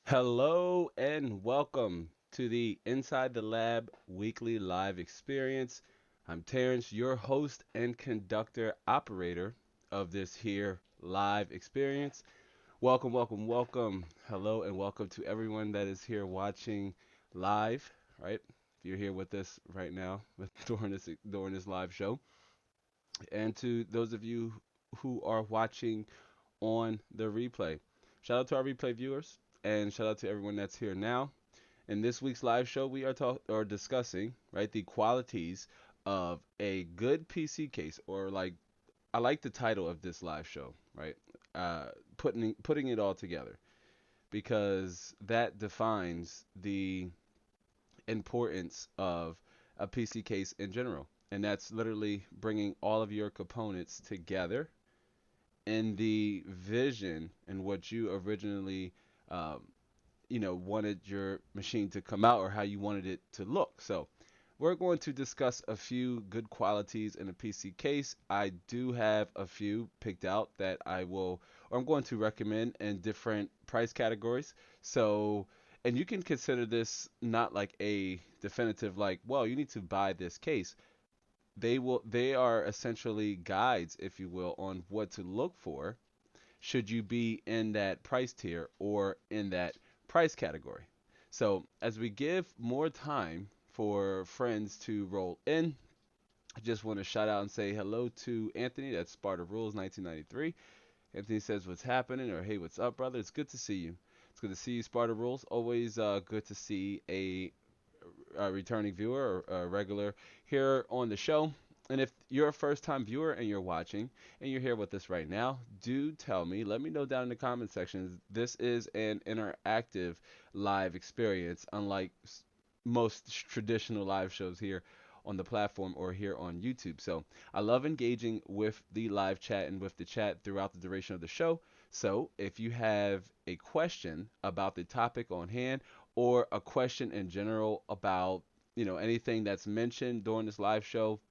Hello and welcome to the Inside the Lab weekly live experience. I'm Terrence, your host and conductor operator of this here live experience. Welcome, welcome, welcome. Hello and welcome to everyone that is here watching live, right? If you're here with us right now during this live show, and to those of you who are watching on the replay. Shout out to our replay viewers and shout out to everyone that's here now. In this week's live show, we are discussing, right, the qualities of a good PC case, or like I like the title of this live show, right? Uh, putting it all together because that defines the importance of a PC case in general, and that's literally bringing all of your components together in the vision and what you originally um, wanted your machine to come out or how you wanted it to look. So we're going to discuss a few good qualities in a PC case. I do have a few picked out that I'm going to recommend in different price categories. So, and you can consider this not like a definitive, like, well, you need to buy this case. They are essentially guides, if you will, on what to look for should you be in that price tier or in that price category. So, as we give more time for friends to roll in, I just want to shout out and say hello to Anthony. That's Sparta Rules 1993. Anthony says, "What's happening?" or "Hey, what's up, brother?" It's good to see you. It's good to see you, Sparta Rules. Always good to see a returning viewer or a regular here on the show. And if you're a first time viewer and you're watching and you're here with us right now, do tell me, let me know down in the comment sections. This is an interactive live experience, unlike most traditional live shows here on the platform or here on YouTube. So I love engaging with the live chat and with the chat throughout the duration of the show. So if you have a question about the topic on hand or a question in general about anything that's mentioned during this live show,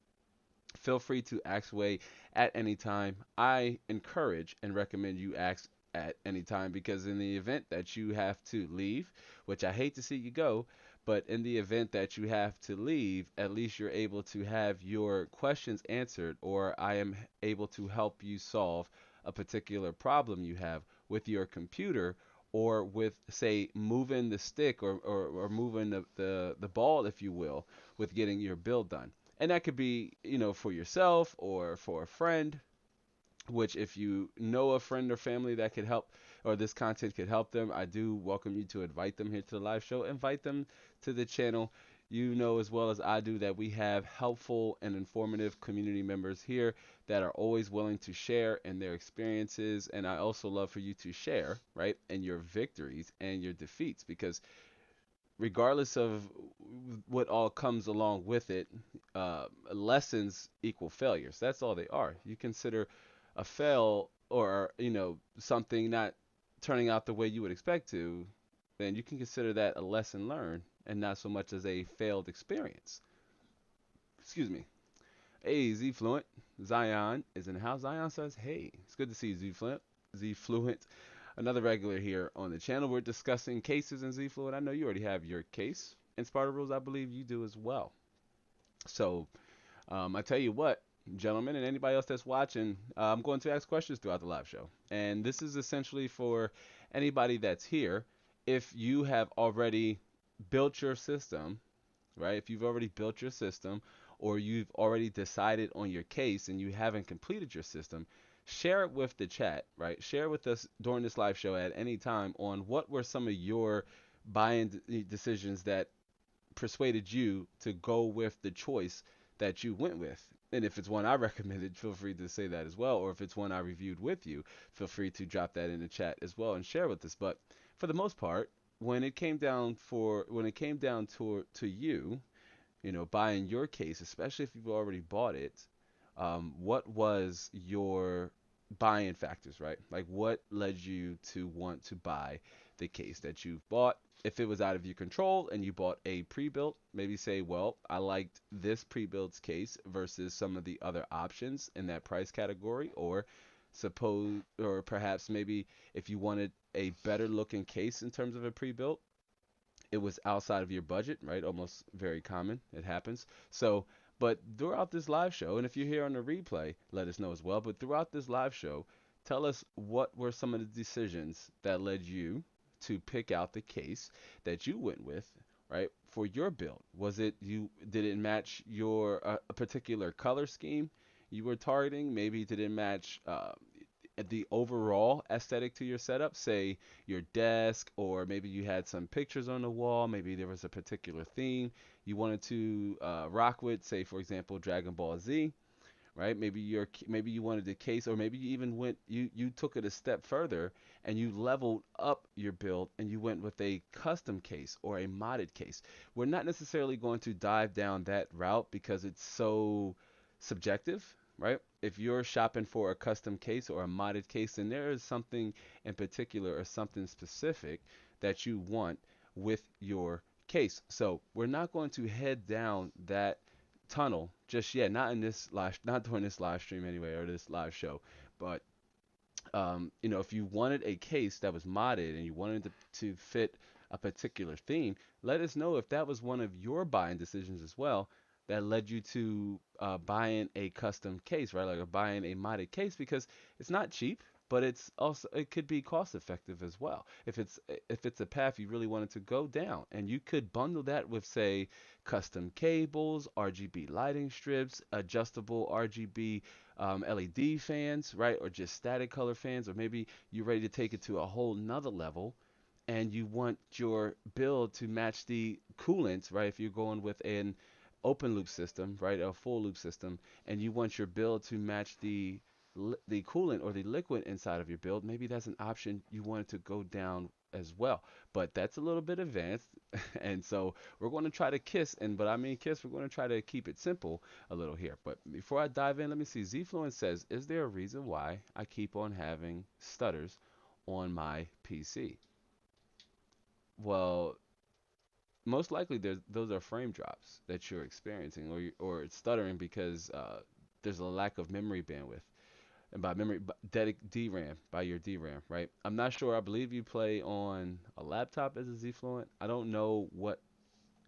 feel free to ask away at any time. I encourage and recommend you ask at any time because in the event that you have to leave, which I hate to see you go, but in the event that you have to leave, at least you're able to have your questions answered, or I am able to help you solve a particular problem you have with your computer or with, say, moving the stick or moving the ball, if you will, with getting your build done. And that could be, for yourself or for a friend, which if you know a friend or family that could help or this content could help them, I do welcome you to invite them here to the live show. Invite them to the channel. You know as well as I do that we have helpful and informative community members here that are always willing to share in their experiences. And I also love for you to share, right, in your victories and your defeats because regardless of what all comes along with it, lessons equal failures. That's all they are. You consider a fail or something not turning out the way you would expect to, then you can consider that a lesson learned and not so much as a failed experience. Excuse me. Hey, Z Fluent. Zion is in the house. Zion says, "Hey, it's good to see you, Z Fluent. Z Fluent, another regular here on the channel. We're discussing cases in Z Fluent. I know you already have your case. In Sparta Rules, I believe you do as well. So, I tell you what, gentlemen, and anybody else that's watching, I'm going to ask questions throughout the live show. And this is essentially for anybody that's here. If you have already built your system, right? If you've already built your system or you've already decided on your case and you haven't completed your system, share it with the chat, right? Share with us during this live show at any time on what were some of your buying decisions that persuaded you to go with the choice that you went with. And if it's one I recommended, feel free to say that as well. Or if it's one I reviewed with you, feel free to drop that in the chat as well and share with us. But for the most part, when it came down to you, buying your case, especially if you've already bought it, what was your buy-in factors, right? Like what led you to want to buy the case that you've bought? If it was out of your control and you bought a pre-built, maybe say, well, I liked this pre-built case versus some of the other options in that price category, or suppose, or perhaps maybe if you wanted a better looking case in terms of a pre-built, it was outside of your budget, right? Almost very common. It happens. So, but throughout this live show, and if you're here on the replay, let us know as well. But throughout this live show, tell us what were some of the decisions that led you to pick out the case that you went with, right, for your build. Was it you? Did it match your a particular color scheme you were targeting? Maybe did it match the overall aesthetic to your setup? Say your desk, or maybe you had some pictures on the wall. Maybe there was a particular theme you wanted to rock with. Say, for example, Dragon Ball Z, right? Maybe you wanted the case, or maybe you even went you took it a step further and you leveled up your build and you went with a custom case or a modded case. We're not necessarily going to dive down that route because it's so subjective, right? If you're shopping for a custom case or a modded case, then there is something in particular or something specific that you want with your case. So we're not going to head down that tunnel just yet, not during this live stream anyway, or this live show. But if you wanted a case that was modded and you wanted to fit a particular theme, let us know if that was one of your buying decisions as well that led you to buying a custom case, right? Like buying a modded case, because it's not cheap, but it could be cost effective as well. If it's a path you really wanted to go down, and you could bundle that with, say, custom cables, RGB lighting strips, adjustable RGB LED fans, right? Or just static color fans, or maybe you're ready to take it to a whole nother level and you want your build to match the coolants, right? If you're going with an open loop system, right, a full loop system, and you want your build to match the coolant or the liquid inside of your build, maybe that's an option you wanted to go down as well. But that's a little bit advanced, and so we're going to try to but I mean kiss, we're going to try to keep it simple a little here. But before I dive in, let me see. Zfluent says, is there a reason why I keep on having stutters on my PC? Well, most likely those are frame drops that you're experiencing, or it's stuttering because there's a lack of memory bandwidth. And by memory, DRAM, by your DRAM, right? I'm not sure. I believe you play on a laptop as a Zfluent. I don't know what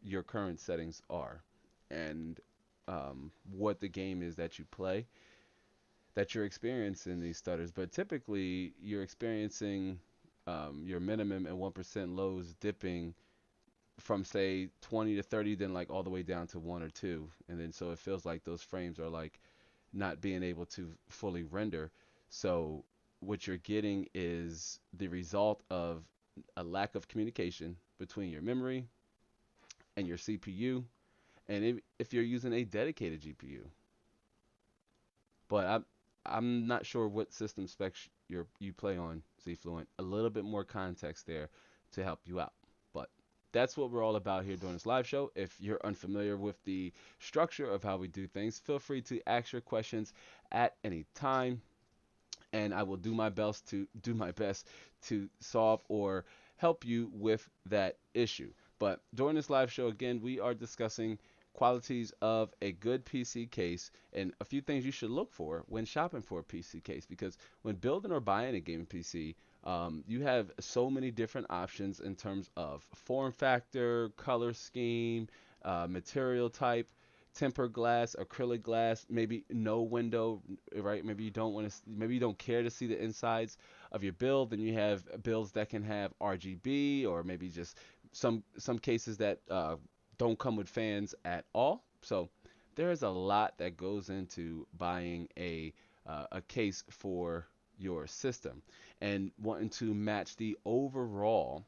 your current settings are, and what the game is that you play that you're experiencing these stutters. But typically, you're experiencing your minimum and 1% lows dipping from, say, 20 to 30, then like all the way down to 1 or 2, and then so it feels like those frames are like not being able to fully render. So what you're getting is the result of a lack of communication between your memory and your CPU, and if you're using a dedicated GPU. But I'm not sure what system specs you play on, Zfluent. A little bit more context there to help you out. But that's what we're all about here during this live show. If you're unfamiliar with the structure of how we do things, feel free to ask your questions at any time, and I will do my best to solve or help you with that issue. But during this live show, again, we are discussing qualities of a good PC case and a few things you should look for when shopping for a PC case. Because when building or buying a gaming PC, you have so many different options in terms of form factor, color scheme, material type, tempered glass, acrylic glass, maybe no window, right? Maybe you don't care to see the insides of your build. Then you have builds that can have RGB, or maybe just some cases that don't come with fans at all. So there is a lot that goes into buying a case for your system and wanting to match the overall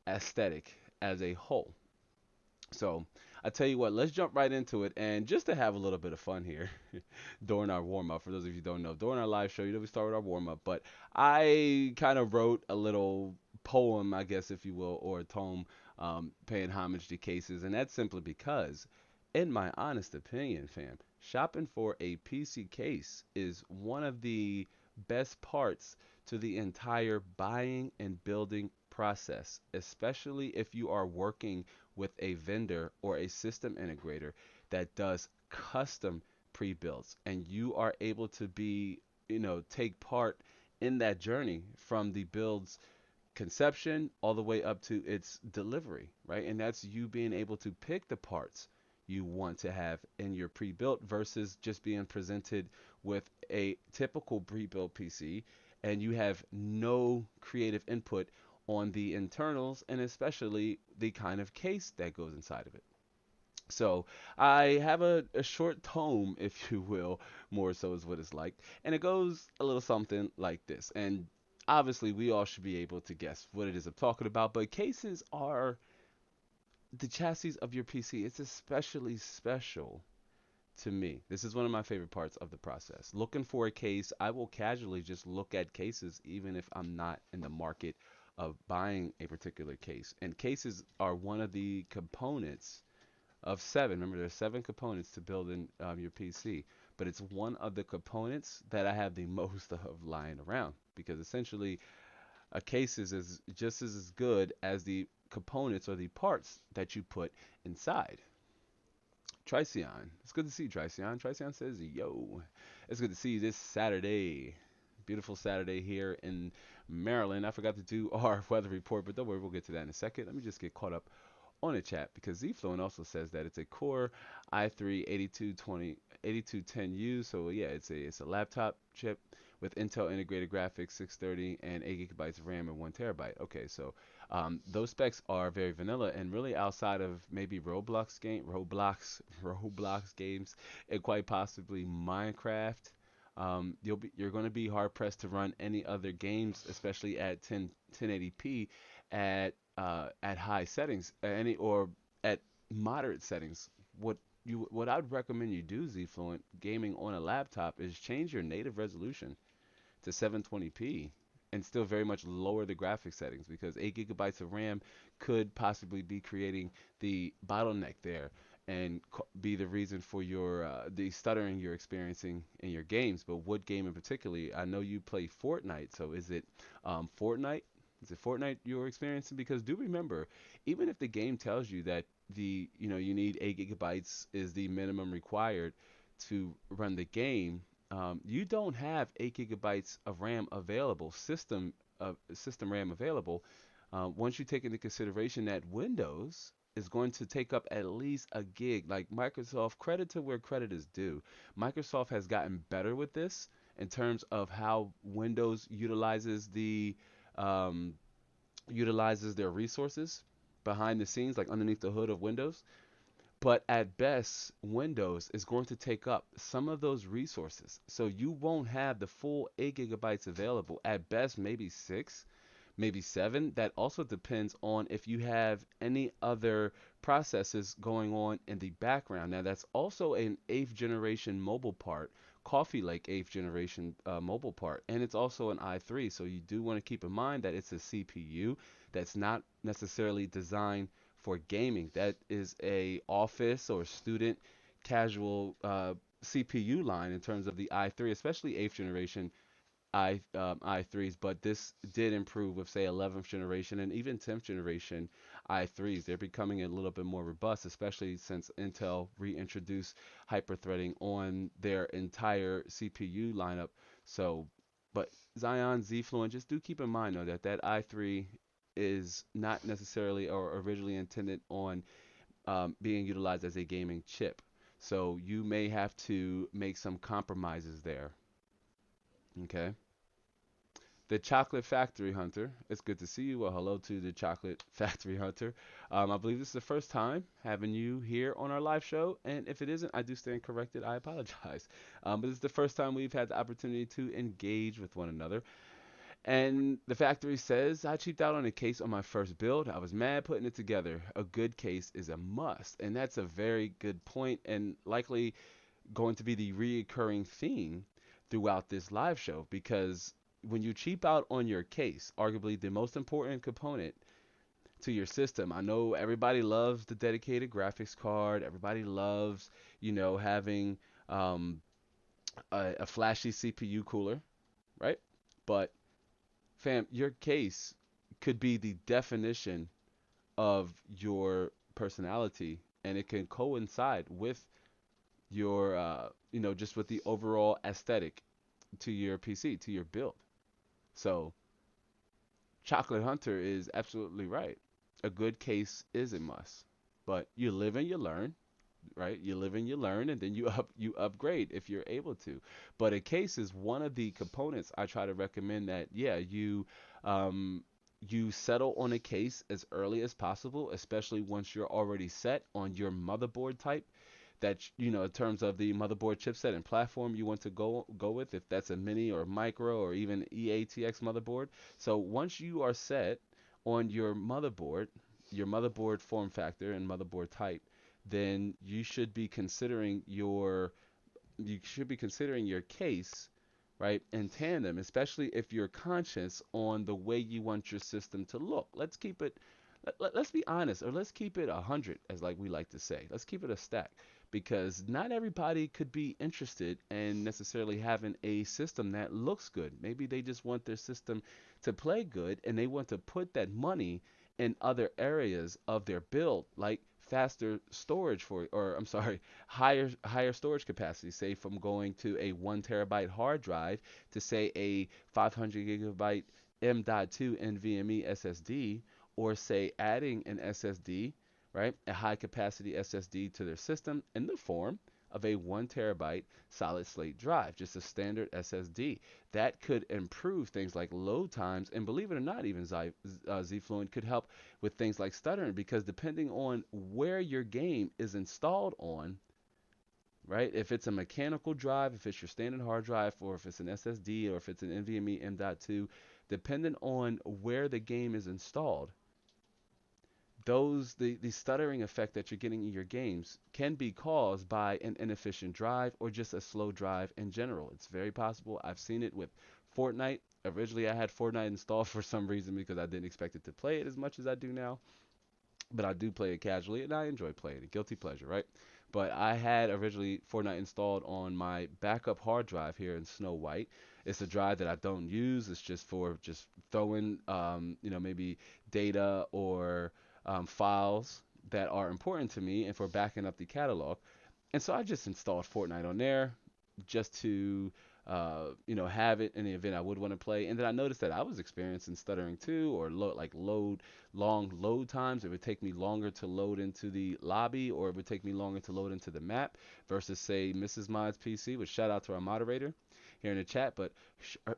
aesthetic as a whole. So I tell you what, let's jump right into it. And just to have a little bit of fun here during our warm up, for those of you who don't know, during our live show, we start with our warm up. But I kind of wrote a little poem, I guess, if you will, or a tome, paying homage to cases. And that's simply because, in my honest opinion, fam, shopping for a PC case is one of the best parts to the entire buying and building process, especially if you are working with a vendor or a system integrator that does custom pre-builds, and you are able to be take part in that journey from the build's conception all the way up to its delivery, right? And that's you being able to pick the parts you want to have in your pre-built versus just being presented with a typical pre-built PC and you have no creative input on the internals and especially the kind of case that goes inside of it. So I have a short tome, if you will, more so is what it's like. And it goes a little something like this. And obviously, we all should be able to guess what it is I'm talking about. But cases are the chassis of your PC. It's especially special to me. This is one of my favorite parts of the process. Looking for a case, I will casually just look at cases, even if I'm not in the market of buying a particular case. And cases are one of the components of seven. Remember, there's seven components to building your PC, but it's one of the components that I have the most of lying around because essentially a case is just as good as the components or the parts that you put inside. Tricion, it's good to see you, Tricion. Tricion says, "Yo, it's good to see you this Saturday. Beautiful Saturday here in Maryland." I forgot to do our weather report, but don't worry, we'll get to that in a second. Let me just get caught up on the chat because Zfluent also says that it's a Core i3 8210U. So yeah, it's a laptop chip with Intel integrated graphics, 630 and 8 gigabytes of RAM and 1 terabyte. Okay, so those specs are very vanilla and really outside of maybe Roblox games, and quite possibly Minecraft. You're going to be hard pressed to run any other games, especially at 1080p at high settings, any or at moderate settings. What I'd recommend you do, Zfluent, gaming on a laptop is change your native resolution to 720p and still very much lower the graphic settings because 8 gigabytes of RAM could possibly be creating the bottleneck there and be the reason for your the stuttering you're experiencing in your games. But what game in particular? I know you play Fortnite, so is it Fortnite? Is it Fortnite you're experiencing? Because do remember, even if the game tells you that you need 8 gigabytes is the minimum required to run the game, you don't have 8 gigabytes of RAM available, system RAM available. Once you take into consideration that Windows is going to take up at least a gig, like Microsoft, credit to where credit is due. Microsoft has gotten better with this in terms of how Windows um, utilizes their resources behind the scenes, like underneath the hood of Windows. But at best, Windows is going to take up some of those resources. So you won't have the full 8 gigabytes available. At best, maybe 6, maybe 7. That also depends on if you have any other processes going on in the background. Now, that's also an 8th generation mobile part, Coffee Lake 8th generation mobile part, and it's also an i3. So you do want to keep in mind that it's a CPU that's not necessarily designed for gaming. That is a office or student casual CPU line in terms of the i3, especially 8th generation i3s, but this did improve with say 11th generation and even 10th generation i3s. They're becoming a little bit more robust, especially since Intel reintroduced hyperthreading on their entire CPU lineup. So, but Xeon Zfluent, just do keep in mind though that i3 is not necessarily or originally intended on being utilized as a gaming chip. So you may have to make some compromises there. Okay. The Chocolate Factory Hunter. It's good to see you. Well, hello to the Chocolate Factory Hunter. I believe this is the first time having you here on our live show, and if it isn't, I do stand corrected. I apologize. But it's the first time we've had the opportunity to engage with one another. And the factory says, I cheaped out on a case on my first build. I was mad putting it together. A good case is a must. And that's a very good point and likely going to be the reoccurring theme throughout this live show because when you cheap out on your case, arguably the most important component to your system, I know everybody loves the dedicated graphics card. Everybody loves, having um, a flashy CPU cooler, right? But fam, your case could be the definition of your personality, and it can coincide with your, just with the overall aesthetic to your PC, to your build. So Chocolate Hunter is absolutely right. A good case is a must. But you live and you learn, right? You live and you learn, and then you upgrade if you're able to. But a case is one of the components I try to recommend that yeah um, you settle on a case as early as possible, especially once you're already set on your motherboard type. That in terms of the motherboard chipset and platform you want to go with, if that's a mini or micro or even EATX motherboard. So once you are set on your motherboard form factor and motherboard type, then you should be considering your case, right, in tandem, especially if you're conscious on the way you want your system to look. Let's be honest, or let's keep it 100, as like we like to say. Let's keep it a stack, because not everybody could be interested in necessarily having a system that looks good. Maybe they just want their system to play good, and they want to put that money in other areas of their build, like faster storage or I'm sorry, higher storage capacity, say from going to a 1 terabyte hard drive to say a 500 gigabyte M.2 NVMe SSD, or say adding an SSD, right, a high capacity SSD to their system in the form of a 1 terabyte solid state drive, just a standard SSD. That could improve things like load times, and believe it or not, even Z-Fluent could help with things like stuttering, because depending on where your game is installed on, right? If it's a mechanical drive, if it's your standard hard drive, or if it's an SSD, or if it's an NVMe M.2, depending on where the game is installed, the stuttering effect that you're getting in your games can be caused by an inefficient drive or just a slow drive in general. It's very possible. I've seen it with Fortnite. Originally, I had Fortnite installed for some reason because I didn't expect it to play it as much as I do now. But I do play it casually and I enjoy playing it. Guilty pleasure, right? But I had originally Fortnite installed on my backup hard drive here in Snow White. It's a drive that I don't use. It's just for just throwing, maybe data or files that are important to me and for backing up the catalog. And so I just installed Fortnite on there just to, have it in the event I would want to play. And then I noticed that I was experiencing stuttering too, or long load times. It would take me longer to load into the lobby, or it would take me longer to load into the map versus, say, Mrs. Mod's PC, which shout out to our moderator here in the chat. But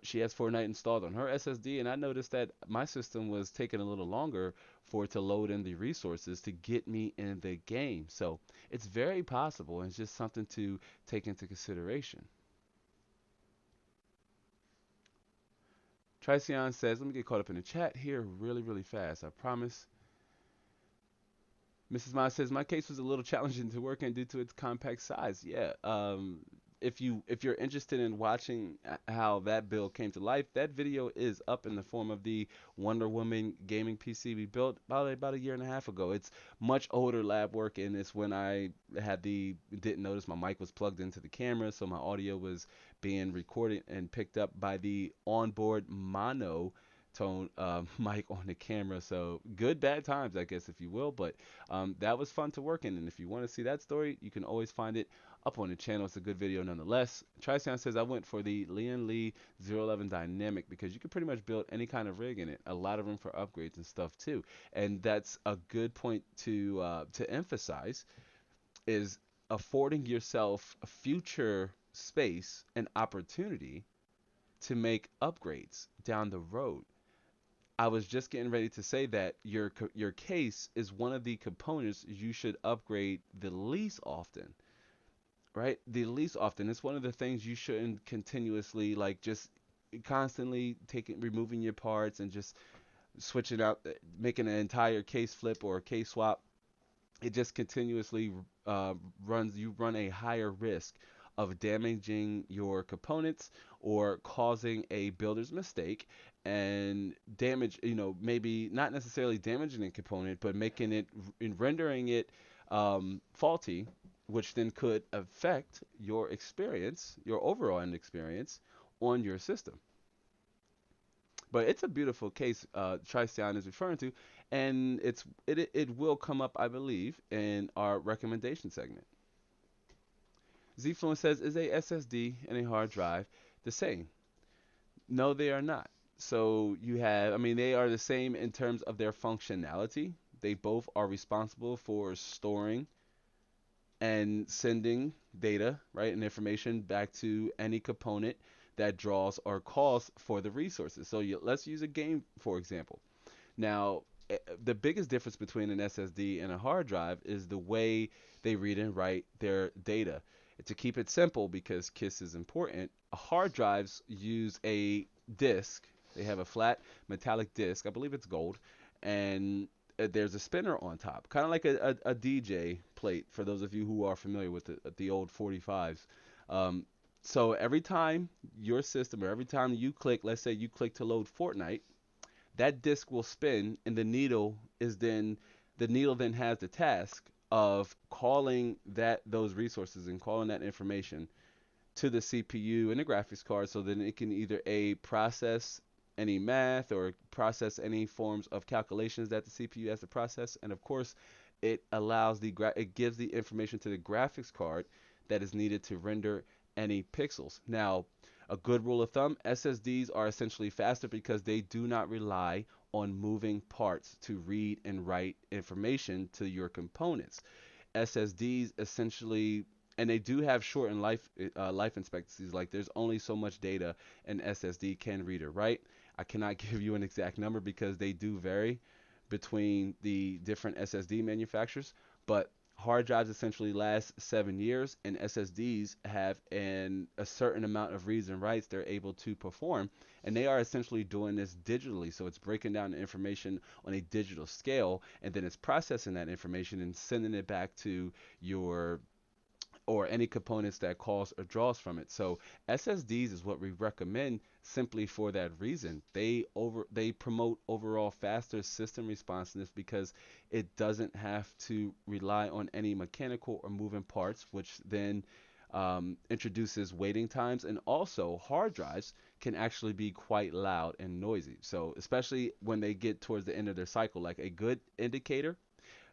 she has Fortnite installed on her SSD, and I noticed that my system was taking a little longer for it to load in the resources to get me in the game. So it's very possible, and it's just something to take into consideration. Tricion says, let me get caught up in the chat here really, really fast. I promise. Mrs. Ma says, my case was a little challenging to work in due to its compact size. Yeah. If you're interested in watching how that build came to life, that video is up in the form of the Wonder Woman gaming PC we built about a year and a half ago. It's much older lab work, and it's when I didn't notice my mic was plugged into the camera, so my audio was being recorded and picked up by the onboard mono tone mic on the camera. So good bad times, I guess, if you will. But that was fun to work in, and if you want to see that story, you can always find it up on the channel. It's a good video nonetheless. Trisound says, I went for the Lian Li 011 Dynamic because you can pretty much build any kind of rig in it. A lot of room for upgrades and stuff too. And that's a good point to emphasize, is affording yourself a future space and opportunity to make upgrades down the road. I was just getting ready to say that your case is one of the components you should upgrade the least often, right? The least often. It's one of the things you shouldn't continuously, like, just constantly removing your parts and just switching out, making an entire case flip or a case swap. It just continuously you run a higher risk of damaging your components or causing a builder's mistake and damage, maybe not necessarily damaging a component, but making it, rendering it faulty, which then could affect your experience, your overall end experience on your system. But it's a beautiful case Tristian is referring to, and it will come up, I believe, in our recommendation segment. Zfluent says, is a SSD and a hard drive the same? No, they are not. So you have, I mean, they are the same in terms of their functionality. They both are responsible for storing and sending data, right, and information back to any component that draws or calls for the resources. So let's use a game, for example. Now, the biggest difference between an SSD and a hard drive is the way they read and write their data. And to keep it simple, because KISS is important, hard drives use a disk. They have a flat metallic disk. I believe it's gold, and there's a spinner on top, kind of like a DJ plate for those of you who are familiar with the old 45s. Um, so every time your system or every time you click, let's say you click to load Fortnite, that disk will spin, and the needle then has the task of calling those resources and calling that information to the CPU and the graphics card, so then it can either a process any math or process any forms of calculations that the CPU has to process, and of course it gives the information to the graphics card that is needed to render any pixels. Now, a good rule of thumb, SSDs are essentially faster because they do not rely on moving parts to read and write information to your components. SSDs essentially, and they do have shortened life expectancies. Like there's only so much data an SSD can read or write. I cannot give you an exact number because they do vary between the different SSD manufacturers, but hard drives essentially last 7 years, and SSDs have a certain amount of reads and writes they're able to perform, and they are essentially doing this digitally. So it's breaking down the information on a digital scale, and then it's processing that information and sending it back to your or any components that calls or draws from it. So SSDs is what we recommend simply for that reason. They promote overall faster system responsiveness because it doesn't have to rely on any mechanical or moving parts, which then introduces waiting times. And also hard drives can actually be quite loud and noisy. So especially when they get towards the end of their cycle, like a good indicator,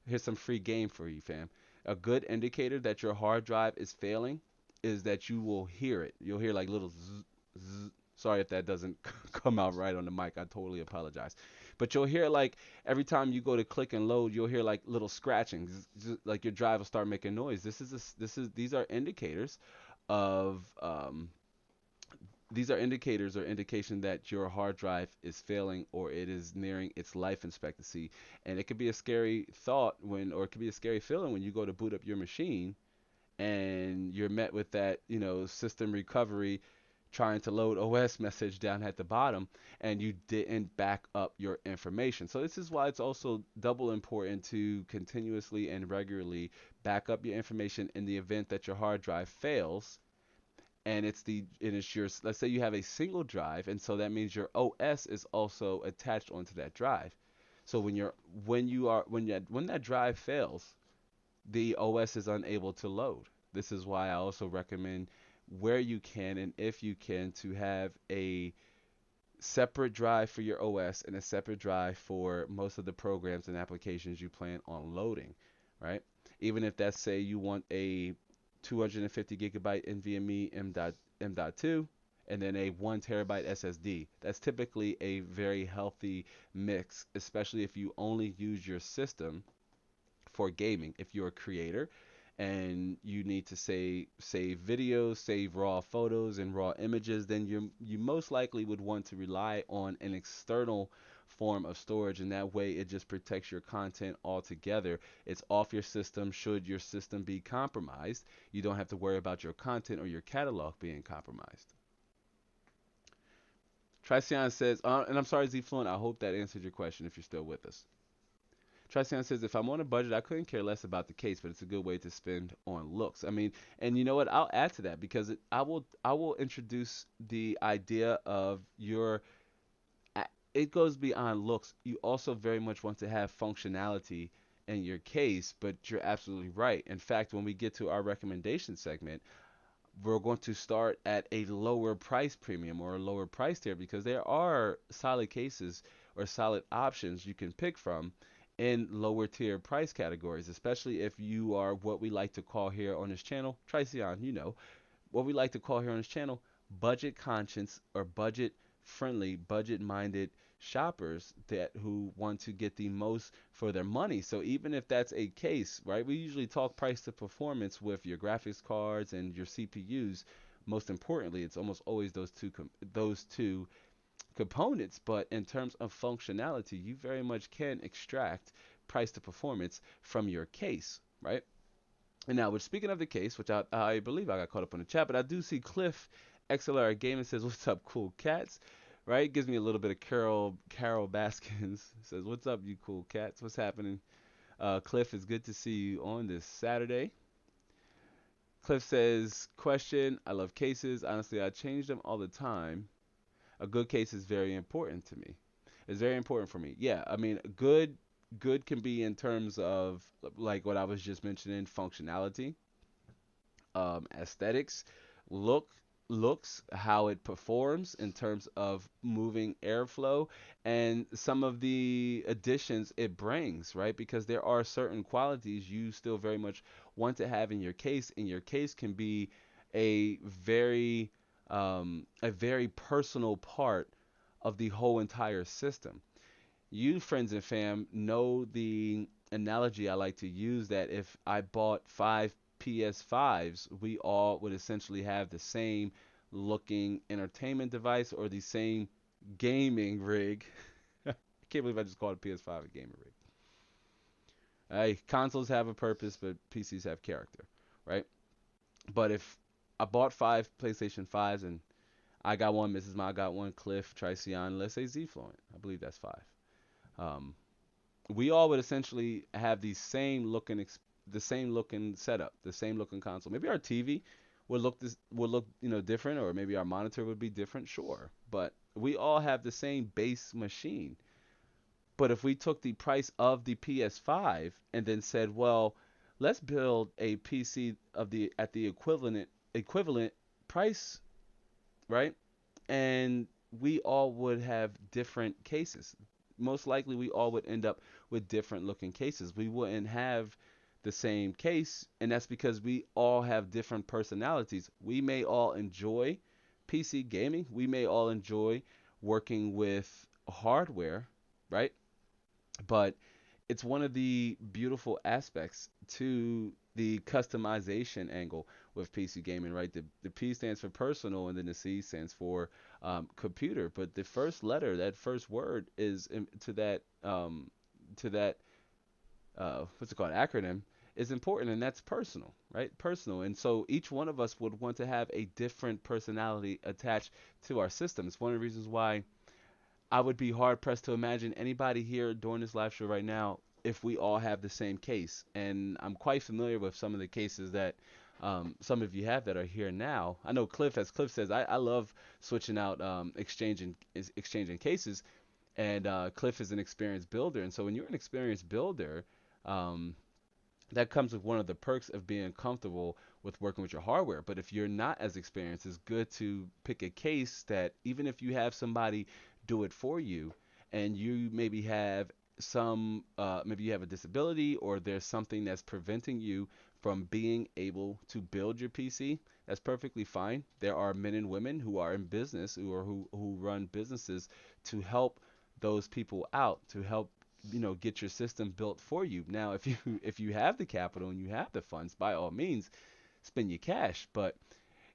here's some free game for you, fam. A good indicator that your hard drive is failing is that you will hear it. You'll hear like little zzz, zzz. Sorry if that doesn't come out right on the mic. I totally apologize. But you'll hear like every time you go to click and load, you'll hear like little scratching, like your drive will start making noise. These are indicators of these are indicators or indication that your hard drive is failing or it is nearing its life expectancy. And it could be a scary thought or it could be a scary feeling when you go to boot up your machine and you're met with that, system recovery trying to load OS message down at the bottom and you didn't back up your information. So this is why it's also double important to continuously and regularly back up your information in the event that your hard drive fails, and it's your, let's say you have a single drive, and so that means your OS is also attached onto that drive. So when that drive fails, the OS is unable to load. This is why I also recommend, where you can and if you can, to have a separate drive for your OS and a separate drive for most of the programs and applications you plan on loading, right? Even if that's, say you want a 250 gigabyte NVMe M.2 and then a 1 terabyte SSD. That's typically a very healthy mix, especially if you only use your system for gaming. If you're a creator and you need to save videos, save raw photos and raw images, then you most likely would want to rely on an external form of storage, and that way it just protects your content altogether. It's off your system should your system be compromised. You don't have to worry about your content or your catalog being compromised. Tricion says, and I'm sorry, Z Fluent, I hope that answered your question if you're still with us. Tricion says, if I'm on a budget, I couldn't care less about the case, but it's a good way to spend on looks. I mean, and you know what? I'll add to that because I will introduce the idea of it goes beyond looks. You also very much want to have functionality in your case, but you're absolutely right. In fact, when we get to our recommendation segment, we're going to start at a lower price premium or a lower price tier because there are solid cases or solid options you can pick from in lower tier price categories, especially if you are what we like to call here on this channel, Tricion, what we like to call here on this channel, budget conscious or budget friendly, budget minded shoppers that who want to get the most for their money. So even if that's a case, right? We usually talk price to performance with your graphics cards and your CPUs. Most importantly, it's almost always those two components, but in terms of functionality, you very much can extract price to performance from your case, right? And now, we're speaking of the case, which I believe I got caught up on the chat, but I do see Cliff XLR Gaming says, "What's up, cool cats?" Right? Gives me a little bit of Carol Baskins says, "What's up, you cool cats? What's happening?" Cliff, it's good to see you on this Saturday. Cliff says, "Question: I love cases. Honestly, I change them all the time. A good case is very important to me. It's very important for me. Yeah, I mean, good can be in terms of like what I was just mentioning, functionality, aesthetics, look looks, how it performs in terms of moving airflow, and some of the additions it brings, right? Because there are certain qualities you still very much want to have in your case, and your case can be a very personal part of the whole entire system. You, friends and fam, know the analogy I like to use, that if I bought five PS5s, we all would essentially have the same looking entertainment device or the same gaming rig. I can't believe I just called a PS5 a gaming rig. Hey, consoles have a purpose, but PCs have character, right? But if I bought five PlayStation 5s and I got one, Mrs. Ma got one, Cliff, Tricion, let's say Z Fluent. I believe that's five. Um, we all would essentially have the same looking setup, the same looking console. Maybe our TV would look different, or maybe our monitor would be different, sure. But we all have the same base machine. But if we took the price of the PS5 and then said, well, let's build a PC of the at the equivalent price, right? And we all would have different cases. Most likely, we all would end up with different looking cases. We wouldn't have the same case, and that's because we all have different personalities. We may all enjoy PC gaming, we may all enjoy working with hardware, right? But it's one of the beautiful aspects to the customization angle with PC gaming, right? The P stands for personal, and then the C stands for computer. But the first letter, that first word, is to that what's it called, acronym, is important, and that's personal, right? Personal. And so each one of us would want to have a different personality attached to our system. It's one of the reasons why I would be hard pressed to imagine anybody here during this live show right now if we all have the same case. And I'm quite familiar with some of the cases that some of you have that are here now. I know Cliff, as Cliff says, I love switching out exchanging cases. And Cliff is an experienced builder. And so when you're an experienced builder, um, that comes with one of the perks of being comfortable with working with your hardware. But if you're not as experienced, it's good to pick a case that even if you have somebody do it for you, and you maybe you have a disability, or there's something that's preventing you from being able to build your PC, that's perfectly fine. There are men and women who are in business, who run businesses to help those people out, to help get your system built for you. Now, if you have the capital and you have the funds, by all means, spend your cash. But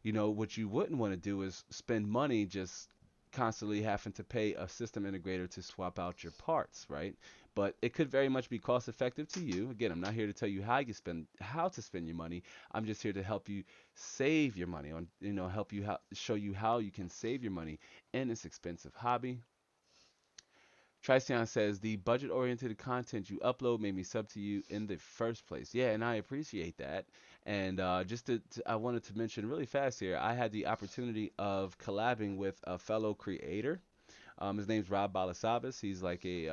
what you wouldn't want to do is spend money just constantly having to pay a system integrator to swap out your parts, right? But it could very much be cost effective to you. Again, I'm not here to tell you how to spend your money. I'm just here to help you save your money, on help you show you how you can save your money in this expensive hobby. Tricion says, the budget oriented content you upload made me sub to you in the first place. Yeah, and I appreciate that. And I wanted to mention really fast here, I had the opportunity of collabing with a fellow creator. His name's Rob Balasabas. He's like he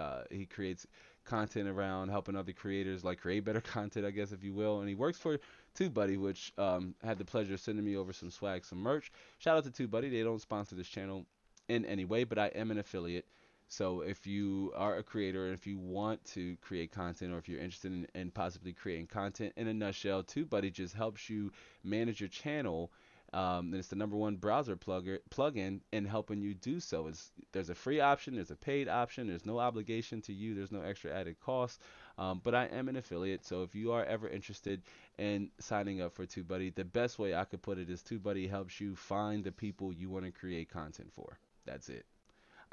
creates content around helping other creators like create better content, I guess, if you will. And he works for TubeBuddy, which had the pleasure of sending me over some swag, some merch. Shout out to TubeBuddy. They don't sponsor this channel in any way, but I am an affiliate. So if you are a creator and if you want to create content, or if you're interested in possibly creating content, in a nutshell, TubeBuddy just helps you manage your channel And it's the number one browser plugin in helping you do so. There's a free option, there's a paid option, there's no obligation to you, there's no extra added cost. But I am an affiliate, so if you are ever interested in signing up for TubeBuddy, the best way I could put it is TubeBuddy helps you find the people you want to create content for. That's it.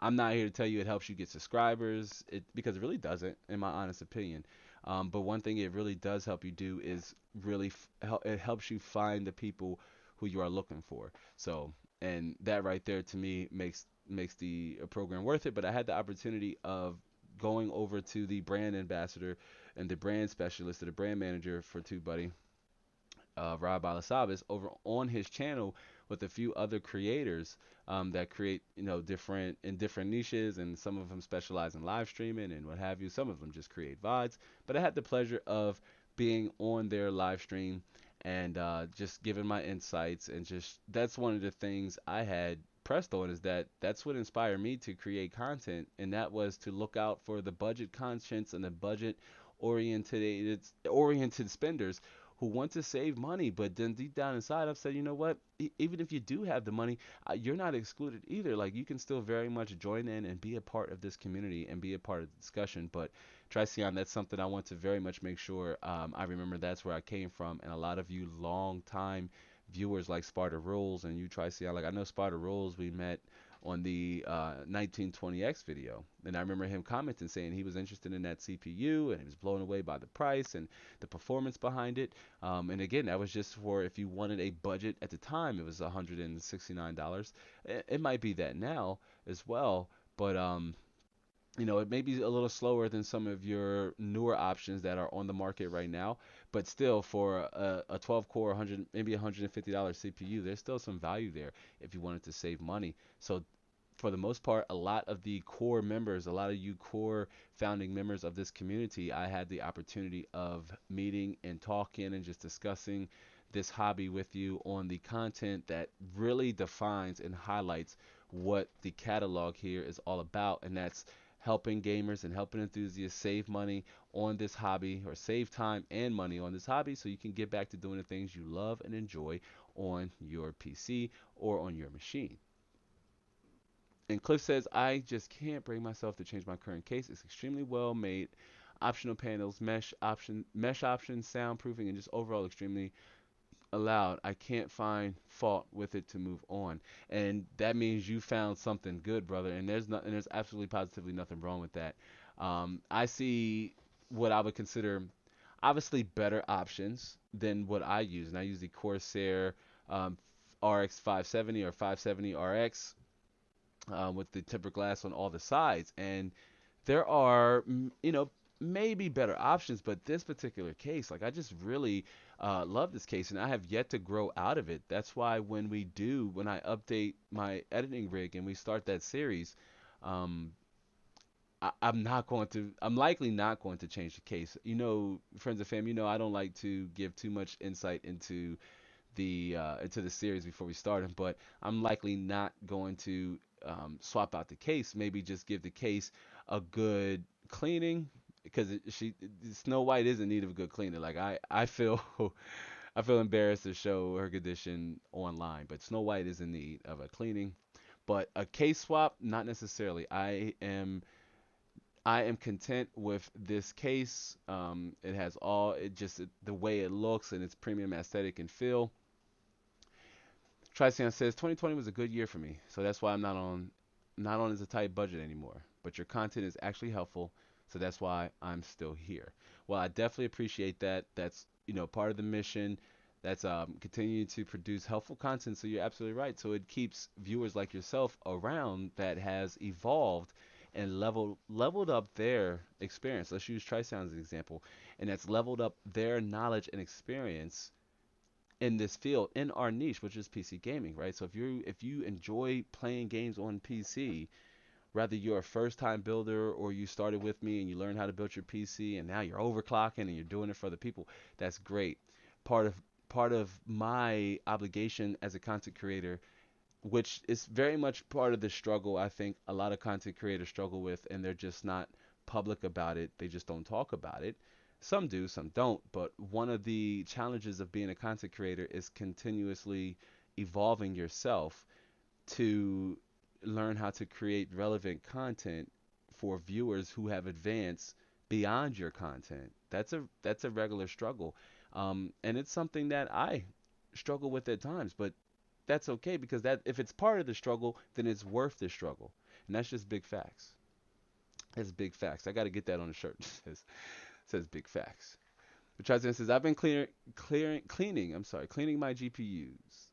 I'm not here to tell you it helps you get subscribers, because it really doesn't, in my honest opinion. But one thing it really does help you do is really it helps you find the people who you are looking for. So, and that right there to me makes the program worth it. But I had the opportunity of going over to the brand ambassador and the brand specialist or the brand manager for TubeBuddy, Rob Alasabas, over on his channel with a few other creators that create, different niches, and some of them specialize in live streaming and what have you. Some of them just create VODs, but I had the pleasure of being on their live stream and just giving my insights, and just that's one of the things I had pressed on, is that's what inspired me to create content, and that was to look out for the budget conscience and the budget oriented spenders who want to save money, but then deep down inside, I've said, you know what? Even if you do have the money, you're not excluded either. Like, you can still very much join in and be a part of this community and be a part of the discussion. But Tricion, that's something I want to very much make sure I remember that's where I came from. And a lot of you long time viewers like Sparta Rules and you Tricion, like I know Sparta Rules, we met on the 1920X video. And I remember him commenting saying he was interested in that CPU and he was blown away by the price and the performance behind it. And again, that was just for if you wanted a budget at the time, it was $169. It might be that now as well, but it may be a little slower than some of your newer options that are on the market right now, but still for a 12 core 100, maybe $150 CPU, there's still some value there if you wanted to save money. So for the most part, a lot of the core members, a lot of you core founding members of this community, I had the opportunity of meeting and talking and just discussing this hobby with you on the content that really defines and highlights what the catalog here is all about, and that's helping gamers and helping enthusiasts save money on this hobby, or save time and money on this hobby, so you can get back to doing the things you love and enjoy on your PC or on your machine. And Cliff says, I just can't bring myself to change my current case. It's extremely well made. Optional panels, mesh options, soundproofing, and just overall extremely allowed. I can't find fault with it to move on. And that means you found something good, brother. And there's absolutely positively nothing wrong with that. I see what I would consider obviously better options than what I use. And I use the Corsair RX 570 or 570 RX with the tempered glass on all the sides. And there are, maybe better options, but this particular case, like I just really love this case, and I have yet to grow out of it. That's why when I update my editing rig and we start that series, um, I'm likely not going to change the case. Friends and fam, I don't like to give too much insight into the series before we start them, but I'm likely not going to swap out the case. Maybe just give the case a good cleaning, because Snow White is in need of a good cleaning. Like I feel I feel embarrassed to show her condition online, but Snow White is in need of a cleaning. But a case swap, not necessarily. I am content with this case. It has the way it looks and its premium aesthetic and feel. Trician says 2020 was a good year for me, so that's why I'm not on as a tight budget anymore. But your content is actually helpful, so that's why I'm still here. Well, I definitely appreciate that. That's part of the mission. That's continuing to produce helpful content. So you're absolutely right. So it keeps viewers like yourself around that has evolved and leveled up their experience. Let's use Trisound as an example, and that's leveled up their knowledge and experience in this field, in our niche, which is PC gaming, right? So if you enjoy playing games on PC, whether you're a first time builder or you started with me and you learned how to build your PC and now you're overclocking and you're doing it for other people, that's great. Part of my obligation as a content creator, which is very much part of the struggle I think a lot of content creators struggle with, and they're just not public about it. They just don't talk about it. Some do, some don't. But one of the challenges of being a content creator is continuously evolving yourself to learn how to create relevant content for viewers who have advanced beyond your content. That's a regular struggle, and it's something that I struggle with at times. But that's okay because that if it's part of the struggle, then it's worth the struggle, and that's just big facts. That's big facts. I got to get that on the shirt. It says big facts. The Trizen says I've been cleaning. I'm sorry, cleaning my GPUs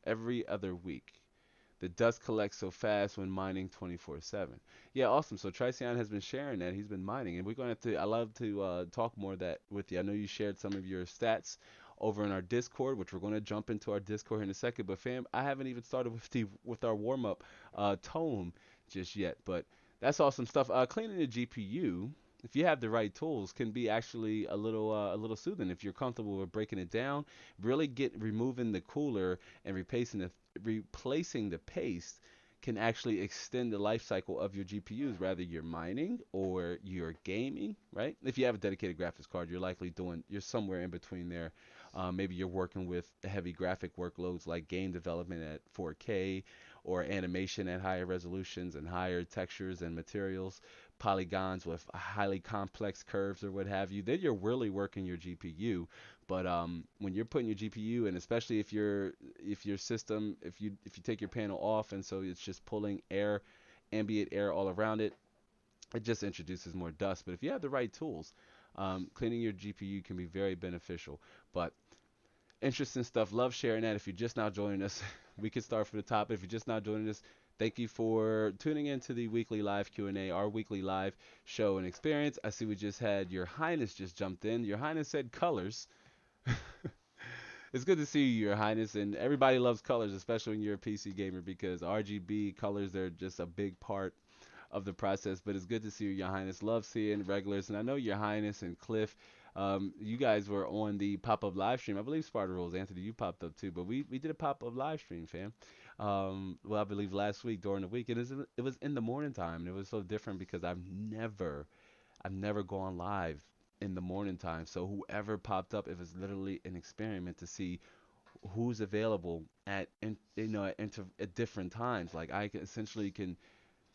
every other week. The dust collects so fast when mining 24/7. Yeah, awesome. So Trician has been sharing that. He's been mining, and we're going to have to. I love to talk more of that with you. I know you shared some of your stats over in our Discord, which we're going to jump into our Discord here in a second. But fam, I haven't even started with our warm up tone just yet. But that's awesome stuff. Cleaning the GPU, if you have the right tools, can be actually a little soothing if you're comfortable with breaking it down. Really get removing the cooler and replacing the paste can actually extend the life cycle of your GPUs, whether you're mining or you're gaming, right? If you have a dedicated graphics card, you're somewhere in between there. Maybe you're working with heavy graphic workloads like game development at 4K or animation at higher resolutions and higher textures and materials, polygons with highly complex curves or what have you. Then you're really working your GPU. But when you're putting your GPU, and especially if your system, if you take your panel off, and so it's just pulling air, ambient air all around it, it just introduces more dust. But if you have the right tools, cleaning your GPU can be very beneficial. But interesting stuff. Love sharing that. If you're just now joining us, we can start from the top. If you're just now joining us, thank you for tuning in to the weekly live Q&A, our weekly live show and experience. I see we just had Your Highness just jumped in. Your Highness said colors. It's good to see you, Your Highness, and everybody loves colors, especially when you're a PC gamer, because RGB colors, they're just a big part of the process. But it's good to see you, Your Highness. Love seeing regulars, and I know Your Highness and Cliff, you guys were on the pop-up live stream. I believe Sparta Rules, Anthony, you popped up too, but we did a pop-up live stream, fam. Well, I believe last week during the week, it was in the morning time, and it was so different because I've never gone live in the morning time. So whoever popped up, it was literally an experiment to see who's available at different times. Like essentially can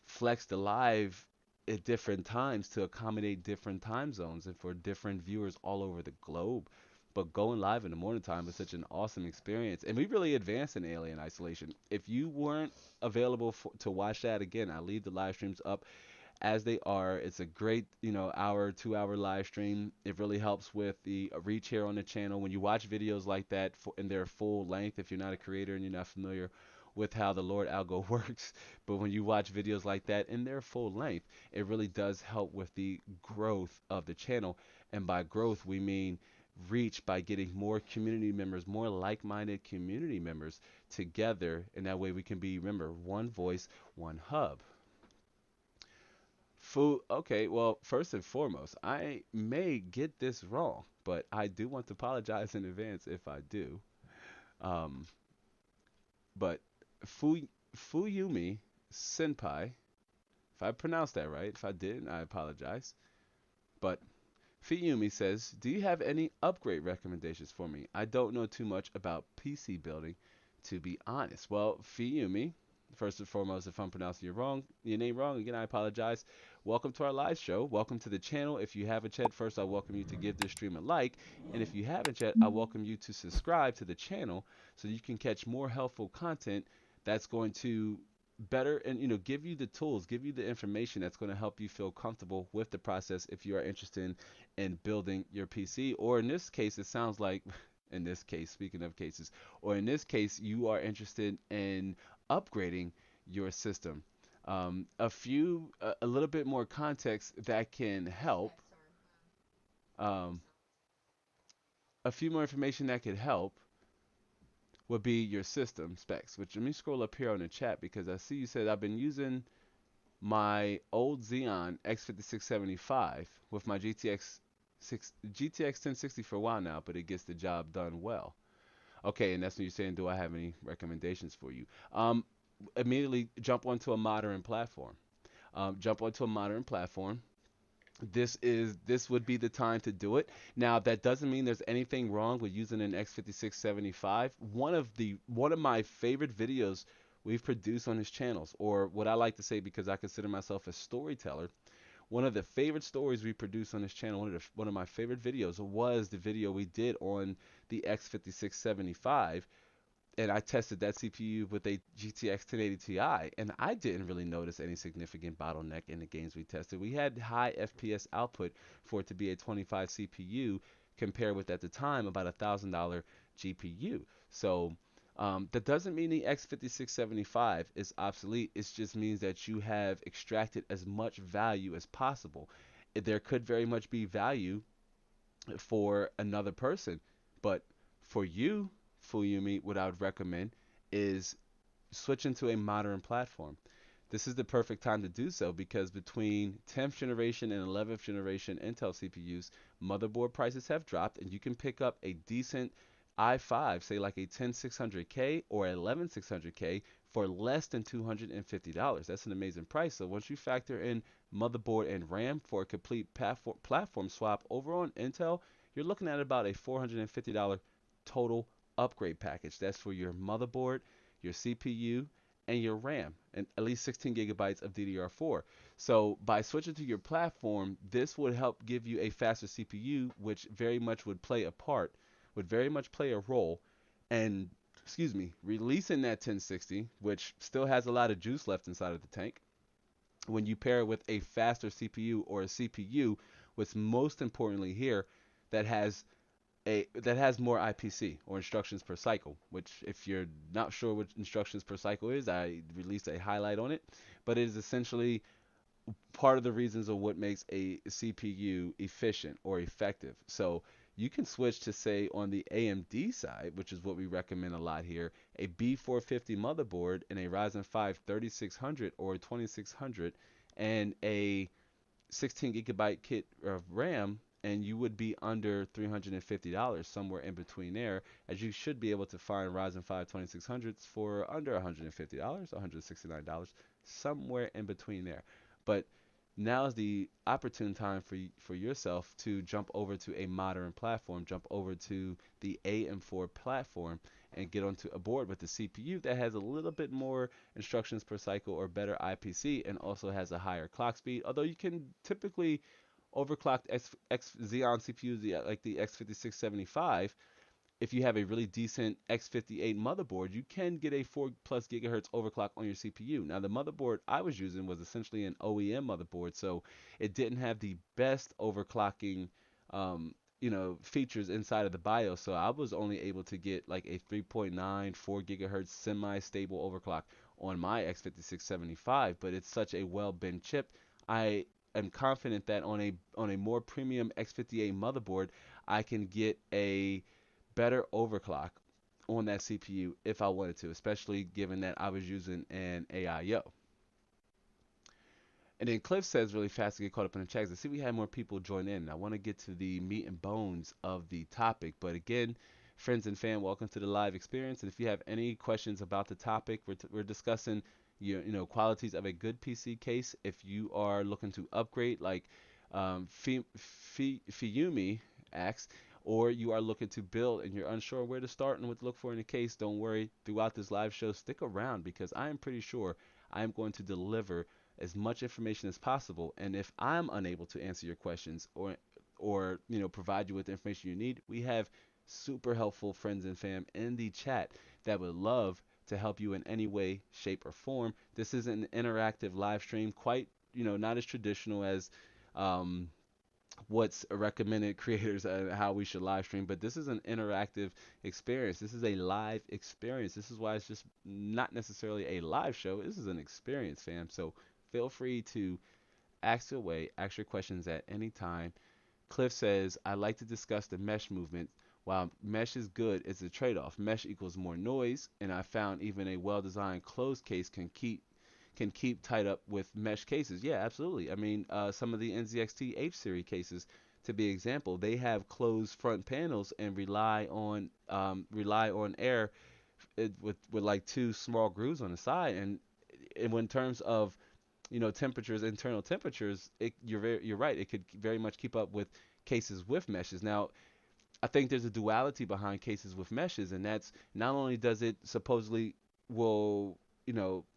flex the live at different times to accommodate different time zones and for different viewers all over the globe. But going live in the morning time was such an awesome experience, and we really advanced in Alien Isolation. If you weren't available to watch that again, I leave the live streams up as they are. It's a great, hour, 2 hour live stream. It really helps with the reach here on the channel. When you watch videos like that in their full length, if you're not a creator and you're not familiar with how the Lord algo works, but when you watch videos like that in their full length, it really does help with the growth of the channel. And by growth, we mean reach by getting more community members, more like-minded community members together. And that way we can be, remember, one voice, one hub. Food. Okay, well, first and foremost, I may get this wrong, but I do want to apologize in advance if I do. Um, but Fu, Fuyumi Senpai, if I pronounced that right, if I didn't, I apologize. But Fuyumi says, "Do you have any upgrade recommendations for me? I don't know too much about PC building, to be honest." Well, Fuyumi, first and foremost, if I'm pronouncing your name wrong, again, I apologize. Welcome to our live show. Welcome to the channel. If you haven't yet, first, I welcome you to give this stream a like. And if you haven't yet, I welcome you to subscribe to the channel so you can catch more helpful content that's going to better and give you the tools, give you the information that's going to help you feel comfortable with the process if you are interested in building your PC. Or in this case, it sounds like in this case, speaking of cases, or in this case, you are interested in upgrading your system. A little bit more context that can help. Um, a few more information that could help would be your system specs. Which let me scroll up here on the chat because I see you said I've been using my old Xeon X5675 with my GTX 1060 for a while now, but it gets the job done well. Okay, and that's when you're saying, do I have any recommendations for you? Immediately jump onto a modern platform. Jump onto a modern platform. this would be the time to do it. Now, that doesn't mean there's anything wrong with using an X5675. One of my favorite videos we've produced on his channels, or what I like to say because I consider myself a storyteller, one of the favorite stories we produced on this channel, one of my favorite videos was the video we did on the X5675, and I tested that CPU with a GTX 1080 Ti, and I didn't really notice any significant bottleneck in the games we tested. We had high FPS output for it to be a 25 CPU, compared with at the time about $1,000 GPU. So that doesn't mean the X5675 is obsolete. It just means that you have extracted as much value as possible. There could very much be value for another person. But for you, Fuyumi, what I would recommend is switching to a modern platform. This is the perfect time to do so because between 10th generation and 11th generation Intel CPUs, motherboard prices have dropped, and you can pick up a decent i5, say like a 10600K or 11600K, for less than $250. That's an amazing price. So once you factor in motherboard and RAM for a complete platform swap over on Intel, you're looking at about a $450 total upgrade package. That's for your motherboard, your CPU, and your RAM, and at least 16 gigabytes of DDR4. So by switching to your platform, this would help give you a faster CPU, which very much would play a part, would very much play a role, and excuse me, releasing that 1060, which still has a lot of juice left inside of the tank, when you pair it with a faster CPU or a CPU, what's most importantly here, that has that has more IPC, or instructions per cycle, which if you're not sure what instructions per cycle is, I released a highlight on it, but it is essentially part of the reasons of what makes a CPU efficient or effective. So you can switch to, say, on the AMD side, which is what we recommend a lot here, a B450 motherboard and a Ryzen 5 3600 or 2600 and a 16 gigabyte kit of RAM, and you would be under $350, somewhere in between there, as you should be able to find Ryzen 5 2600s for under $150, $169, somewhere in between there. But now is the opportune time for yourself to jump over to a modern platform, jump over to the AM4 platform, and get onto a board with the CPU that has a little bit more instructions per cycle or better IPC, and also has a higher clock speed. Although you can typically overclocked Xeon CPUs like the X5675, if you have a really decent X58 motherboard, you can get a 4 plus gigahertz overclock on your CPU. Now, the motherboard I was using was essentially an OEM motherboard, so it didn't have the best overclocking, features inside of the BIOS. So I was only able to get like a 3.9, 4 gigahertz semi-stable overclock on my X5675. But it's such a well-bent chip. I am confident that on a more premium X58 motherboard, I can get a better overclock on that CPU if I wanted to, especially given that I was using an AIO. And then Cliff says really fast to get caught up in the checks. I see we had more people join in. I want to get to the meat and bones of the topic. But again, friends and fam, welcome to the live experience. And if you have any questions about the topic, we're discussing qualities of a good PC case. If you are looking to upgrade, like Fiyumi asks, or you are looking to build and you're unsure where to start and what to look for in a case, don't worry. Throughout this live show, stick around because I am pretty sure I am going to deliver as much information as possible. And if I'm unable to answer your questions or provide you with the information you need, we have super helpful friends and fam in the chat that would love to help you in any way, shape, or form. This is an interactive live stream, quite not as traditional as um, what's recommended creators and how we should live stream, but this is an interactive experience. This is a live experience. This is why it's just not necessarily a live show. This is an experience, fam. So feel free to ask away, ask your questions at any time. Cliff says, I like to discuss the mesh movement. While mesh is good, it's a trade-off. Mesh equals more noise, and I found even a well-designed closed case can keep tied up with mesh cases. Yeah, absolutely. I mean, some of the NZXT H series cases, to be example, they have closed front panels and rely on air with like two small grooves on the side. And in terms of temperatures, internal temperatures, you're right. It could very much keep up with cases with meshes. Now, I think there's a duality behind cases with meshes, and that's not only does it supposedly will,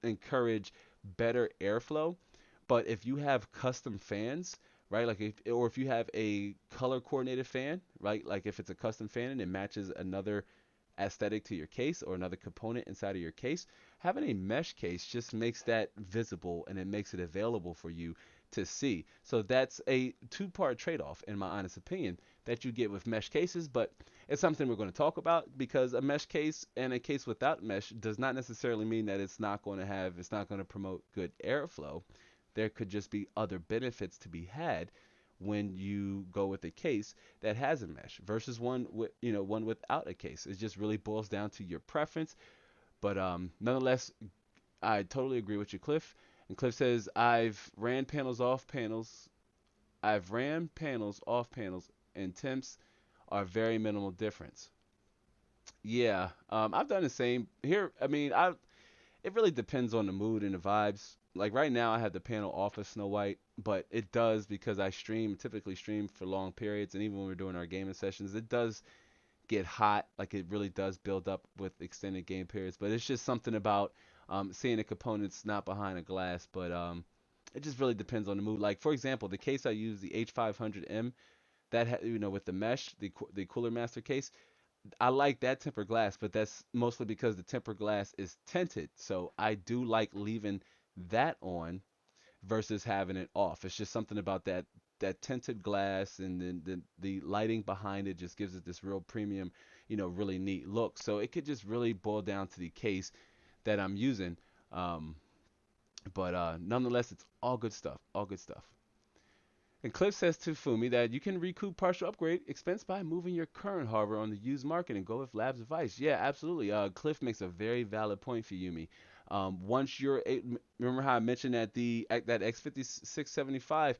encourage better airflow, but if you have custom fans, right, like if you have a color coordinated fan, right, like if it's a custom fan and it matches another aesthetic to your case or another component inside of your case, having a mesh case just makes that visible and it makes it available for you to see. So that's a two-part trade-off, in my honest opinion, that you get with mesh cases, but it's something we're going to talk about because a mesh case and a case without mesh does not necessarily mean that it's not going to promote good airflow. There could just be other benefits to be had when you go with a case that has a mesh versus one without a case. It just really boils down to your preference. But nonetheless, I totally agree with you, Cliff. And Cliff says, I've ran panels off panels, and temps are very minimal difference. Yeah, I've done the same here. I mean, it really depends on the mood and the vibes. Like right now, I have the panel off of Snow White, but it does because I typically stream for long periods, and even when we're doing our gaming sessions, it does get hot. Like it really does build up with extended game periods. But it's just something about seeing the components not behind a glass. But it just really depends on the mood. Like for example, the case I use, the H500M, with the mesh, the Cooler Master case. I like that tempered glass, but that's mostly because the tempered glass is tinted. So I do like leaving that on versus having it off. It's just something about that tinted glass and then the lighting behind it just gives it this real premium, really neat look. So it could just really boil down to the case that I'm using. Um, but nonetheless, it's all good stuff. All good stuff. And Cliff says to Fumi that you can recoup partial upgrade expense by moving your current hardware on the used market and go with Lab's advice. Yeah, absolutely. Cliff makes a very valid point for Yumi. Once remember how I mentioned that X5675,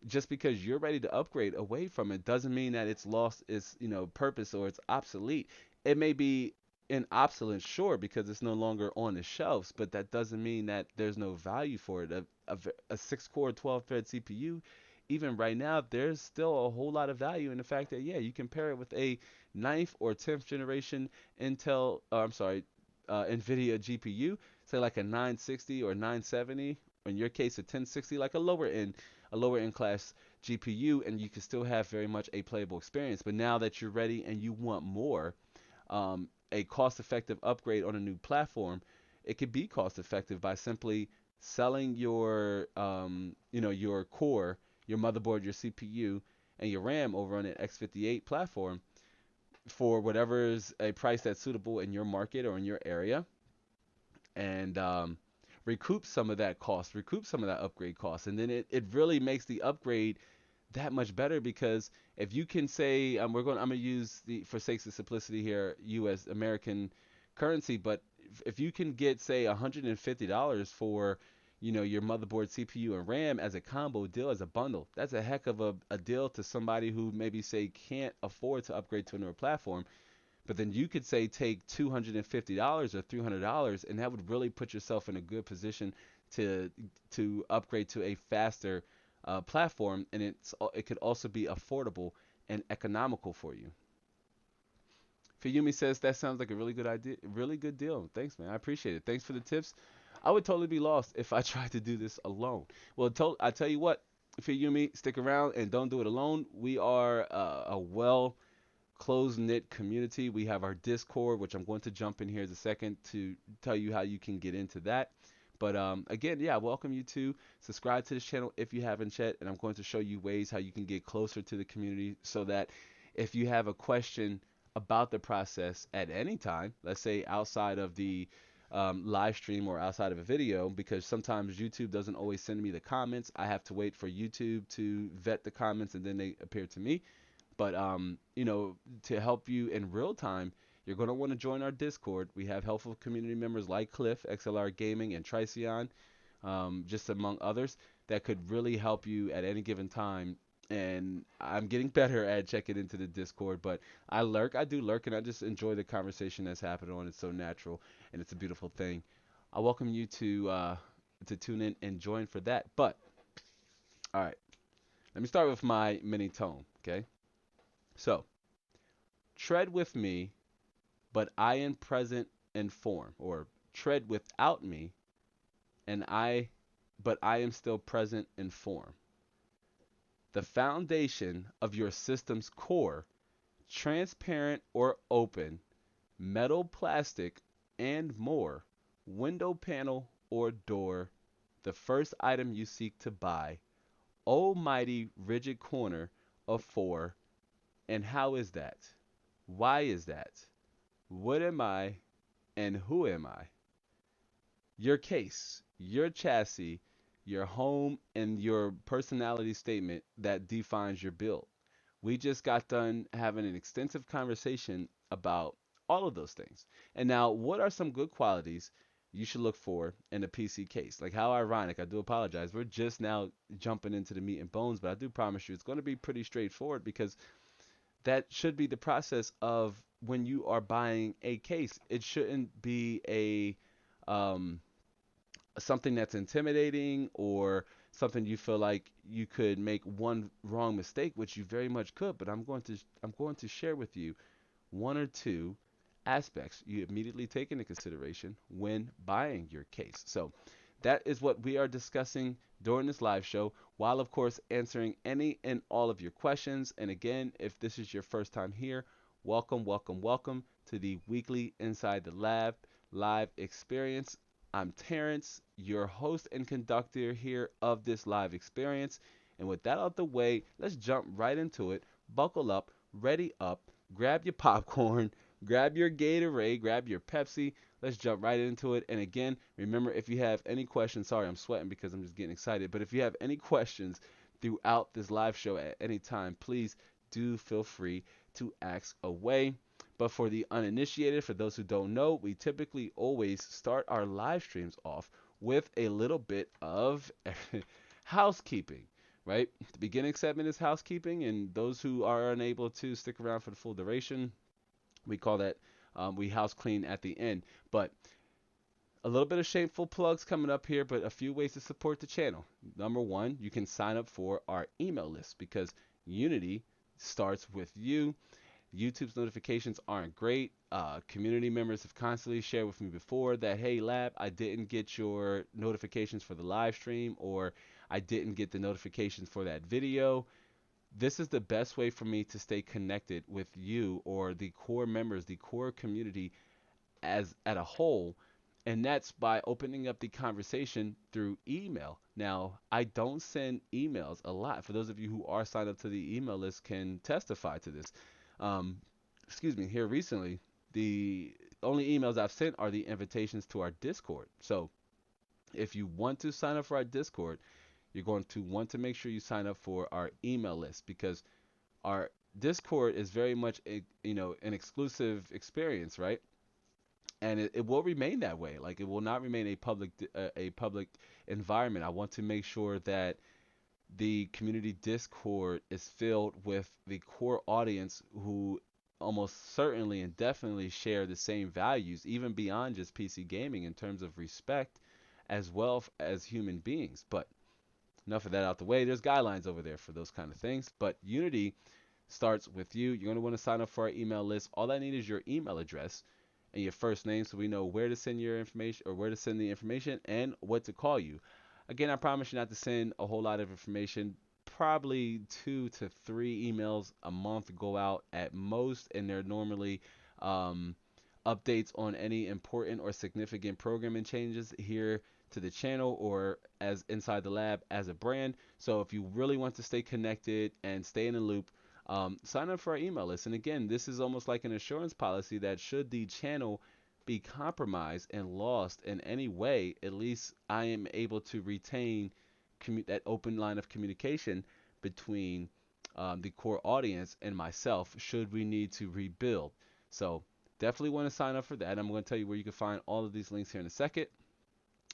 just because you're ready to upgrade away from it doesn't mean that it's lost its purpose or it's obsolete. It may be an obsolete, sure, because it's no longer on the shelves, but that doesn't mean that there's no value for it. A 6-core 12-thread CPU, even right now, there's still a whole lot of value in the fact that yeah, you can pair it with a ninth or 10th generation NVIDIA GPU, say like a 960 or 970, or in your case a 1060, like a lower end class GPU, and you can still have very much a playable experience. But now that you're ready and you want more, a cost effective upgrade on a new platform, it could be cost effective by simply selling your core, your motherboard, your CPU, and your RAM over on an X58 platform for whatever is a price that's suitable in your market or in your area, and recoup some of that cost, recoup some of that upgrade cost, and then it really makes the upgrade that much better because if you can say I'm gonna use the for sakes of simplicity here U.S. American currency, but if you can get say $150 for your motherboard, CPU, and RAM as a combo deal, as a bundle, that's a heck of a deal to somebody who maybe say can't afford to upgrade to a newer platform. But then you could say take $250 or $300, and that would really put yourself in a good position to upgrade to a faster platform, and it could also be affordable and economical for you. Fuyumi says that sounds like a really good idea, really good deal. Thanks, man. I appreciate it. Thanks for the tips. I would totally be lost if I tried to do this alone. Well, I tell you what, Fuyumi, stick around and don't do it alone. We are a well close knit community. We have our Discord, which I'm going to jump in here in a second to tell you how you can get into that. But again, yeah, I welcome you to subscribe to this channel if you haven't yet, and I'm going to show you ways how you can get closer to the community so that if you have a question about the process at any time, let's say outside of the live stream or outside of a video, because sometimes YouTube doesn't always send me the comments. I have to wait for YouTube to vet the comments and then they appear to me. But to help you in real time, you're going to want to join our Discord. We have helpful community members like Cliff, XLR Gaming, and Tricion, just among others, that could really help you at any given time. And I'm getting better at checking into the Discord, but I do lurk, and I just enjoy the conversation that's happening on it. It's so natural, and it's a beautiful thing. I welcome you to to tune in and join for that. But all right, let me start with my mini tone. Okay, so tread with me, but I am present in form, or tread without me, and but I am still present in form. The foundation of your system's core, transparent or open, metal, plastic, and more, window panel or door, the first item you seek to buy, almighty rigid corner of four, and how is that? Why is that? What am I and who am I? Your case, your chassis, your home, and your personality statement that defines your build. We just got done having an extensive conversation about all of those things. And now, what are some good qualities you should look for in a PC case? Like, how ironic, I do apologize. We're just now jumping into the meat and bones, but I do promise you it's going to be pretty straightforward because that should be the process of when you are buying a case. It shouldn't be a something that's intimidating or something you feel like you could make one wrong mistake, which you very much could. But I'm going to share with you one or two aspects you immediately take into consideration when buying your case. So that is what we are discussing during this live show, while of course answering any and all of your questions. And again, if this is your first time here, welcome, welcome, welcome to the weekly Inside the Lab live experience. I'm Terrence, your host and conductor here of this live experience. And with that out the way, let's jump right into it. Buckle up, ready up, grab your popcorn, grab your Gatorade, grab your Pepsi. Let's jump right into it. And again, remember, if you have any questions, sorry, I'm sweating because I'm just getting excited. But if you have any questions throughout this live show at any time, please do feel free to ask away. But for the uninitiated, for those who don't know, we typically always start our live streams off with a little bit of housekeeping, right? The beginning segment is housekeeping, and those who are unable to stick around for the full duration, we call that we house clean at the end. But a little bit of shameful plugs coming up here, but a few ways to support the channel. Number one, you can sign up for our email list because Unity starts with you. YouTube's notifications aren't great. Community members have constantly shared with me before that, hey, Lab, I didn't get your notifications for the live stream, or I didn't get the notifications for that video. This is the best way for me to stay connected with you or the core members, the core community as at a whole. And that's by opening up the conversation through email. Now, I don't send emails a lot. For those of you who are signed up to the email list can testify to this. Um, excuse me, here recently, the only emails I've sent are the invitations to our Discord. So if you want to sign up for our Discord, you're going to want to make sure you sign up for our email list because our Discord is very much an exclusive experience, right? And it will remain that way. Like it will not remain a public environment. I want to make sure that the community Discord is filled with the core audience who almost certainly and definitely share the same values, even beyond just PC gaming in terms of respect as well as human beings. But enough of that out the way. There's guidelines over there for those kind of things. But Unity starts with you. You're going to want to sign up for our email list. All I need is your email address and your first name so we know where to send your information or where to send the information and what to call you. Again, I promise you not to send a whole lot of information. Probably 2 to 3 emails a month go out at most, and they're normally updates on any important or significant programming changes here to the channel or as Inside the Lab as a brand. So if you really want to stay connected and stay in the loop, sign up for our email list. And again, this is almost like an insurance policy that should the channel be compromised and lost in any way, at least I am able to retain that open line of communication between the core audience and myself should we need to rebuild. So definitely want to sign up for that. I'm going to tell you where you can find all of these links here in a second.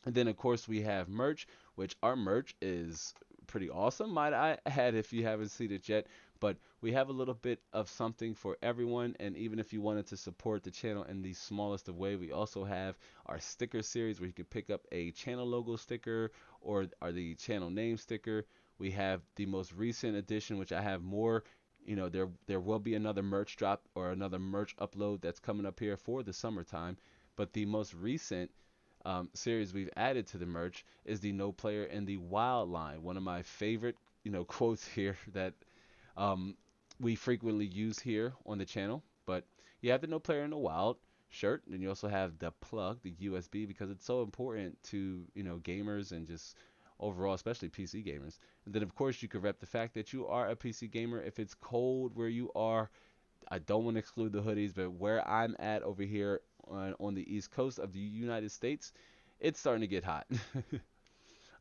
And then, of course, we have merch, which our merch is pretty awesome, might I add, if you haven't seen it yet. But we have a little bit of something for everyone, and even if you wanted to support the channel in the smallest of way, we also have our sticker series where you can pick up a channel logo sticker or the channel name sticker. We have the most recent edition, which I have more. There will be another merch drop or another merch upload that's coming up here for the summertime. But the most recent series we've added to the merch is the No Player in the Wild line. One of my favorite, quotes here that um, we frequently use here on the channel. But you have the No Player in the Wild shirt, and you also have the plug, the USB, because it's so important to gamers and just overall, especially PC gamers. And then of course you could rep the fact that you are a PC gamer. If it's cold where you are, I don't want to exclude the hoodies, but where I'm at over here on the East Coast of the United States, it's starting to get hot.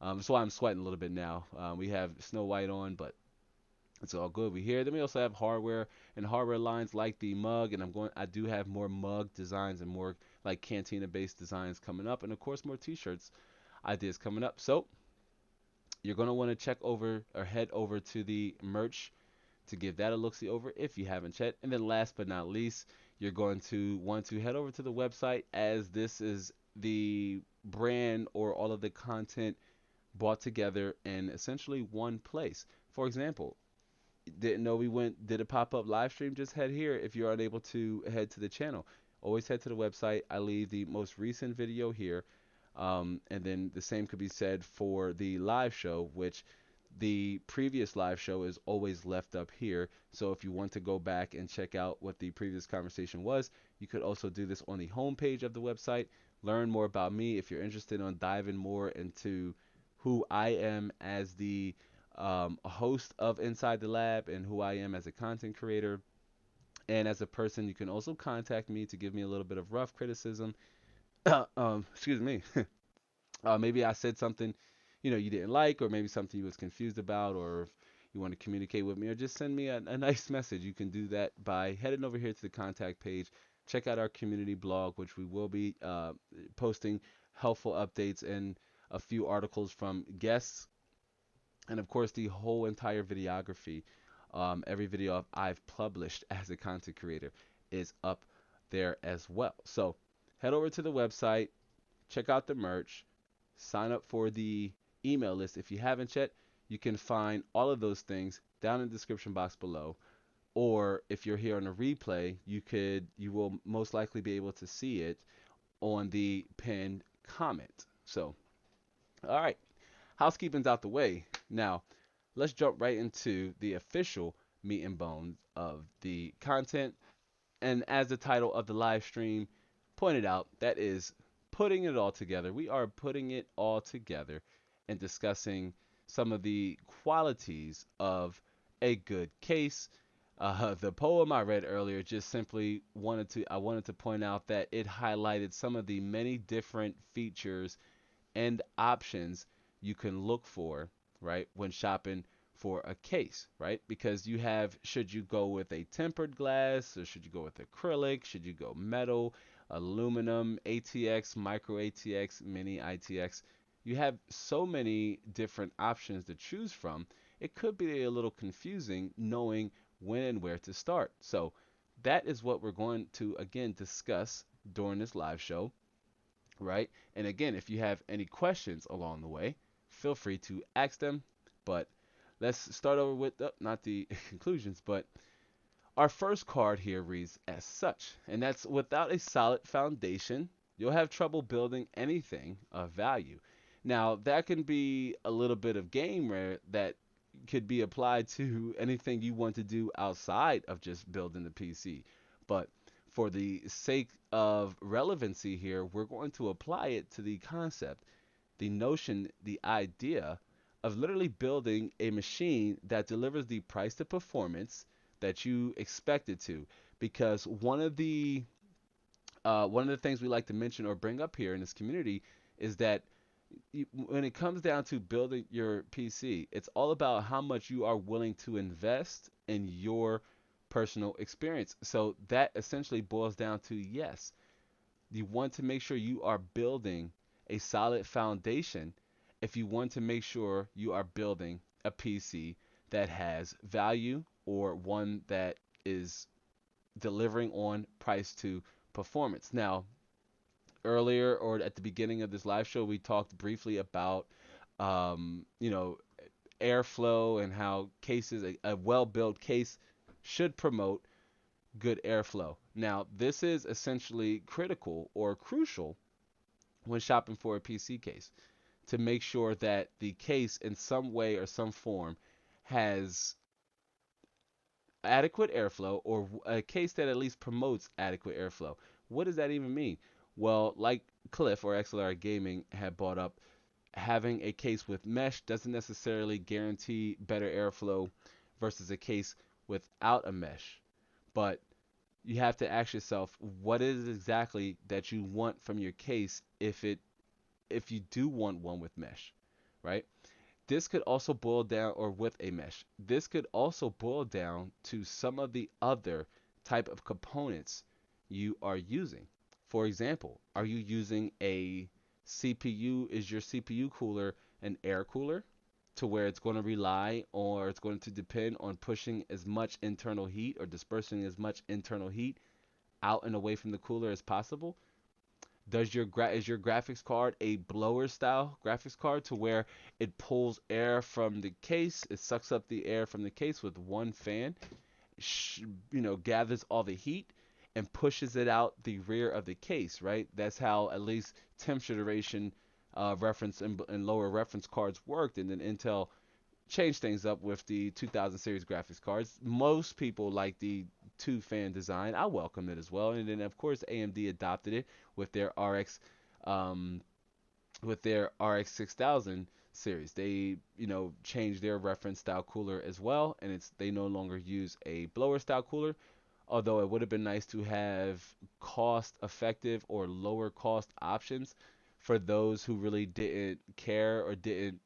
That's why I'm sweating a little bit now. We have Snow White on, but it's all good. We here. Then we also have hardware and hardware lines like the mug, and I do have more mug designs and more like cantina-based designs coming up, and of course more T-shirts ideas coming up. So you're gonna want to check over or head over to the merch to give that a look-see over if you haven't yet. And then last but not least, you're going to want to head over to the website, as this is the brand or all of the content brought together in essentially one place. For example, didn't know we did a pop-up live stream, just head here. If you're unable to head to the channel, always head to the website. I leave the most recent video here, and then the same could be said for the live show, which the previous live show is always left up here. So if you want to go back and check out what the previous conversation was, you could also do this on the homepage of the website. Learn more about me if you're interested in diving more into who I am as the host of Inside the Lab and who I am as a content creator and as a person. You can also contact me to give me a little bit of rough criticism. Excuse me. Maybe I said something, you didn't like, or maybe something you was confused about, or if you want to communicate with me, or just send me a nice message. You can do that by heading over here to the contact page. Check out our community blog, which we will be posting helpful updates and a few articles from guests, and of course the whole entire videography. Every video I've published as a content creator is up there as well. So head over to the website, check out the merch, sign up for the email list. If you haven't yet, you can find all of those things down in the description box below. Or if you're here on a replay, you will most likely be able to see it on the pinned comment. So, all right, housekeeping's out the way. Now, let's jump right into the official meat and bones of the content. And as the title of the live stream pointed out, that is putting it all together. We are putting it all together and discussing some of the qualities of a good case. The poem I read earlier just simply I wanted to point out that it highlighted some of the many different features and options you can look for, right, when shopping for a case, right? Because should you go with a tempered glass, or should you go with acrylic? Should you go metal, aluminum, ATX, micro ATX, mini ITX? You have so many different options to choose from. It could be a little confusing knowing when and where to start. So that is what we're going to again discuss during this live show, right? And again, if you have any questions along the way, feel free to ask them. But let's start over with not the conclusions, but our first card here reads as such, and that's: without a solid foundation, you'll have trouble building anything of value. Now, that can be a little bit of game rare that could be applied to anything you want to do outside of just building the PC. But for the sake of relevancy here, we're going to apply it to the concept, the notion, the idea of literally building a machine that delivers the price to performance that you expect it to. Because one of the things we like to mention or bring up here in this community is that when it comes down to building your PC, it's all about how much you are willing to invest in your personal experience. So that essentially boils down to, yes, you want to make sure you are building a solid foundation if you want to make sure you are building a PC that has value or one that is delivering on price to performance. Now, earlier or at the beginning of this live show, we talked briefly about, you know, airflow and how cases, a well-built case should promote good airflow. Now, this is essentially critical or crucial when shopping for a PC case to make sure that the case in some way or some form has adequate airflow or a case that at least promotes adequate airflow. What does that even mean? Well, like Cliff or XLR Gaming had brought up, having a case with mesh doesn't necessarily guarantee better airflow versus a case without a mesh. But you have to ask yourself, what is exactly that you want from your case if you do want one with mesh, right? This could also boil down, or with a mesh, this could also boil down to some of the other type of components you are using. For example, are you using a CPU? Is your CPU cooler an air cooler to where it's going to rely or it's going to depend on pushing as much internal heat or dispersing as much internal heat out and away from the cooler as possible? Is your graphics card a blower style graphics card to where it pulls air from the case, it sucks up the air from the case with one fan, gathers all the heat and pushes it out the rear of the case, right? That's how at least temperature duration reference and lower reference cards worked, and then Intel changed things up with the 2000 series graphics cards. Most people like the two fan design. I welcome it as well. And then of course AMD adopted it with their um, RX 6000 series. They changed their reference style cooler as well, and they no longer use a blower style cooler. Although it would have been nice to have cost effective or lower cost options for those who really didn't care or didn't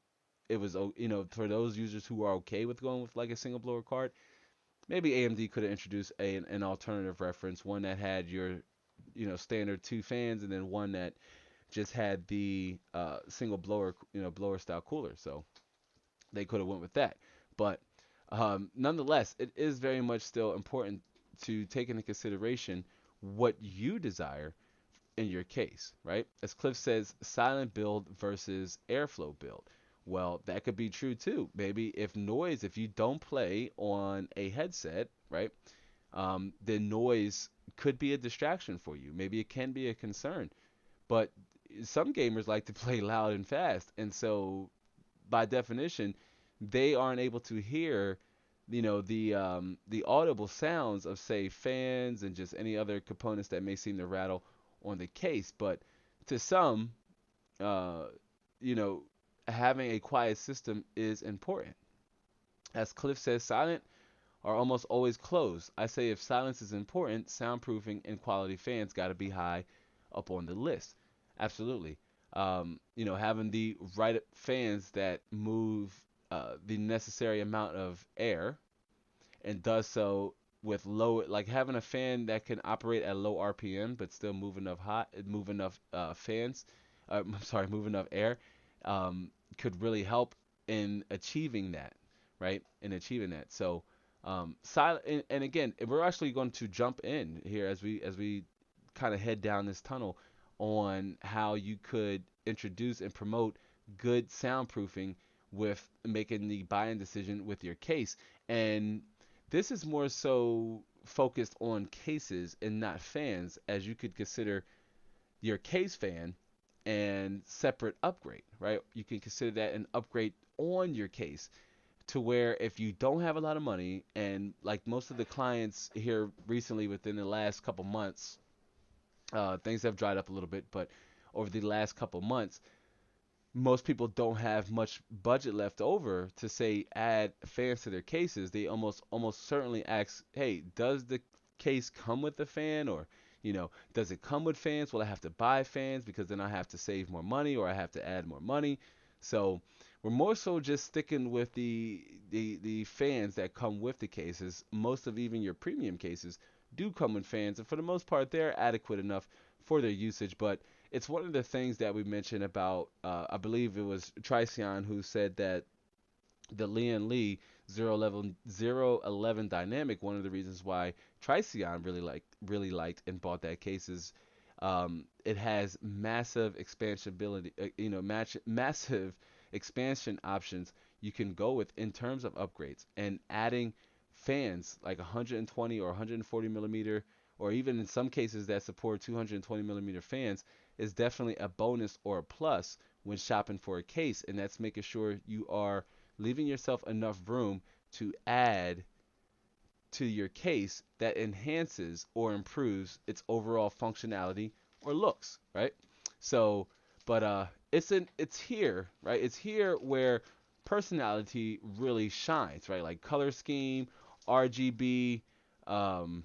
it was for those users who are okay with going with like a single blower card, maybe AMD could have introduced an alternative reference, one that had your standard two fans, and then one that just had the single blower blower style cooler. So they could have went with that. But nonetheless, it is very much still important to take into consideration what you desire in your case, right? As Cliff says, silent build versus airflow build. Well, that could be true too. Maybe if you don't play on a headset, right, then noise could be a distraction for you. Maybe it can be a concern. But some gamers like to play loud and fast, and so by definition, they aren't able to hear, the audible sounds of say fans and just any other components that may seem to rattle on the case. But to some, uh, you know, having a quiet system is important. As Cliff says, silent are almost always closed. I say if silence is important, soundproofing and quality fans got to be high up on the list. Absolutely. Having the right fans that move the necessary amount of air and does so with low, like having a fan that can operate at low RPM but still move enough fans. I'm sorry, move enough air, could really help in achieving that, right? In achieving that. So, silent, and again, we're actually going to jump in here as we kind of head down this tunnel on how you could introduce and promote good soundproofing with making the buying decision with your case. And this is more so focused on cases and not fans, as you could consider your case fan and separate upgrade, right? You can consider that an upgrade on your case to where if you don't have a lot of money, and like most of the clients here recently within the last couple months, things have dried up a little bit, but over the last couple months, most people don't have much budget left over to say add fans to their cases. They almost certainly ask, "Hey, does the case come with a fan, or does it come with fans? Will I have to buy fans because then I have to save more money or I have to add more money?" So we're more so just sticking with the fans that come with the cases. Most of even your premium cases do come with fans, and for the most part, they're adequate enough for their usage. But it's one of the things that we mentioned about, I believe it was Tricion who said that the Lian Li 011 dynamic, one of the reasons why Tricyon really liked and bought that case is it has massive expansionability, massive expansion options you can go with in terms of upgrades, and adding fans like 120 or 140 millimeter, or even in some cases that support 220 millimeter fans, is definitely a bonus or a plus when shopping for a case. And that's making sure you are leaving yourself enough room to add to your case that enhances or improves its overall functionality or looks, right? So, but it's here, right? It's here where personality really shines, right? Like color scheme, RGB, um,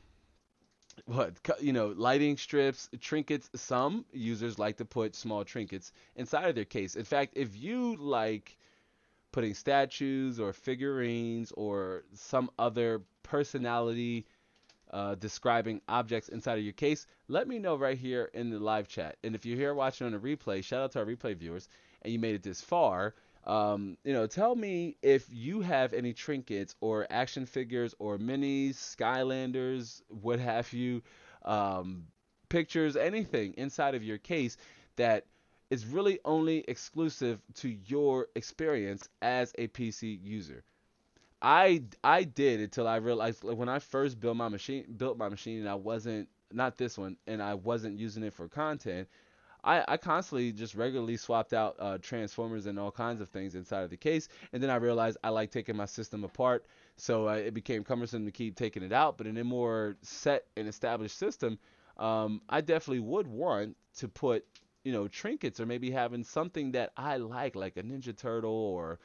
lighting strips, trinkets. Some users like to put small trinkets inside of their case. In fact, if you like putting statues or figurines or some other personality describing objects inside of your case, let me know right here in the live chat. And if you're here watching on a replay, shout out to our replay viewers, and you made it this far. Tell me if you have any trinkets or action figures or minis, Skylanders, what have you, um, pictures, anything inside of your case that is really only exclusive to your experience as a PC user. I did until I realized, like, when I first built my machine, and I wasn't, not this one, and I wasn't using it for content. I constantly just regularly swapped out transformers and all kinds of things inside of the case, and then I realized I like taking my system apart, so it became cumbersome to keep taking it out. But in a more set and established system, I definitely would want to put, trinkets, or maybe having something that I like a Ninja Turtle or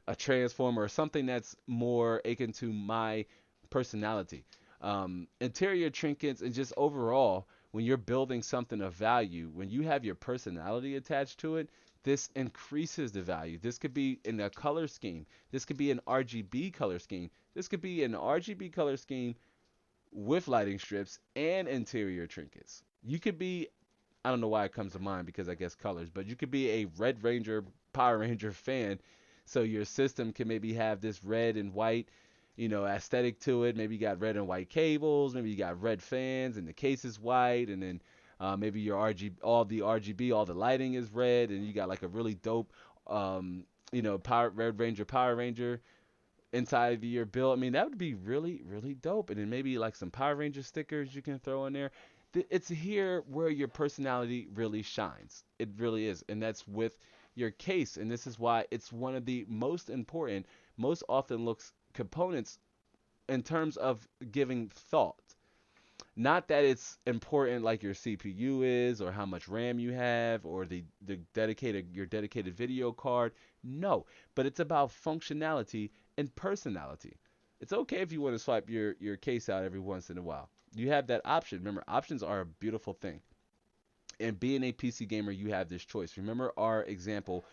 a transformer, or something that's more akin to my personality. Interior trinkets, and just overall, when you're building something of value, when you have your personality attached to it, this increases the value. This could be in a color scheme. This could be an RGB color scheme. This could be an RGB color scheme with lighting strips and interior trinkets. You could be, I don't know why it comes to mind because I guess colors, but you could be a Red Ranger, Power Ranger fan. So your system can maybe have this red and white, aesthetic to it. Maybe you got red and white cables. Maybe you got red fans and the case is white. And then maybe your RGB, all the lighting is red. And you got like a really dope, Red Ranger, Power Ranger inside of your build. I mean, that would be really, really dope. And then maybe like some Power Ranger stickers you can throw in there. It's here where your personality really shines. It really is. And that's with your case. And this is why it's one of the most important, most often looks components in terms of giving thought. Not that it's important like your CPU is, or how much RAM you have, or the dedicated video card. No, but it's about functionality and personality. It's okay if you want to swipe your case out every once in a while. You have that option. Remember, options are a beautiful thing. And being a PC gamer, you have this choice. Remember our example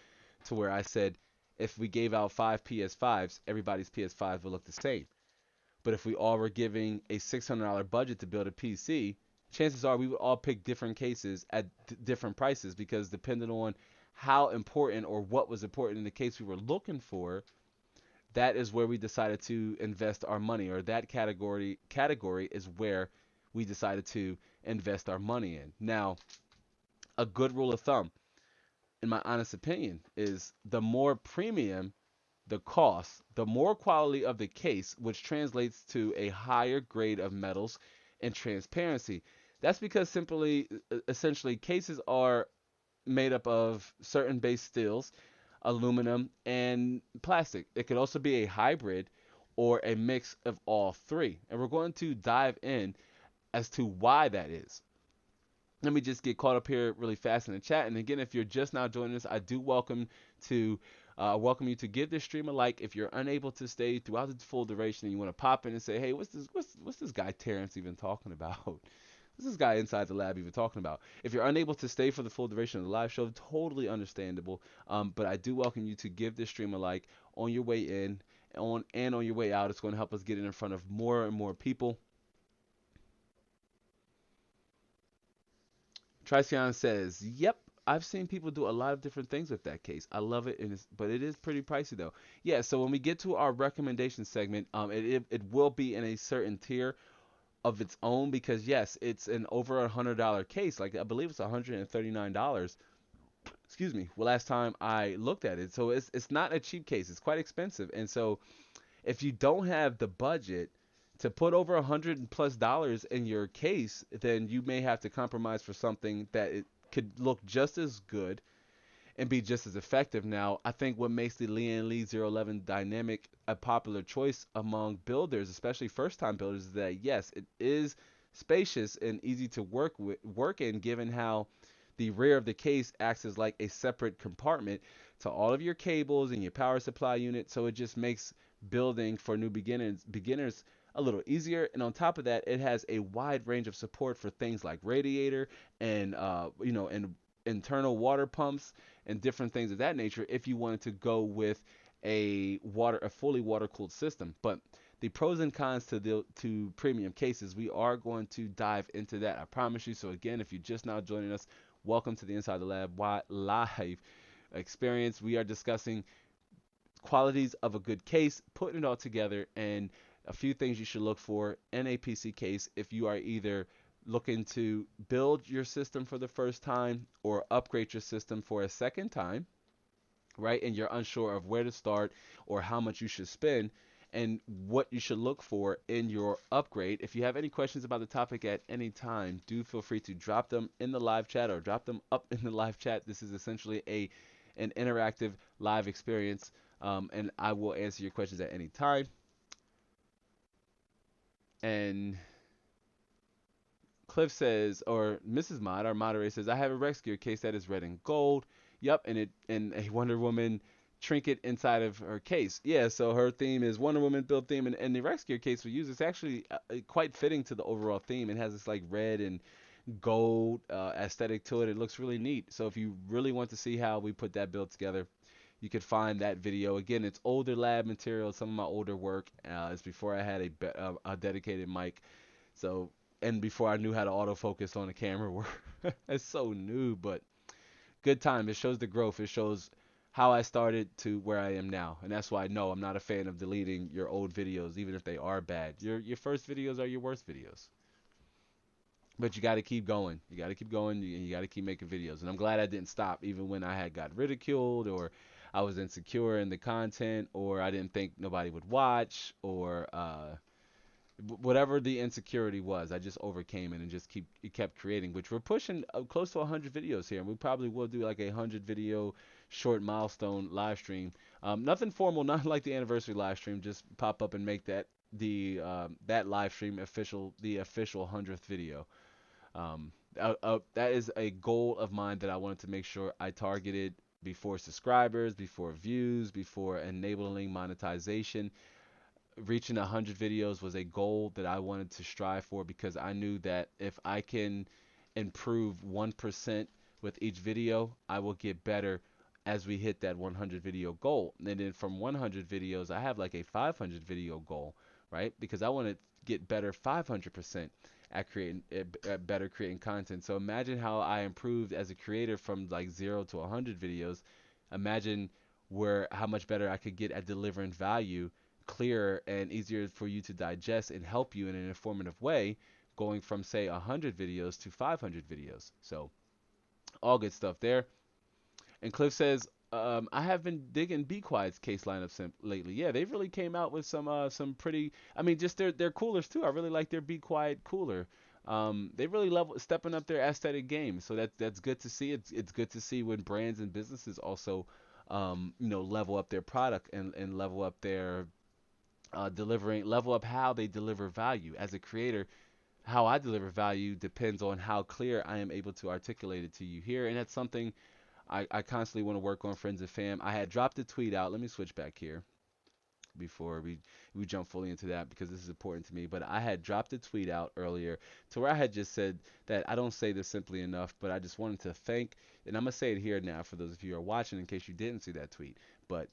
to where I said if we gave out 5 PS5s, everybody's PS5 would look the same. But if we all were giving a $600 budget to build a PC, chances are we would all pick different cases at different prices, because depending on how important or what was important in the case we were looking for, that is where we decided to invest our money, or that category is where we decided to invest our money in. Now, a good rule of thumb, in my honest opinion, is the more premium the cost, the more quality of the case, which translates to a higher grade of metals and transparency. That's because essentially, cases are made up of certain base steels, aluminum, and plastic. It could also be a hybrid or a mix of all three. And we're going to dive in as to why that is. Let me just get caught up here really fast in the chat. And again, if you're just now joining us, I do welcome you to give this stream a like. If you're unable to stay throughout the full duration and you want to pop in and say, hey, what's this guy Terrence even talking about? What's this guy inside the lab even talking about? If you're unable to stay for the full duration of the live show, totally understandable. But I do welcome you to give this stream a like on your way in, on your way out. It's going to help us get it in front of more and more people. Tricion says, yep, I've seen people do a lot of different things with that case. I love it, and but it is pretty pricey though. Yeah, so when we get to our recommendation segment, it will be in a certain tier of its own because yes, it's an over $100 case. Like I believe it's $139. Excuse me. Well, last time I looked at it, so it's not a cheap case. It's quite expensive, and so if you don't have the budget to put over $100+ in your case, then you may have to compromise for something that it could look just as good and be just as effective. Now, I think what makes the Lian Li 011 Dynamic a popular choice among builders, especially first-time builders, is that yes, it is spacious and easy to work in, given how the rear of the case acts as like a separate compartment to all of your cables and your power supply unit. So it just makes building for new beginners a little easier. And on top of that, it has a wide range of support for things like radiator and and internal water pumps and different things of that nature if you wanted to go with a fully water cooled system. But the pros and cons to premium cases, we are going to dive into that, I promise you. So again, if you're just now joining us, welcome to the Inside the Lab live experience. We are discussing qualities of a good case, putting it all together, and a few things you should look for in a PC case if you are either looking to build your system for the first time or upgrade your system for a second time, right? And you're unsure of where to start or how much you should spend and what you should look for in your upgrade. If you have any questions about the topic at any time, do feel free to drop them in the live chat or drop them up in the live chat. This is essentially an interactive live experience, and I will answer your questions at any time. And Cliff says, or Mrs. Mod, our moderator says, I have a Rex Gear case that is red and gold. Yep, and a Wonder Woman trinket inside of her case. Yeah, so her theme is Wonder Woman build theme, and the Rex Gear case we use is actually quite fitting to the overall theme. It has this like red and gold aesthetic to it. It looks really neat. So if you really want to see how we put that build together, you could find that video. Again, it's older lab material. Some of my older work is before I had a dedicated mic. So and before I knew how to autofocus on the camera work. It's so new, but good time. It shows the growth. It shows how I started to where I am now. And that's why no, I'm not a fan of deleting your old videos, even if they are bad. Your first videos are your worst videos. But you got to keep going. You got to keep going. You got to keep making videos. And I'm glad I didn't stop, even when I had got ridiculed or I was insecure in the content or I didn't think nobody would watch or whatever the insecurity was. I just overcame it and just kept creating, which we're pushing close to 100 videos here, and we probably will do like a 100 video short milestone live stream. Nothing formal, not like the anniversary live stream. Just pop up and make that live stream the official 100th video. That is a goal of mine that I wanted to make sure I targeted before subscribers, before views, before enabling monetization. Reaching 100 videos was a goal that I wanted to strive for because I knew that if I can improve 1% with each video, I will get better as we hit that 100 video goal. And then from 100 videos, I have like a 500 video goal, right? Because I want to get better 500% at creating at better creating content. So imagine how I improved as a creator from like 0 to 100 videos. Imagine where how much better I could get at delivering value clearer and easier for you to digest and help you in an informative way going from say 100 videos to 500 videos. So all good stuff there. And Cliff says, I have been digging Be Quiet's case lineup lately. Yeah, they really came out with some pretty. I mean, just their coolers too. I really like their Be Quiet cooler. They really stepping up their aesthetic game. So that's good to see. It's good to see when brands and businesses also level up their product and level up their level up how they deliver value. As a creator, how I deliver value depends on how clear I am able to articulate it to you here, and that's something I constantly want to work on, friends and fam. I had dropped a tweet out. Let me switch back here before we jump fully into that because this is important to me. But I had dropped a tweet out earlier to where I had just said that I don't say this simply enough, but I just wanted to thank, and I'm gonna say it here now for those of you who are watching in case you didn't see that tweet. But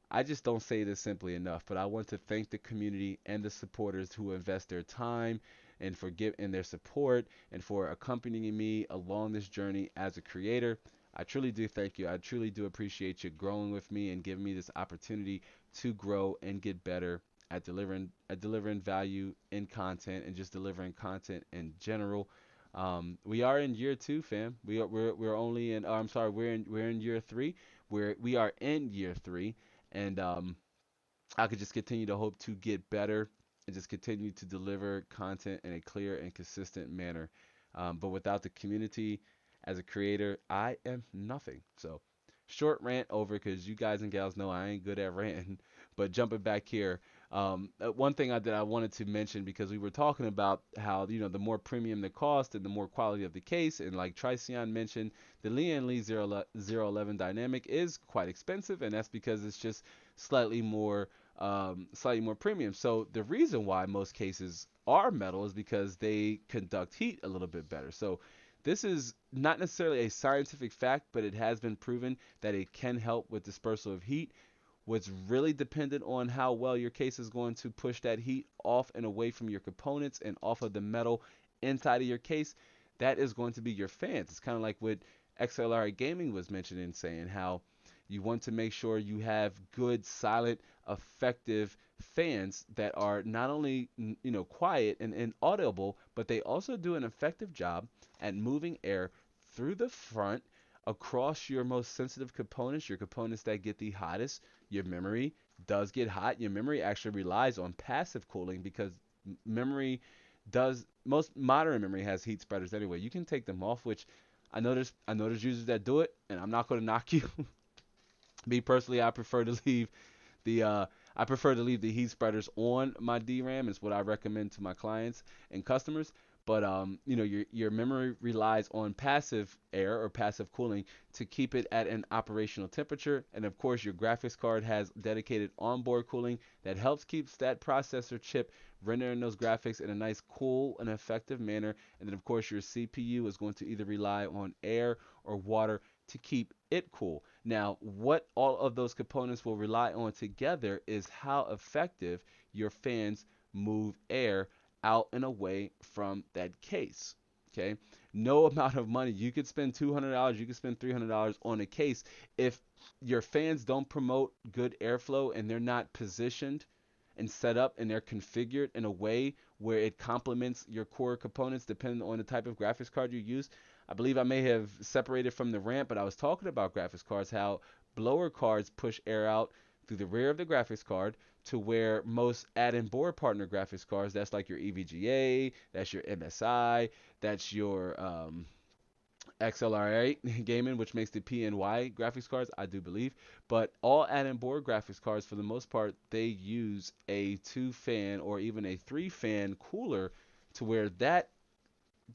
I just don't say this simply enough, but I want to thank the community and the supporters who invest their time and their support and for accompanying me along this journey as a creator. I truly do thank you. I truly do appreciate you growing with me and giving me this opportunity to grow and get better at delivering value in content and just delivering content in general. We are in year two, fam. We're only in. Oh, I'm sorry. We're in year three. We are in year three, and I could just continue to hope to get better and just continue to deliver content in a clear and consistent manner. But without the community as a creator, I am nothing. So, short rant over because you guys and gals know I ain't good at ranting. But jumping back here, one thing that I wanted to mention because we were talking about how the more premium the cost and the more quality of the case, and like Tricion mentioned, the Lian Li 011 dynamic is quite expensive, and that's because it's just slightly more slightly more premium. So the reason why most cases are metal is because they conduct heat a little bit better. So this is not necessarily a scientific fact, but it has been proven that it can help with dispersal of heat. What's really dependent on how well your case is going to push that heat off and away from your components and off of the metal inside of your case, that is going to be your fans. It's kind of like what XLR Gaming was mentioning, saying how you want to make sure you have good, silent, effective fans that are not only quiet and audible, but they also do an effective job at moving air through the front across your most sensitive components, your components that get the hottest. Your memory does get hot. Your memory actually relies on passive cooling because memory does most modern memory has heat spreaders anyway. You can take them off, which I know there's users that do it, and I'm not going to knock you. Me personally, the I prefer to leave the heat spreaders on my DRAM. Is what I recommend to my clients and customers. But your memory relies on passive air or passive cooling to keep it at an operational temperature. And of course, your graphics card has dedicated onboard cooling that helps keeps that processor chip rendering those graphics in a nice, cool, and effective manner. And then of course, your CPU is going to either rely on air or water to keep it cool. Now, what all of those components will rely on together is how effective your fans move air out and away from that case. Okay, no amount of money you could spend $200, you could spend $300 on a case if your fans don't promote good airflow and they're not positioned and set up and they're configured in a way where it complements your core components depending on the type of graphics card you use. I believe I may have separated from the rant, but I was talking about graphics cards, how blower cards push air out through the rear of the graphics card to where most add-in board partner graphics cards, that's like your EVGA, that's your MSI, that's your XLR gaming, which makes the PNY graphics cards, I do believe. But all add-in board graphics cards, for the most part, they use a two-fan or even a three-fan cooler to where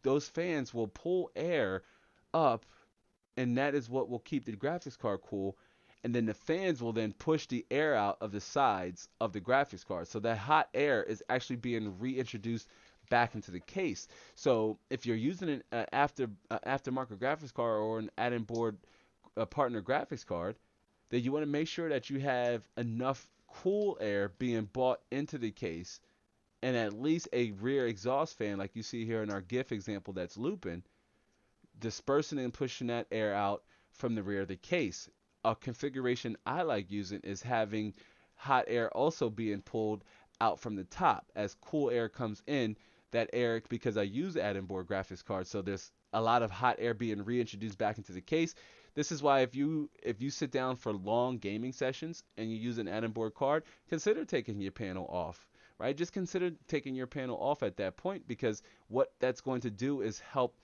those fans will pull air up, and that is what will keep the graphics card cool. And then the fans will then push the air out of the sides of the graphics card. So that hot air is actually being reintroduced back into the case. So if you're using an aftermarket graphics card or an add-in board partner graphics card, then you want to make sure that you have enough cool air being brought into the case and at least a rear exhaust fan like you see here in our GIF example that's looping, dispersing and pushing that air out from the rear of the case. A configuration I like using is having hot air also being pulled out from the top as cool air comes in. That air, because I use add-in board graphics cards, so there's a lot of hot air being reintroduced back into the case. This is why if you sit down for long gaming sessions and you use an add-in board card, consider taking your panel off. Right? Just consider taking your panel off at that point because what that's going to do is help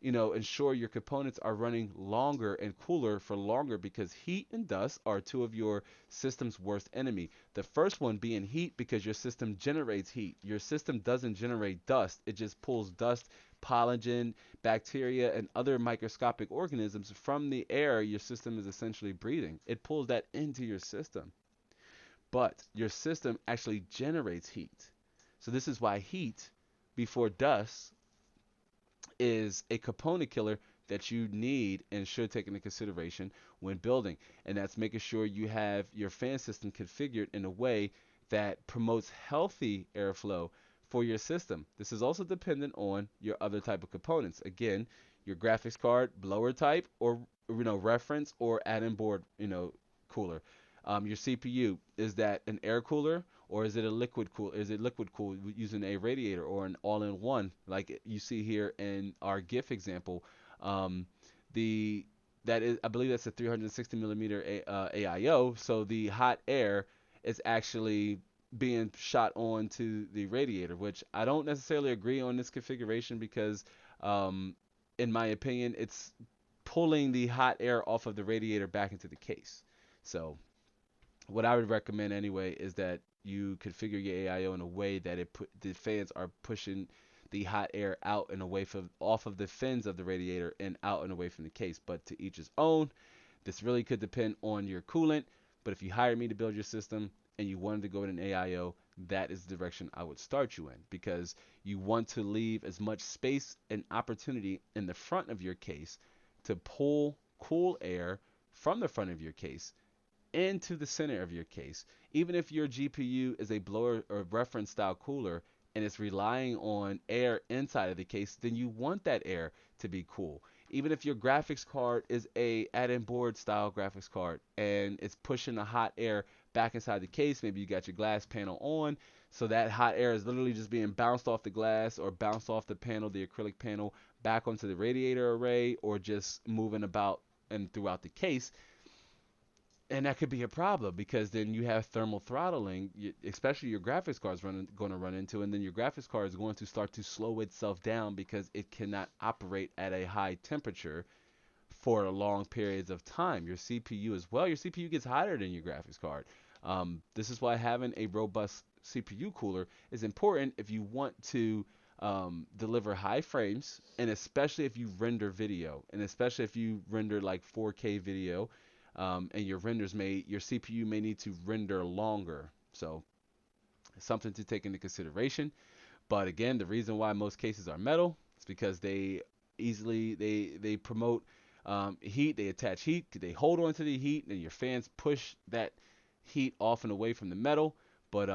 ensure your components are running longer and cooler for longer because heat and dust are two of your system's worst enemy. The first one being heat because your system generates heat. Your system doesn't generate dust. It just pulls dust, pollen, bacteria, and other microscopic organisms from the air your system is essentially breathing. It pulls that into your system. But your system actually generates heat. So this is why heat before dust is a component killer that you need and should take into consideration when building. And that's making sure you have your fan system configured in a way that promotes healthy airflow for your system. This is also dependent on your other type of components. Again, your graphics card, blower type, or reference or add-in board, cooler. Your CPU, is that an air cooler or is it a liquid cool? Is it liquid cooled using a radiator or an all-in-one like you see here in our GIF example? Um, the that is, I believe that's a 360 millimeter AIO. So the hot air is actually being shot onto the radiator, which I don't necessarily agree on this configuration because, um, in my opinion, it's pulling the hot air off of the radiator back into the case. So what I would recommend anyway is that you configure your AIO in a way that the fans are pushing the hot air out and away from off of the fins of the radiator and out and away from the case. But to each his own. This really could depend on your coolant. But if you hired me to build your system and you wanted to go in an AIO, that is the direction I would start you in, because you want to leave as much space and opportunity in the front of your case to pull cool air from the front of your case into the center of your case. Even if your GPU is a blower or reference style cooler and it's relying on air inside of the case, then you want that air to be cool. Even if your graphics card is a add-in board style graphics card and it's pushing the hot air back inside the case, maybe you got your glass panel on, so that hot air is literally just being bounced off the glass or bounced off the panel, the acrylic panel, back onto the radiator array, or just moving about and throughout the case. And that could be a problem because then you have thermal throttling, especially your graphics card is going to run into, and then your graphics card is going to start to slow itself down because it cannot operate at a high temperature for long periods of time. Your CPU as well. Your CPU gets hotter than your graphics card. This is why having a robust CPU cooler is important if you want to deliver high frames, and especially if you render video, and especially if you render like 4K video, and your CPU may need to render longer. So something to take into consideration. But again, the reason why most cases are metal is because they promote heat, they attach heat, they hold on to the heat, and your fans push that heat off and away from the metal. But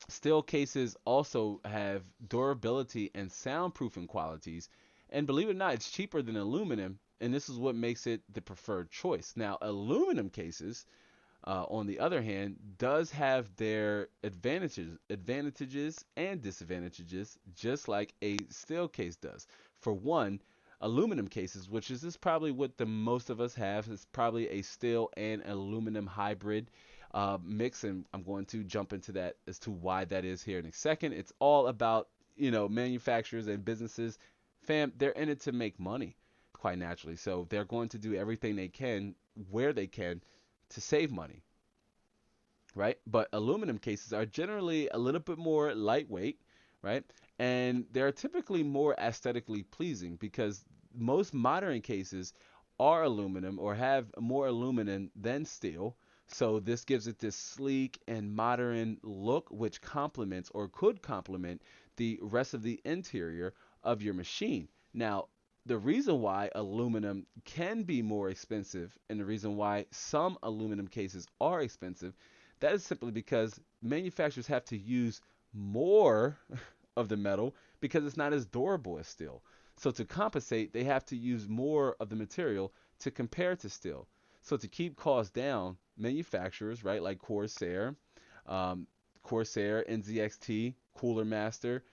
steel cases also have durability and soundproofing qualities. And believe it or not, it's cheaper than aluminum, and this is what makes it the preferred choice. Now, aluminum cases, on the other hand, does have their advantages and disadvantages, just like a steel case does. For one, aluminum cases, which is probably what the most of us have, is probably a steel and aluminum hybrid mix, and I'm going to jump into that as to why that is here in a second. It's all about, manufacturers and businesses, fam, they're in it to make money, quite naturally. So they're going to do everything they can, where they can, to save money, right? But aluminum cases are generally a little bit more lightweight, right? And they're typically more aesthetically pleasing because most modern cases are aluminum or have more aluminum than steel. So this gives it this sleek and modern look, which complements or could complement the rest of the interior of your machine. Now, the reason why aluminum can be more expensive and the reason why some aluminum cases are expensive, that is simply because manufacturers have to use more of the metal because it's not as durable as steel. So to compensate, they have to use more of the material to compare to steel. So to keep costs down, manufacturers, right, like um, Corsair, NZXT, Cooler Master,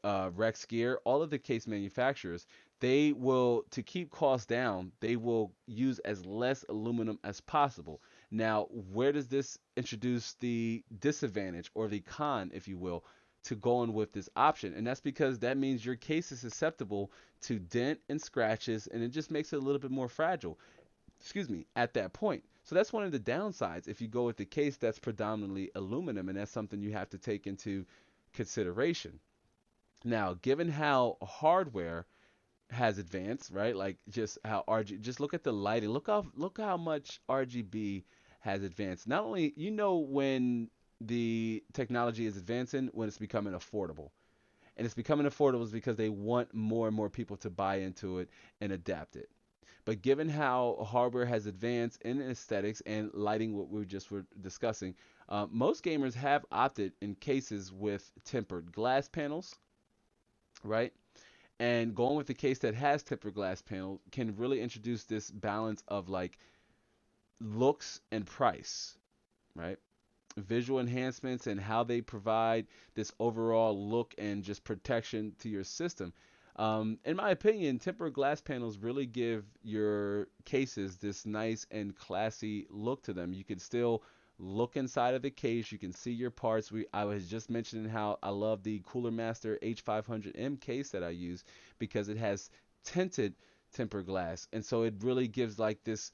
Rex Gear, all of the case manufacturers, they will, to keep costs down, they will use as less aluminum as possible. Now, where does this introduce the disadvantage or the con, if you will, to going with this option? And that's because that means your case is susceptible to dent and scratches, and it just makes it a little bit more fragile, excuse me, at that point. So that's one of the downsides if you go with the case that's predominantly aluminum, and that's something you have to take into consideration. Now, given how hardware has advanced, right? Like just how just look at the lighting. Look how much RGB has advanced. Not only, when the technology is advancing, when it's becoming affordable. And it's becoming affordable is because they want more and more people to buy into it and adapt it. But given how hardware has advanced in aesthetics and lighting, what we just were discussing, most gamers have opted in cases with tempered glass panels, right? And going with the case that has tempered glass panel can really introduce this balance of like looks and price, right? Visual enhancements and how they provide this overall look and just protection to your system. In my opinion, tempered glass panels really give your cases this nice and classy look to them. You can still look inside of the case. You can see your parts. I was just mentioning how I love the Cooler Master H500M case that I use because it has tinted tempered glass, and so it really gives like this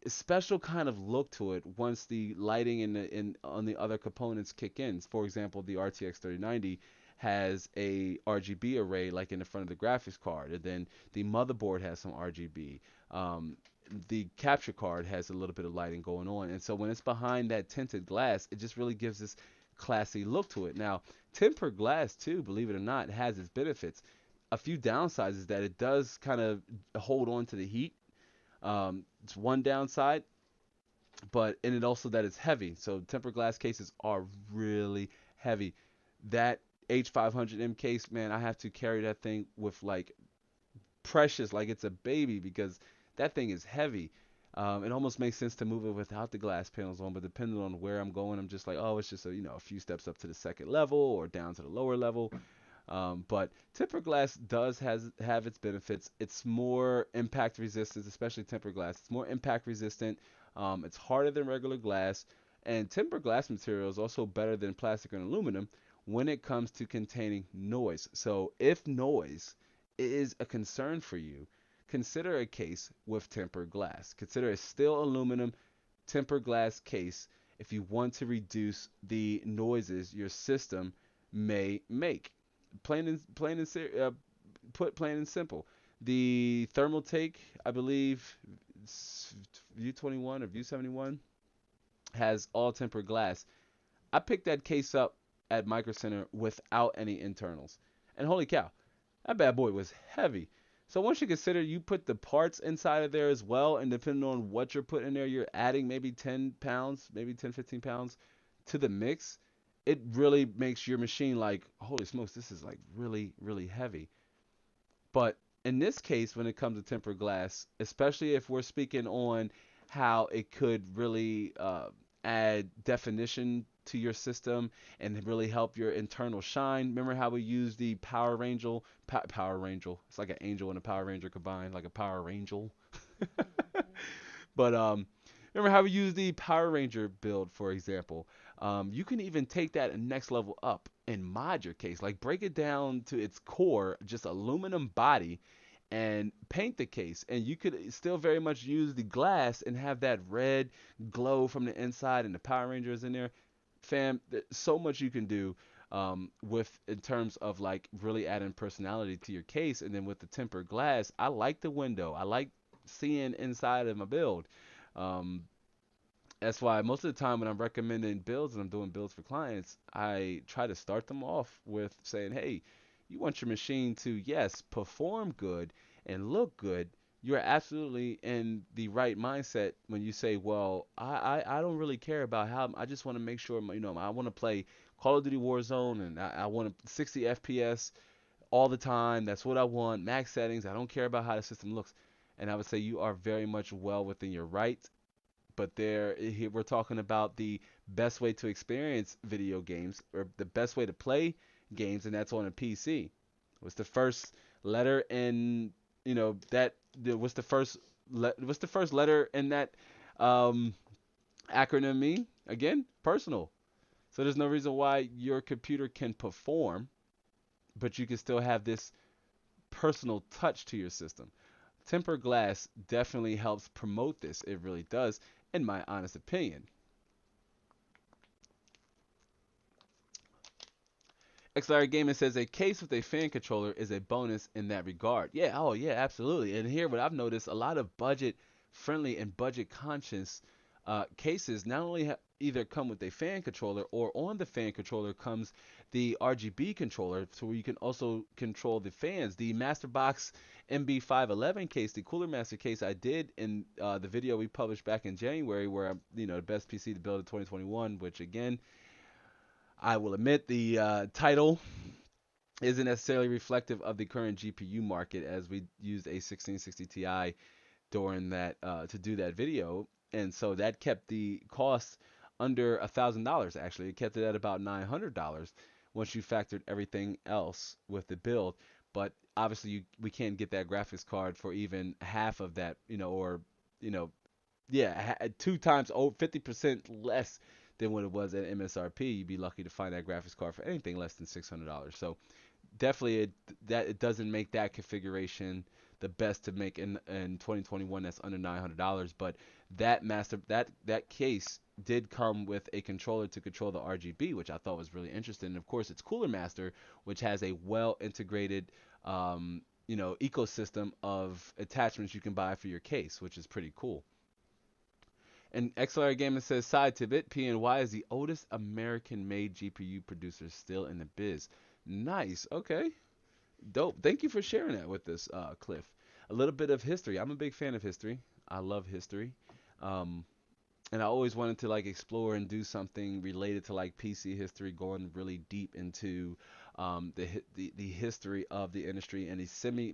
special kind of look to it once the lighting in on the other components kick in. For example, the RTX 3090 has a RGB array like in the front of the graphics card, and then the motherboard has some RGB. The capture card has a little bit of lighting going on, and so when it's behind that tinted glass, it just really gives this classy look to it. Now, tempered glass too, believe it or not, has its benefits. A few downsides is that it does kind of hold on to the heat. It's one downside, but and it also that it's heavy. So tempered glass cases are really heavy. That H500M case, man, I have to carry that thing with like precious, like it's a baby because that thing is heavy. It almost makes sense to move it without the glass panels on, but depending on where I'm going, I'm just like, oh, it's just a few steps up to the second level or down to the lower level. But tempered glass does have its benefits. It's more impact resistant, especially tempered glass. It's more impact resistant. It's harder than regular glass, and tempered glass material is also better than plastic and aluminum when it comes to containing noise. So if noise is a concern for you, consider a case with tempered glass. Consider a steel aluminum tempered glass case if you want to reduce the noises your system may make. Put plain and simple. The thermal take, I believe, View 21 or View 71 has all tempered glass. I picked that case up at Micro Center without any internals, and holy cow, that bad boy was heavy. So once you consider you put the parts inside of there as well, and depending on what you're putting in there, you're adding maybe 10 pounds, maybe 10, 15 pounds to the mix. It really makes your machine like, holy smokes, this is like really, really heavy. But in this case, when it comes to tempered glass, especially if we're speaking on how it could really add definition to your system and really help your internal shine. Remember how we use the Power Ranger? It's like an angel and a Power Ranger combined, like a Power Ranger. But remember how we use the Power Ranger build, for example? You can even take that next level up and mod your case, like break it down to its core, just aluminum body, and paint the case. And you could still very much use the glass and have that red glow from the inside, and the Power Rangers in there. Fam, there's so much you can do with in terms of like really adding personality to your case. And then with the tempered glass, I like the window. I like seeing inside of my build. Um, that's why most of the time when I'm recommending builds and I'm doing builds for clients, I try to start them off with saying, hey, you want your machine to, yes, perform good and look good. You're absolutely in the right mindset when you say, well, I don't really care about how, I just want to make sure, I want to play Call of Duty Warzone and I want 60 FPS all the time. That's what I want. Max settings. I don't care about how the system looks. And I would say you are very much well within your right, but here we're talking about the best way to experience video games or the best way to play games, and that's on a PC. What's the first letter in that? What's the what's the first letter in that um, acronym mean? Again, personal. So there's no reason why your computer can perform, but you can still have this personal touch to your system. Tempered glass definitely helps promote this. It really does, in my honest opinion. XLR Gaming says a case with a fan controller is a bonus in that regard. Yeah, oh yeah, absolutely. And here, what I've noticed, a lot of budget-friendly and budget-conscious cases not only either come with a fan controller, or on the fan controller comes the RGB controller, so where you can also control the fans. The Masterbox MB511 case, the Cooler Master case I did in the video we published back in January, where the best PC to build in 2021, which again, I will admit the title isn't necessarily reflective of the current GPU market, as we used a 1660 Ti during that to do that video, and so that kept the cost under $1,000. Actually, it kept it at about $900 once you factored everything else with the build. But obviously, we can't get that graphics card for even half of that, or you know, yeah, two times, 50% less than what it was at MSRP. You'd be lucky to find that graphics card for anything less than $600. So definitely it doesn't make that configuration the best to make in 2021. That's under $900. But that case did come with a controller to control the RGB, which I thought was really interesting. And of course, it's Cooler Master, which has a well integrated ecosystem of attachments you can buy for your case, which is pretty cool. And XLR Gaming says, side tidbit, PNY is the oldest American-made GPU producer still in the biz. Nice. Okay. Dope. Thank you for sharing that with us, Cliff. A little bit of history. I'm a big fan of history. I love history. Um, and I always wanted to like explore and do something related to like PC history, going really deep into the history of the industry and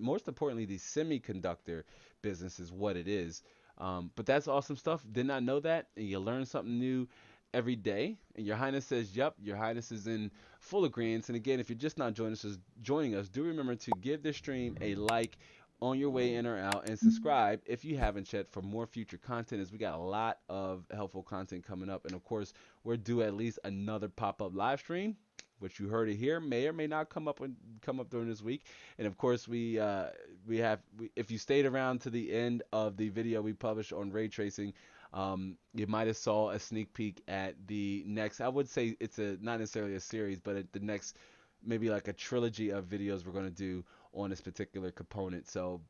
most importantly, the semiconductor business is what it is. But that's awesome stuff. Did not know that, and you learn something new every day. And Your Highness says, "Yep, Your Highness is in full agreement." And again, if you're just not joining us, do remember to give this stream a like on your way in or out, and subscribe if you haven't yet for more future content, as we got a lot of helpful content coming up. And of course, we're due at least another pop-up live stream, which you heard it here, may or may not come up during this week. And of course, if you stayed around to the end of the video we published on ray tracing, you might have saw a sneak peek at the next. I would say it's not necessarily a series, but the next, maybe like a trilogy of videos we're going to do on this particular component. So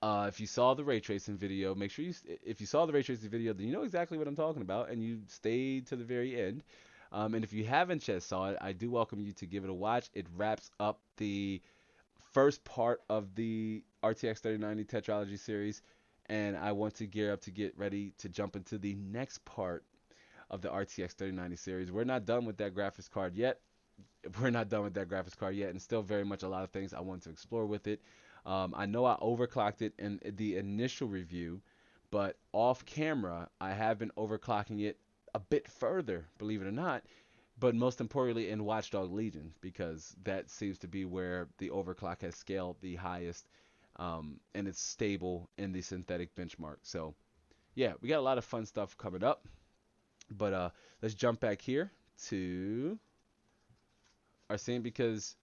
if you saw the ray tracing video, make sure if you saw the ray tracing video, then you know exactly what I'm talking about, and you stayed to the very end. And if you haven't yet saw it, I do welcome you to give it a watch. It wraps up the first part of the RTX 3090 Tetralogy series, and I want to gear up to get ready to jump into the next part of the RTX 3090 series. We're not done with that graphics card yet. And still very much a lot of things I want to explore with it. I know I overclocked it in the initial review, but off camera, I have been overclocking it a bit further, believe it or not, but most importantly in Watchdog Legion, because that seems to be where the overclock has scaled the highest, and it's stable in the synthetic benchmark. So yeah, we got a lot of fun stuff coming up, but let's jump back here to our scene, because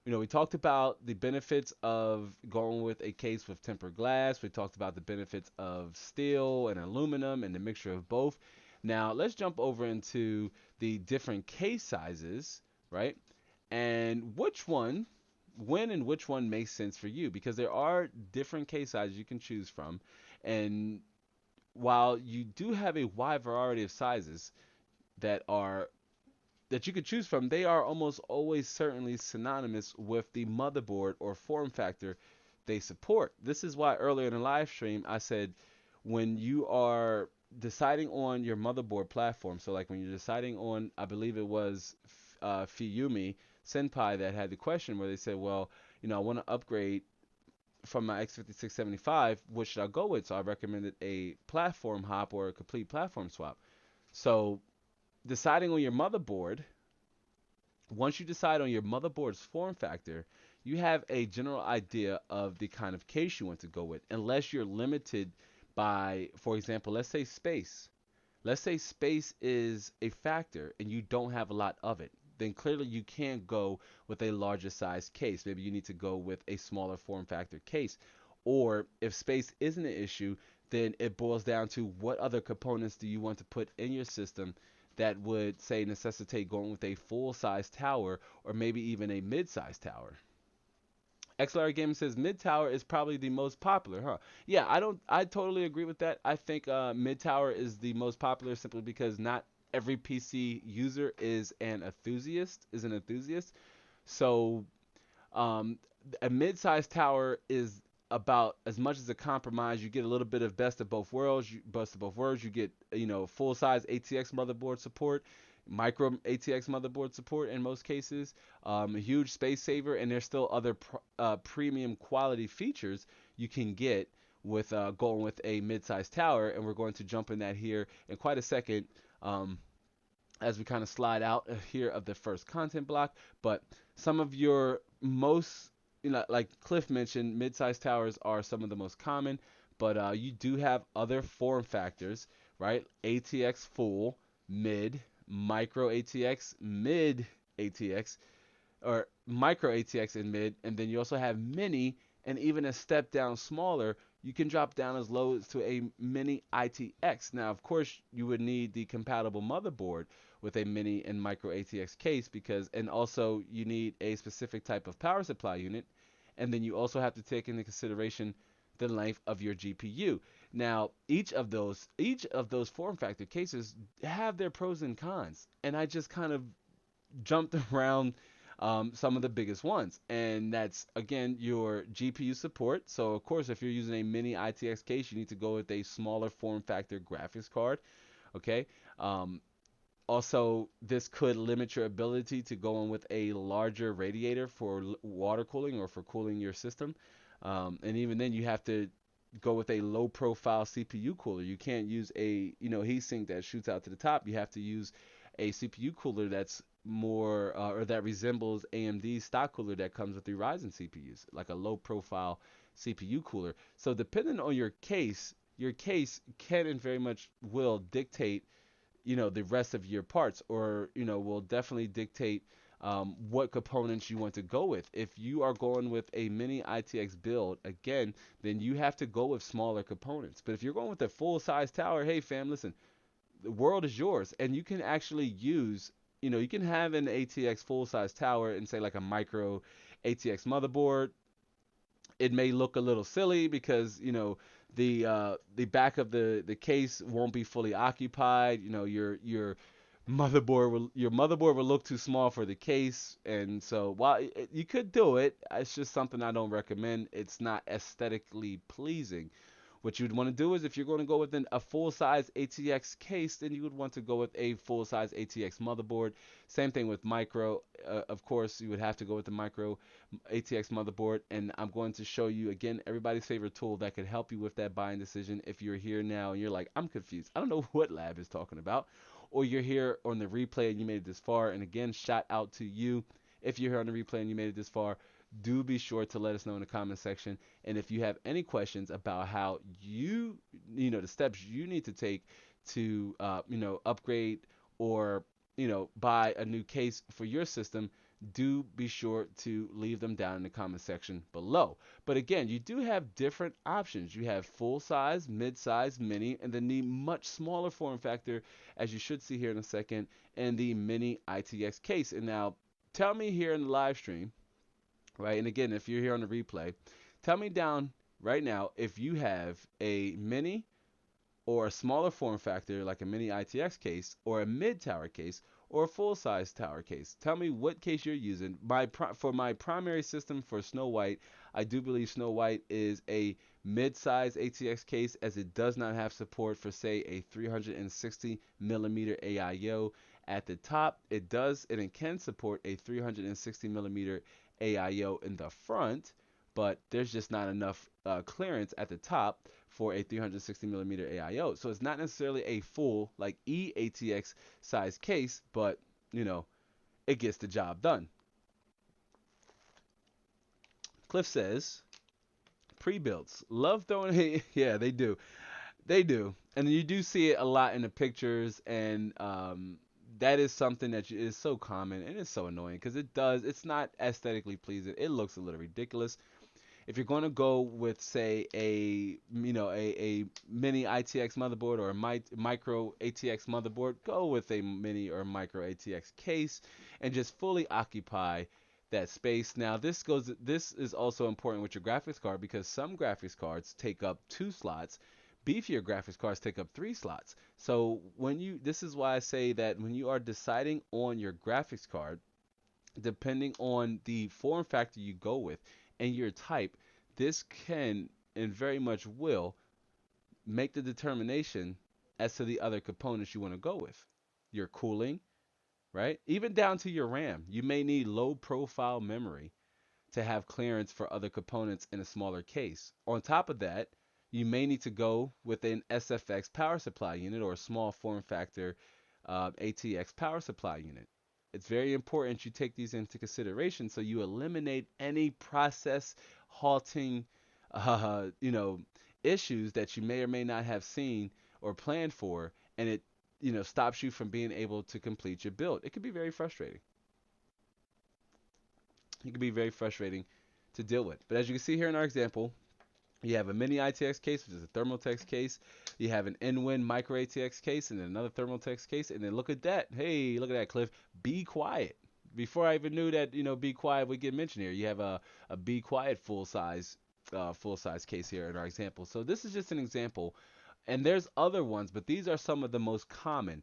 we talked about the benefits of going with a case with tempered glass. We talked about the benefits of steel and aluminum and the mixture of both. Now let's jump over into the different case sizes, right? And when and which one makes sense for you, because there are different case sizes you can choose from. And while you do have a wide variety of sizes that are that you could choose from, they are almost always certainly synonymous with the motherboard or form factor they support. This is why earlier in the live stream I said, when you are deciding on your motherboard platform, so like when you're deciding on, I believe it was Fiyumi Senpai that had the question where they said, well, I want to upgrade from my X5675, what should I go with? So I recommended a platform hop or a complete platform swap. So deciding on your motherboard, once you decide on your motherboard's form factor, you have a general idea of the kind of case you want to go with, unless you're limited by, for example, let's say space. Let's say space is a factor and you don't have a lot of it. Then clearly you can't go with a larger size case. Maybe you need to go with a smaller form factor case. Or if space isn't an issue, then it boils down to what other components do you want to put in your system that would, say, necessitate going with a full-size tower or maybe even a mid-size tower. XLR Gaming says mid tower is probably the most popular, huh? Yeah, I totally agree with that. I think mid tower is the most popular simply because not every PC user is an enthusiast. So um, a mid-sized tower is about as much as a compromise. You get a little bit of best of both worlds. You get full-size ATX motherboard support. micro ATX motherboard support in most cases, a huge space saver, and there's still other premium quality features you can get with going with a mid-sized tower, and we're going to jump in that here in quite a second. Um, as we kind of slide out here of the first content block. But some of your most, like Cliff mentioned, mid-sized towers are some of the most common, but you do have other form factors, right? ATX full, mid, micro ATX, mid ATX, or micro ATX in mid, and then you also have mini, and even a step down smaller, you can drop down as low as to a mini ITX. Now, of course, you would need the compatible motherboard with a mini and micro ATX case because, and also you need a specific type of power supply unit, and then you also have to take into consideration the length of your GPU. Now, each of those form factor cases have their pros and cons, and I just kind of jumped around some of the biggest ones. And that's, again, your GPU support. So, of course, if you're using a mini ITX case, you need to go with a smaller form factor graphics card. Okay. Um, Also, this could limit your ability to go in with a larger radiator for water cooling or for cooling your system. And even then, you have to go with a low profile CPU cooler. You can't use a heatsink that shoots out to the top. You have to use a CPU cooler that's more or that resembles AMD's stock cooler that comes with the Ryzen CPUs, like a low profile CPU cooler. So depending on your case can and very much will dictate the rest of your parts, or will definitely dictate what components you want to go with. If you are going with a mini ITX build, again, then you have to go with smaller components. But if you're going with a full size tower, hey fam, listen, the world is yours, and you can actually use, you can have an ATX full size tower and say like a micro ATX motherboard. It may look a little silly because the back of the case won't be fully occupied. Your motherboard will look too small for the case, and so while you could do it, it's just something I don't recommend. It's not aesthetically pleasing. What you'd want to do is, if you're going to go with a full size ATX case, then you would want to go with a full size ATX motherboard. Same thing with micro. Of course, you would have to go with the micro ATX motherboard. And I'm going to show you again everybody's favorite tool that could help you with that buying decision. If you're here now and you're like, I'm confused, I don't know what Lab is talking about, or you're here on the replay and you made it this far. And again, shout out to you. If you're here on the replay and you made it this far, do be sure to let us know in the comment section. And if you have any questions about how the steps you need to take to, upgrade or, buy a new case for your system, do be sure to leave them down in the comment section below. But again, you do have different options. You have full size, mid size, mini, and then the much smaller form factor, as you should see here in a second, and the mini ITX case. And now, tell me here in the live stream, right? And again, if you're here on the replay, tell me down right now if you have a mini or a smaller form factor like a mini ITX case, or a mid tower case, or a full size tower case. Tell me what case you're using. For my primary system for Snow White, I do believe Snow White is a mid-size ATX case, as it does not have support for, say, a 360 millimeter AIO. At the top, it does, and it can support a 360 millimeter AIO in the front, but there's just not enough clearance at the top for a 360 millimeter AIO. So it's not necessarily a full like eATX size case, but it gets the job done. Cliff says, pre-builds love throwing. Yeah, they do. They do, and you do see it a lot in the pictures, and that is something that is so common, and it's so annoying because it's not aesthetically pleasing. It looks a little ridiculous. If you're going to go with, say, a mini ITX motherboard or a micro ATX motherboard, go with a mini or micro ATX case and just fully occupy that space. Now, this is also important with your graphics card, because some graphics cards take up 2 slots. Beefier graphics cards take up 3 slots. So this is why I say that when you are deciding on your graphics card, depending on the form factor you go with and your type, this can and very much will make the determination as to the other components you want to go with. Your cooling, right? Even down to your RAM. You may need low profile memory to have clearance for other components in a smaller case. On top of that, you may need to go with an SFX power supply unit or a small form factor ATX power supply unit. It's very important you take these into consideration so you eliminate any process halting, uh, you know, issues that you may or may not have seen or planned for, and it, stops you from being able to complete your build. It can be very frustrating. It can be very frustrating to deal with. But as you can see here in our example, you have a mini ITX case, which is a Thermaltake case. You have an N-Win micro ATX case, and then another Thermaltake case. And then look at that. Hey, look at that, Cliff. Be quiet. Before I even knew that, be quiet would get mentioned here. You have a be quiet full size case here in our example. So this is just an example. And there's other ones, but these are some of the most common.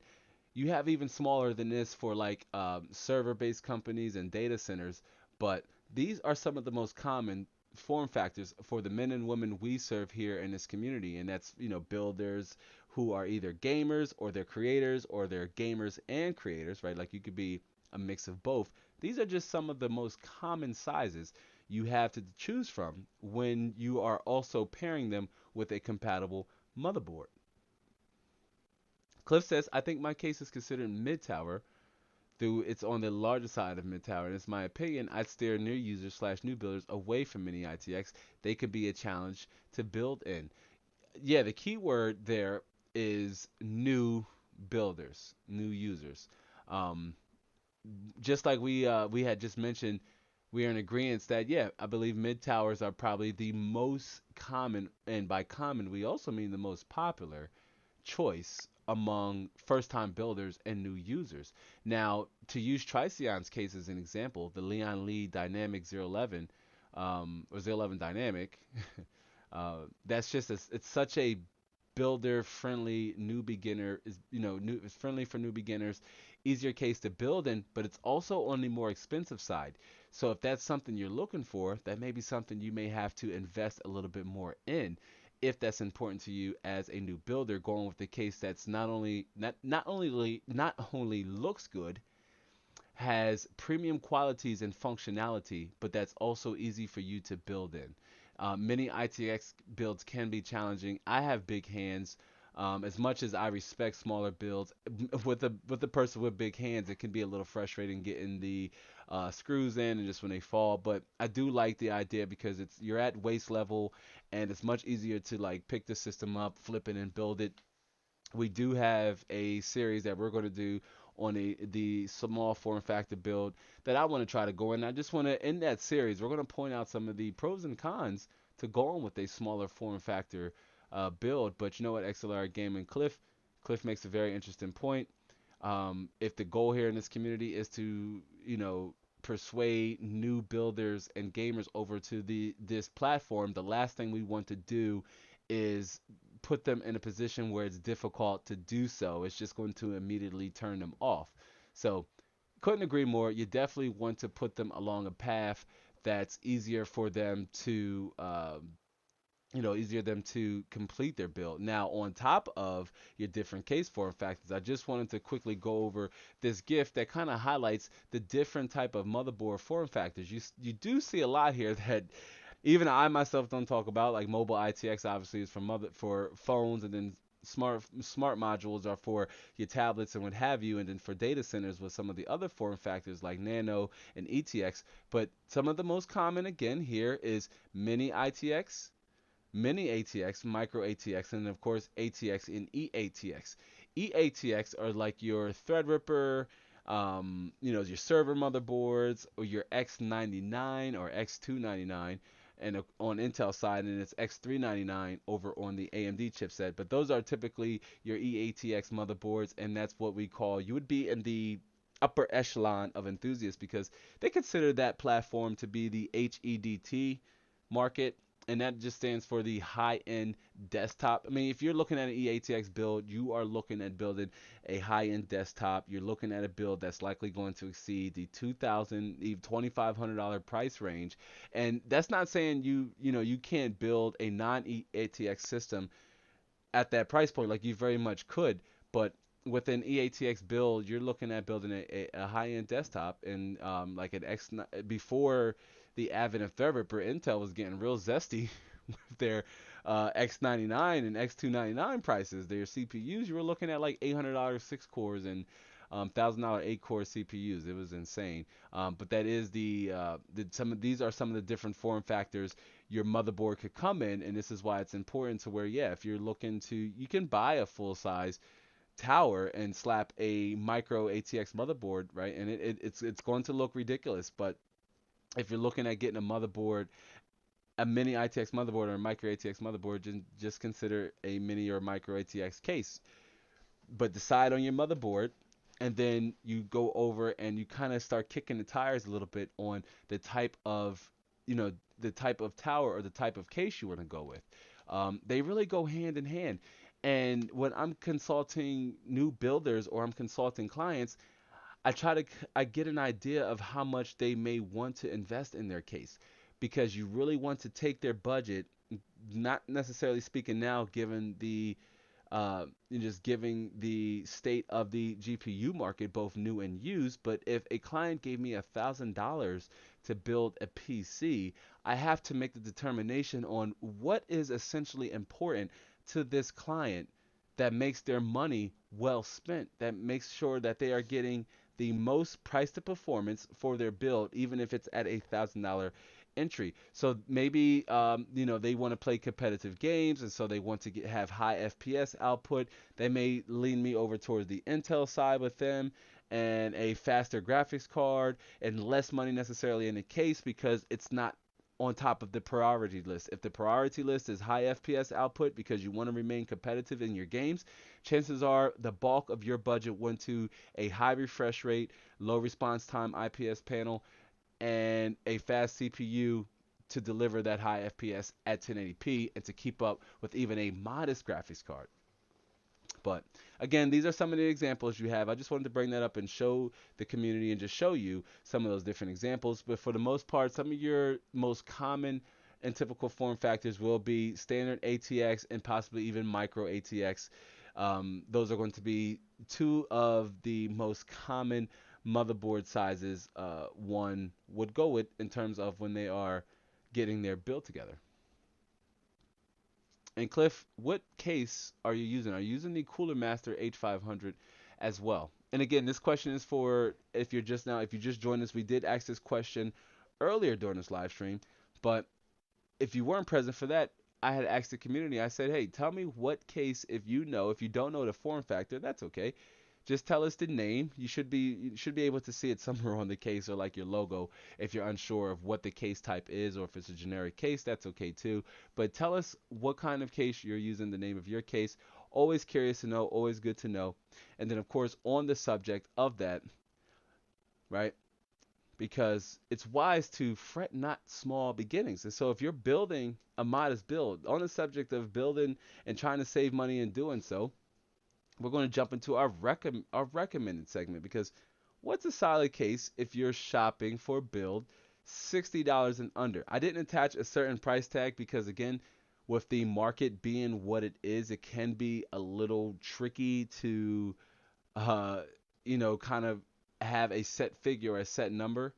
You have even smaller than this for like server-based companies and data centers, but these are some of the most common form factors for the men and women we serve here in this community, and that's builders who are either gamers or they're creators or they're gamers and creators, right? Like you could be a mix of both. These are just some of the most common sizes you have to choose from when you are also pairing them with a compatible motherboard. Cliff says, I think my case is considered mid-tower, though it's on the larger side of mid-tower. And it's my opinion, I'd steer new users slash new builders away from mini ITX. They could be a challenge to build in. Yeah, the key word there is new builders, new users. Um, just like we had just mentioned, we are in agreement that yeah, I believe mid towers are probably the most common, and by common we also mean the most popular choice among first-time builders and new users. Now, to use Tricion's case as an example, the Leon Lee Dynamic 011 or 011 Dynamic, that's just it's such a builder-friendly new beginner is new it's friendly for new beginners, easier case to build in, but it's also on the more expensive side. So if that's something you're looking for, that may be something you may have to invest a little bit more in if that's important to you as a new builder, going with the case that's not only looks good, has premium qualities and functionality, but that's also easy for you to build in. Many ITX builds can be challenging. I have big hands. As much as I respect smaller builds, with a person with big hands, it can be a little frustrating getting the screws in and just when they fall. But I do like the idea because you're at waist level and it's much easier to like pick the system up, flip it, and build it. We do have a series that we're going to do on the small form factor build that I want to try to go in. I just want to, in that series, we're going to point out some of the pros and cons to go on with a smaller form factor build. But you know what, XLR Gaming Cliff makes a very interesting point. If the goal here in this community is to, persuade new builders and gamers over to this platform, the last thing we want to do is put them in a position where it's difficult to do so. It's just going to immediately turn them off. So, couldn't agree more. You definitely want to put them along a path that's easier for them to easier them to complete their build. Now, on top of your different case form factors, I just wanted to quickly go over this GIF that kind of highlights the different type of motherboard form factors. You do see a lot here that even I myself don't talk about, like mobile ITX obviously is for phones, and then smart modules are for your tablets and what have you, and then for data centers with some of the other form factors like Nano and ETX. But some of the most common again here is mini ITX, mini ATX, micro ATX, and of course ATX and EATX. EATX are like your Threadripper, your server motherboards, or your X99 or X299, and on Intel side, and it's X399 over on the AMD chipset. But those are typically your EATX motherboards, and that's what you would be in the upper echelon of enthusiasts because they consider that platform to be the HEDT market, and that just stands for the high-end desktop. I mean, if you're looking at an EATX build, you are looking at building a high-end desktop. You're looking at a build that's likely going to exceed the $2,000, even $2,500 price range. And that's not saying you can't build a non-EATX system at that price point, like you very much could. But with an EATX build, you're looking at building a high-end desktop, and like an X before the advent of Threadripper, Intel was getting real zesty with their X99 and X299 prices. Their CPUs, you were looking at like $800 six cores and $1,000 eight core CPUs. It was insane. But that is some of these are some of the different form factors your motherboard could come in, and this is why it's important to where, yeah, if you're looking to, you can buy a full size tower and slap a micro ATX motherboard, right? And it's going to look ridiculous. But if you're looking at getting a motherboard, a mini ITX motherboard or a micro ATX motherboard, just consider a mini or micro ATX case. But decide on your motherboard, and then you go over and you kind of start kicking the tires a little bit on the type of, the type of tower or the type of case you want to go with. They really go hand in hand. And when I'm consulting new builders or I'm consulting clients, I get an idea of how much they may want to invest in their case, because you really want to take their budget, not necessarily speaking now, given the just giving the state of the GPU market, both new and used. But if a client gave me $1,000 to build a PC, I have to make the determination on what is essentially important to this client that makes their money well spent, that makes sure that they are getting the most price to performance for their build, even if it's at $1,000 entry. So maybe they want to play competitive games, and so they want to have high FPS output. They may lean me over towards the Intel side with them, and a faster graphics card, and less money necessarily in the case because it's not on top of the priority list. If the priority list is high FPS output because you want to remain competitive in your games, chances are the bulk of your budget went to a high refresh rate, low response time IPS panel, and a fast CPU to deliver that high FPS at 1080p and to keep up with even a modest graphics card. But again, these are some of the examples you have. I just wanted to bring that up and show the community and just show you some of those different examples. But for the most part, some of your most common and typical form factors will be standard ATX and possibly even micro ATX. Those are going to be two of the most common motherboard sizes one would go with in terms of when they are getting their build together. And Cliff, what case are you using? Are you using the Cooler Master H500 as well? And again, this question is for if you just joined us, we did ask this question earlier during this live stream, but if you weren't present for that, I had asked the community. I said, hey, tell me what case, if you don't know the form factor, that's okay. Just tell us the name. You should be able to see it somewhere on the case or like your logo. If you're unsure of what the case type is or if it's a generic case, that's okay too. But tell us what kind of case you're using, the name of your case. Always curious to know, always good to know. And then of course on the subject of that, right? Because it's wise to fret not small beginnings. And so if you're building a modest build, on the subject of building and trying to save money in doing so, we're going to jump into our recommended segment, because what's a solid case if you're shopping for a build $60 and under? I didn't attach a certain price tag because again, with the market being what it is, it can be a little tricky to uh, kind of have a set figure or a set number,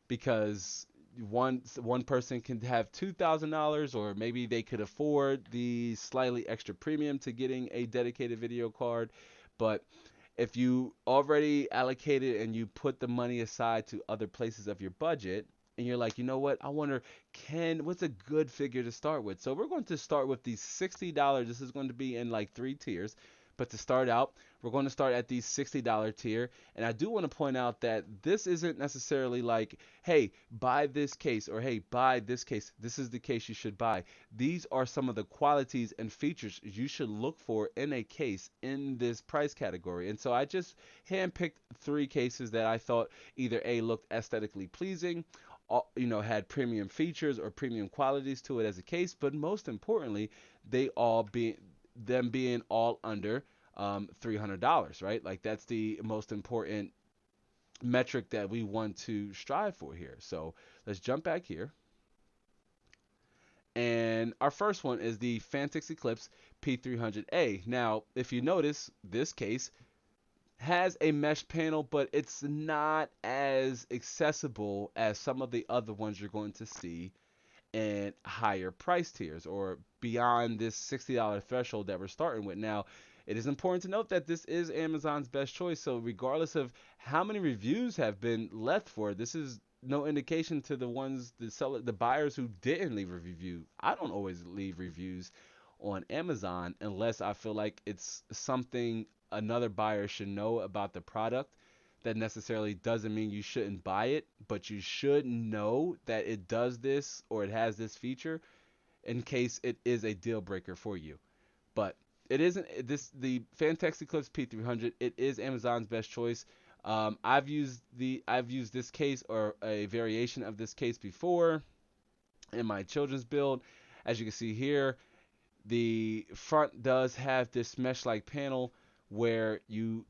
because one person can have $2,000, or maybe they could afford the slightly extra premium to getting a dedicated video card. But if you already allocated and you put the money aside to other places of your budget, and you're like, you know what, I wonder, what's a good figure to start with? So we're going to start with the $60. This is going to be in like 3 tiers. But to start out, we're going to start at the $60 tier. And I do want to point out that this isn't necessarily like, hey, buy this case, or hey, buy this case. This is the case you should buy. These are some of the qualities and features you should look for in a case in this price category. And so I just handpicked 3 cases that I thought either A, looked aesthetically pleasing, had premium features or premium qualities to it as a case, but most importantly, them being all under $300, right? Like that's the most important metric that we want to strive for here. So let's jump back here. And our first one is the Phantix Eclipse P300A. Now, if you notice this case, has a mesh panel, but it's not as accessible as some of the other ones you're going to see in higher price tiers or beyond this $60 threshold that we're starting with. Now, it is important to note that this is Amazon's best choice. So, regardless of how many reviews have been left for it, this is no indication to the ones, the buyers who didn't leave a review. I don't always leave reviews on Amazon unless I feel like it's something another buyer should know about the product. That necessarily doesn't mean you shouldn't buy it, but you should know that it does this or it has this feature in case it is a deal breaker for you. But it isn't the Fantex Eclipse P300. It is Amazon's best choice. I've used this case or a variation of this case before in my children's build. As you can see here, the front does have this mesh-like panel where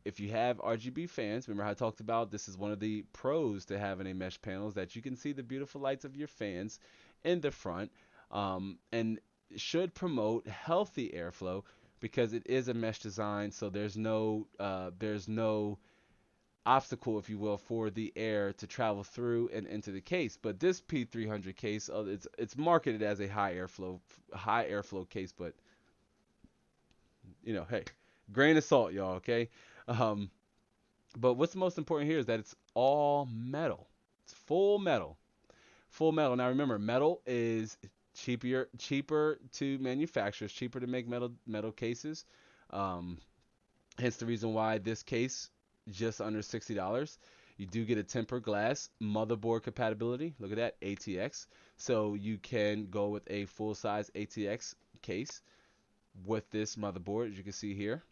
if you have RGB fans, remember how I talked about this is one of the pros to having a mesh panel is that you can see the beautiful lights of your fans in the front, and should promote healthy airflow because it is a mesh design, so there's no obstacle, if you will, for the air to travel through and into the case. But this P300 case, it's marketed as a high airflow case, but hey, grain of salt, y'all. Okay. Um, but what's most important here is that it's all metal. It's full metal. Full metal. Now remember, metal is cheaper to manufacture. It's cheaper to make metal cases. Um, Hence the reason why this case just under $60. You do get a tempered glass motherboard compatibility. Look at that, ATX. So you can go with a full size ATX case with this motherboard, as you can see here.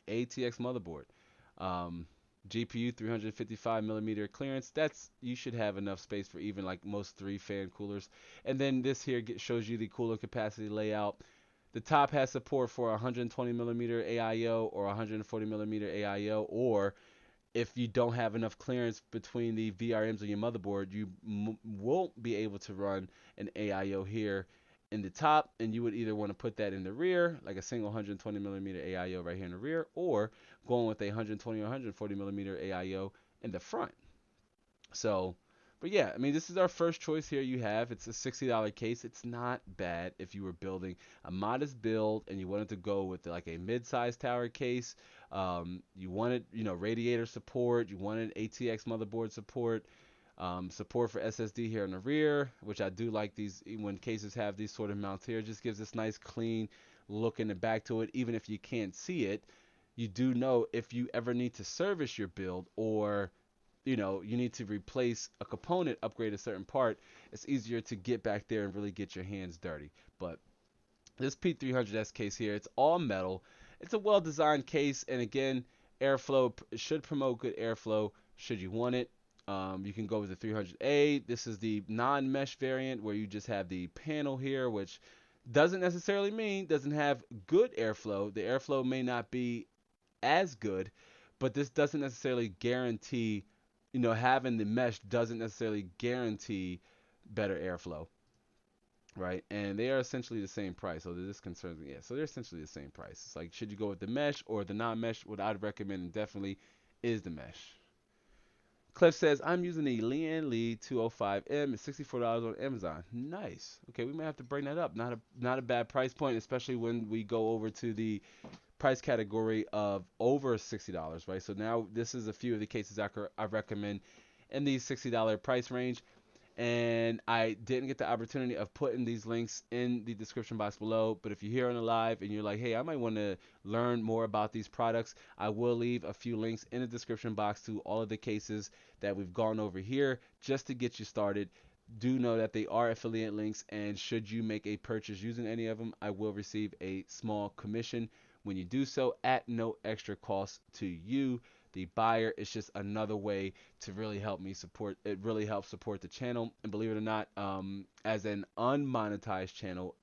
ATX motherboard. Um, GPU 355 millimeter clearance. You should have enough space for even like most 3-fan coolers. And then this here shows you the cooler capacity layout. The top has support for 120 millimeter AIO or 140 millimeter AIO, or if you don't have enough clearance between the VRMs on your motherboard, you won't be able to run an AIO here in the top, and you would either want to put that in the rear, like a single 120 millimeter AIO right here in the rear, or going with a 120 or 140 millimeter AIO in the front. So, but yeah, I mean, this is our first choice here. It's a $60 case. It's not bad if you were building a modest build and you wanted to go with like a mid-sized tower case. You wanted, radiator support. You wanted ATX motherboard support. Support for SSD here in the rear, which I do like these when cases have these sort of mounts here. It just gives this nice clean look in the back to it. Even if you can't see it, you do know if you ever need to service your build or you need to replace a component, upgrade a certain part, it's easier to get back there and really get your hands dirty. But this P300S case here, it's all metal. It's a well-designed case, and again, airflow should promote good airflow should you want it. You can go with the 300A. This is the non-mesh variant where you just have the panel here, which doesn't necessarily mean doesn't have good airflow. The airflow may not be as good, but this doesn't necessarily guarantee, having the mesh doesn't necessarily guarantee better airflow, right? And they are essentially the same price. So this concerns me. Yeah, so they're essentially the same price. It's like, should you go with the mesh or the non-mesh? What I'd recommend definitely is the mesh. Cliff says, I'm using the Lian Li 205M. It's $64 on Amazon. Nice. Okay, we might have to bring that up. Not a bad price point, especially when we go over to the price category of over $60, right? So now this is a few of the cases I recommend in the $60 price range. And I didn't get the opportunity of putting these links in the description box below. But if you're here on the live and you're like, hey, I might want to learn more about these products, I will leave a few links in the description box to all of the cases that we've gone over here just to get you started. Do know that they are affiliate links, and should you make a purchase using any of them, I will receive a small commission when you do so at no extra cost to you, the buyer. It's just another way to really help me support. It really helps support the channel. And believe it or not, as an unmonetized channel,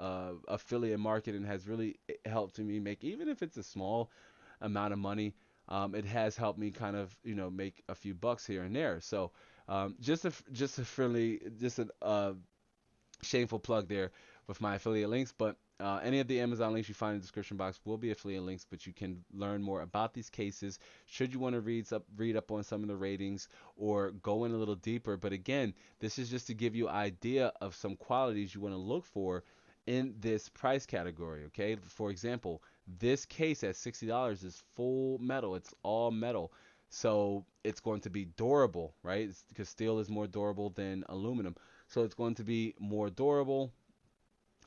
affiliate marketing has really helped me make, even if it's a small amount of money, it has helped me kind of, make a few bucks here and there. So just a shameful plug there. with my affiliate links. But any of the Amazon links you find in the description box will be affiliate links, but you can learn more about these cases should you want to read up on some of the ratings or go in a little deeper. But again, this is just to give you an idea of some qualities you want to look for in this price category. Okay, for example, this case at $60 is full metal. It's all metal. So it's going to be durable, right? Because steel is more durable than aluminum. So it's going to be more durable.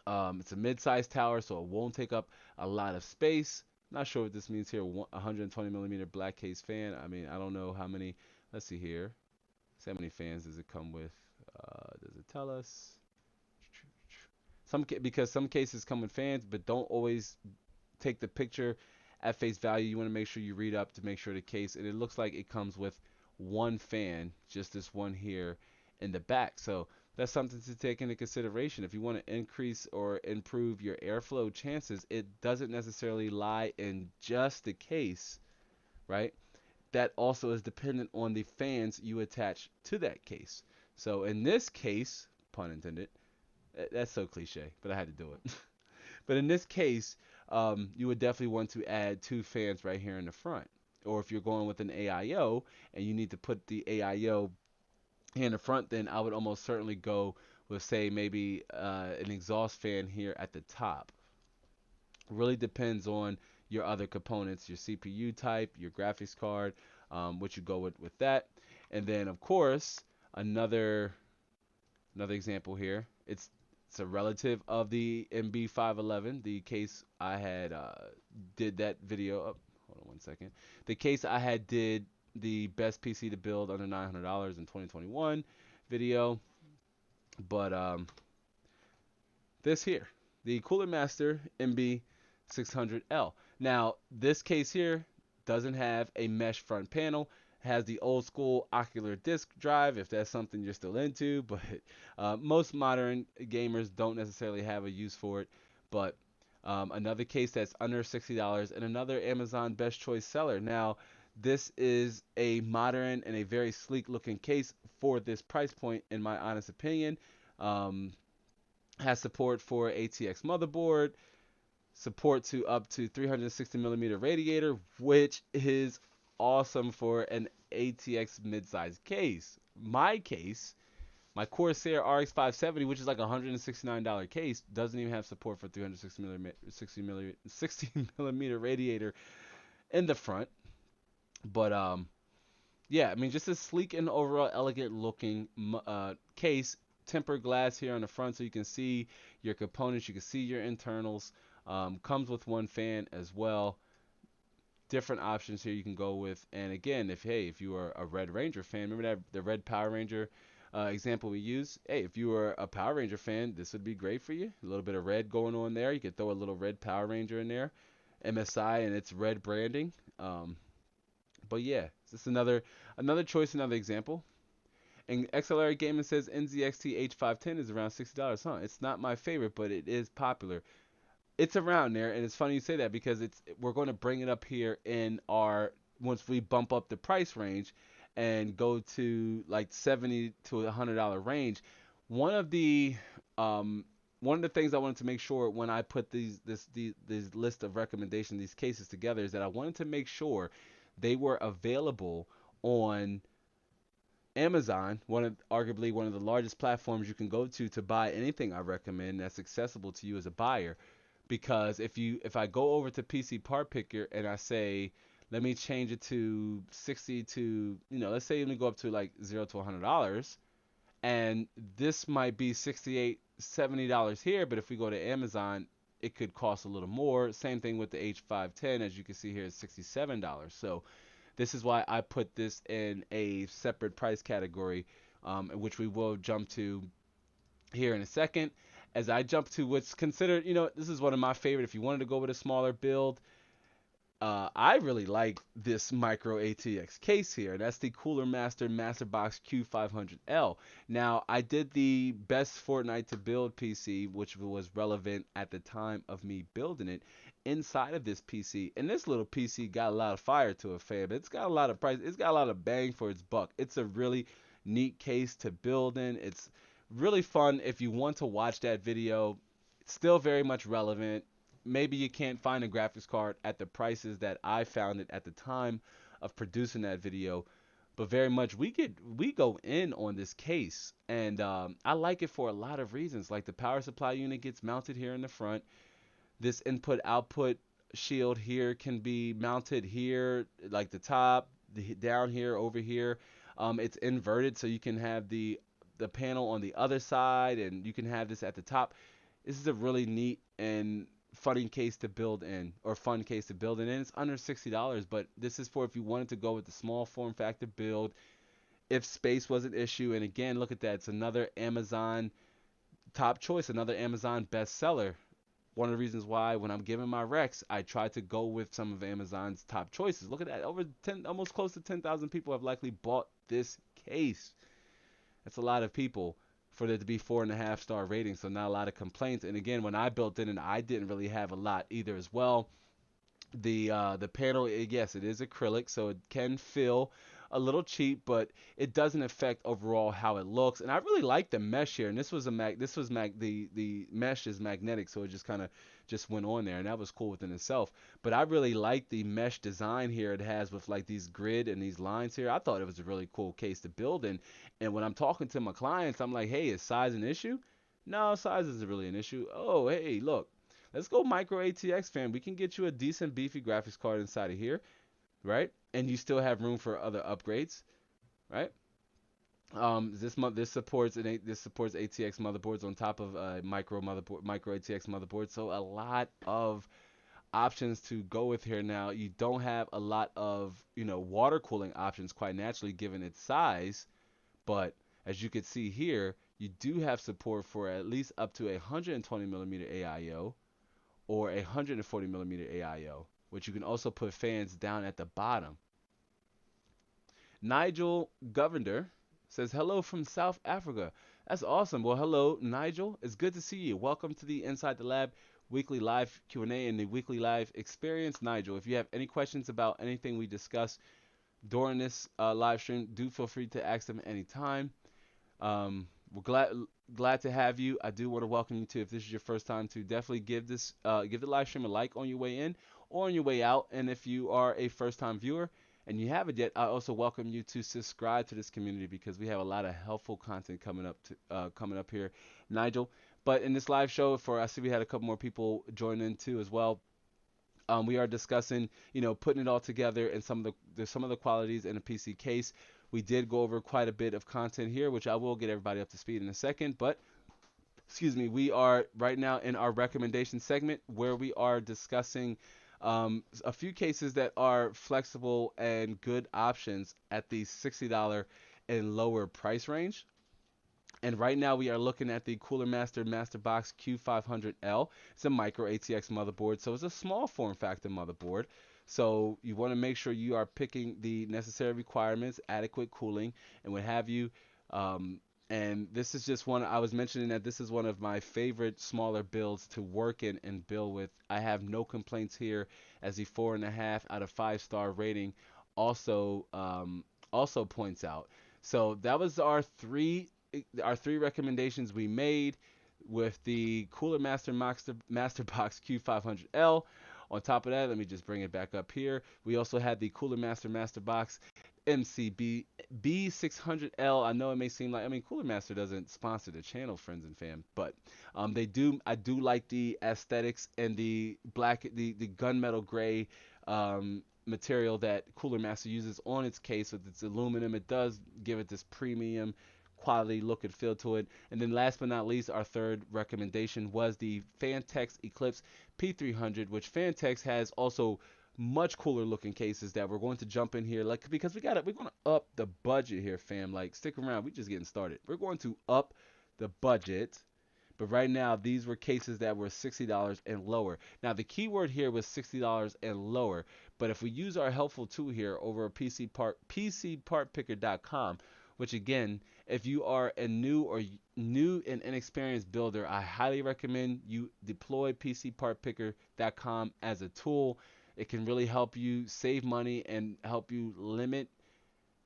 It's a mid-sized tower, so it won't take up a lot of space. Not sure what this means here. 120 millimeter black case fan. I mean, I don't know how many. Let's see here. So how many fans does it come with? Does it tell us? Because some cases come with fans, but don't always take the picture at face value. You want to make sure you read up to make sure the case, and it looks like it comes with one fan, just this one here in the back. So that's something to take into consideration. If you want to increase or improve your airflow chances, it doesn't necessarily lie in just the case, right? That also is dependent on the fans you attach to that case. So in this case, pun intended, that's so cliche, but I had to do it. But in this case, you would definitely want to add two fans right here in the front. Or if you're going with an AIO and you need to put the AIO here in the front, then I would almost certainly go with, say, maybe an exhaust fan here at the top. Really depends on your other components, your CPU type, your graphics card, what you go with that. And then, of course, another example here. It's a relative of the MB511, the case I had did that video. Oh, hold on one second. The case I had did the best PC to build under $900 in 2021 video. But this here, the Cooler Master MB600L. Now, this case here doesn't have a mesh front panel. Has the old school ocular disc drive, if that's something you're still into, but most modern gamers don't necessarily have a use for it. But another case that's under $60 and another Amazon Best Choice seller. Now, this is a modern and a very sleek looking case for this price point, in my honest opinion. Has support for ATX motherboard, support to up to 360 millimeter radiator, which is awesome for an ATX mid-size case. My case, my Corsair RX 570, which is like a $169 case, doesn't even have support for 60 millimeter radiator in the front. But yeah, I mean, just a sleek and overall elegant looking case. Tempered glass here on the front so you can see your components, you can see your internals. Comes with one fan as well. Different options here you can go with. And again, if you are a Red Ranger fan, remember that the Red Power Ranger example we use? Hey, if you are a Power Ranger fan, this would be great for you. A little bit of red going on there. You could throw a little red Power Ranger in there, MSI and its red branding. But yeah, this is another choice, another example. And XLR Gaming says NZXT H510 is around $60. Huh? It's not my favorite, but it is popular. It's around there, and it's funny you say that because we're going to bring it up here in our once we bump up the price range and go to like $70 to $100 range. One of the things I wanted to make sure when I put this list of recommendations, these cases together, is that I wanted to make sure they were available on Amazon, arguably one of the largest platforms you can go to buy anything I recommend that's accessible to you as a buyer. Because if I go over to PC Part Picker and I say, let me change it to 60 to, let's say let me go up to like $0 to $100, and this might be $68, $70 here, but if we go to Amazon, it could cost a little more. Same thing with the H510, as you can see here, it's $67. So this is why I put this in a separate price category, which we will jump to here in a second. As I jump to what's considered, this is one of my favorite. If you wanted to go with a smaller build, I really like this micro ATX case here. That's the Cooler Master Masterbox Q500L. Now, I did the best Fortnite to build PC, which was relevant at the time of me building it, inside of this PC. And this little PC got a lot of fire to it, fam. It's got a lot of price. It's got a lot of bang for its buck. It's a really neat case to build in. It's really fun. If you want to watch that video, Still very much relevant. Maybe you can't find a graphics card at the prices that I found it at the time of producing that video, but very much we go in on this case, and I like it for a lot of reasons. Like the power supply unit gets mounted here in the front. This input output shield here can be mounted here, like the top, down here, over here. It's inverted, so you can have the panel on the other side, and you can have this at the top. This is a really neat and funny case to build in, or fun case to build in. And it's under $60, but this is for if you wanted to go with the small form factor build, if space was an issue. And again, look at that. It's another Amazon top choice, another Amazon bestseller. One of the reasons why when I'm giving my recs, I try to go with some of Amazon's top choices. Look at that. Over 10, almost close to 10,000 people have likely bought this case. That's a lot of people for there to be 4.5-star rating, so not a lot of complaints. And again, when I built it, and I didn't really have a lot either as well. The panel, yes, it is acrylic, so it can feel a little cheap, but it doesn't affect overall how it looks. And I really like the mesh here. And this was the mesh is magnetic, so it just kind of just went on there, and that was cool within itself. But I really like the mesh design here it has with like these grid and these lines here. I thought it was a really cool case to build in. And when I'm talking to my clients, I'm like, hey, is size an issue? No, size isn't really an issue. Oh, hey, look. Let's go micro ATX, fam. We can get you a decent beefy graphics card inside of here, right? And you still have room for other upgrades, right? This supports ATX motherboards on top of micro ATX motherboard. So a lot of options to go with here. Now you don't have a lot of water cooling options quite naturally given its size, but as you can see here, you do have support for at least up to 120 millimeter AIO or 140 millimeter AIO, which you can also put fans down at the bottom. Nigel Govender says, hello from South Africa. That's awesome. Well, hello, Nigel. It's good to see you. Welcome to the Inside the Lab weekly live Q&A and the weekly live experience. Nigel, if you have any questions about anything we discuss during this live stream, do feel free to ask them anytime. We're glad to have you. I do want to welcome you to, if this is your first time, to definitely give the live stream a like on your way in or on your way out. And if you are a first time viewer and you haven't yet, I also welcome you to subscribe to this community because we have a lot of helpful content coming up here, Nigel. But in this live show, I see we had a couple more people join in too as well. We are discussing, putting it all together and some of the qualities in a PC case. We did go over quite a bit of content here, which I will get everybody up to speed in a second. But, excuse me, we are right now in our recommendation segment where we are discussing a few cases that are flexible and good options at the $60 and lower price range. And right now we are looking at the Cooler Master Masterbox Q500L. It's a micro ATX motherboard, so it's a small form factor motherboard. So you want to make sure you are picking the necessary requirements, adequate cooling, and what have you. And this is just one, I was mentioning that this is one of my favorite smaller builds to work in and build with. I have no complaints here, as the 4.5 out of 5-star rating also points out. So that was our three recommendations we made with the Cooler Master Masterbox Q500L. On top of that, let me just bring it back up here. We also had the Cooler Master Masterbox MCB B600L. I know it may seem like, Cooler Master doesn't sponsor the channel, friends and fam, but they do. I do like the aesthetics and the gunmetal gray material that Cooler Master uses on its case with its aluminum. It does give it this premium quality look and feel to it. And then last but not least, our third recommendation was the Fantex Eclipse P300, which Fantex has also much cooler looking cases that we're going to jump in here, like, because we're going to up the budget here, fam. Like, stick around, we just getting started. We're going to up the budget. But right now, these were cases that were $60 and lower. Now, the keyword here was $60 and lower. But if we use our helpful tool here over at PCPartPicker.com, which again, if you are a new and inexperienced builder, I highly recommend you deploy PCPartPicker.com as a tool. It can really help you save money and help you limit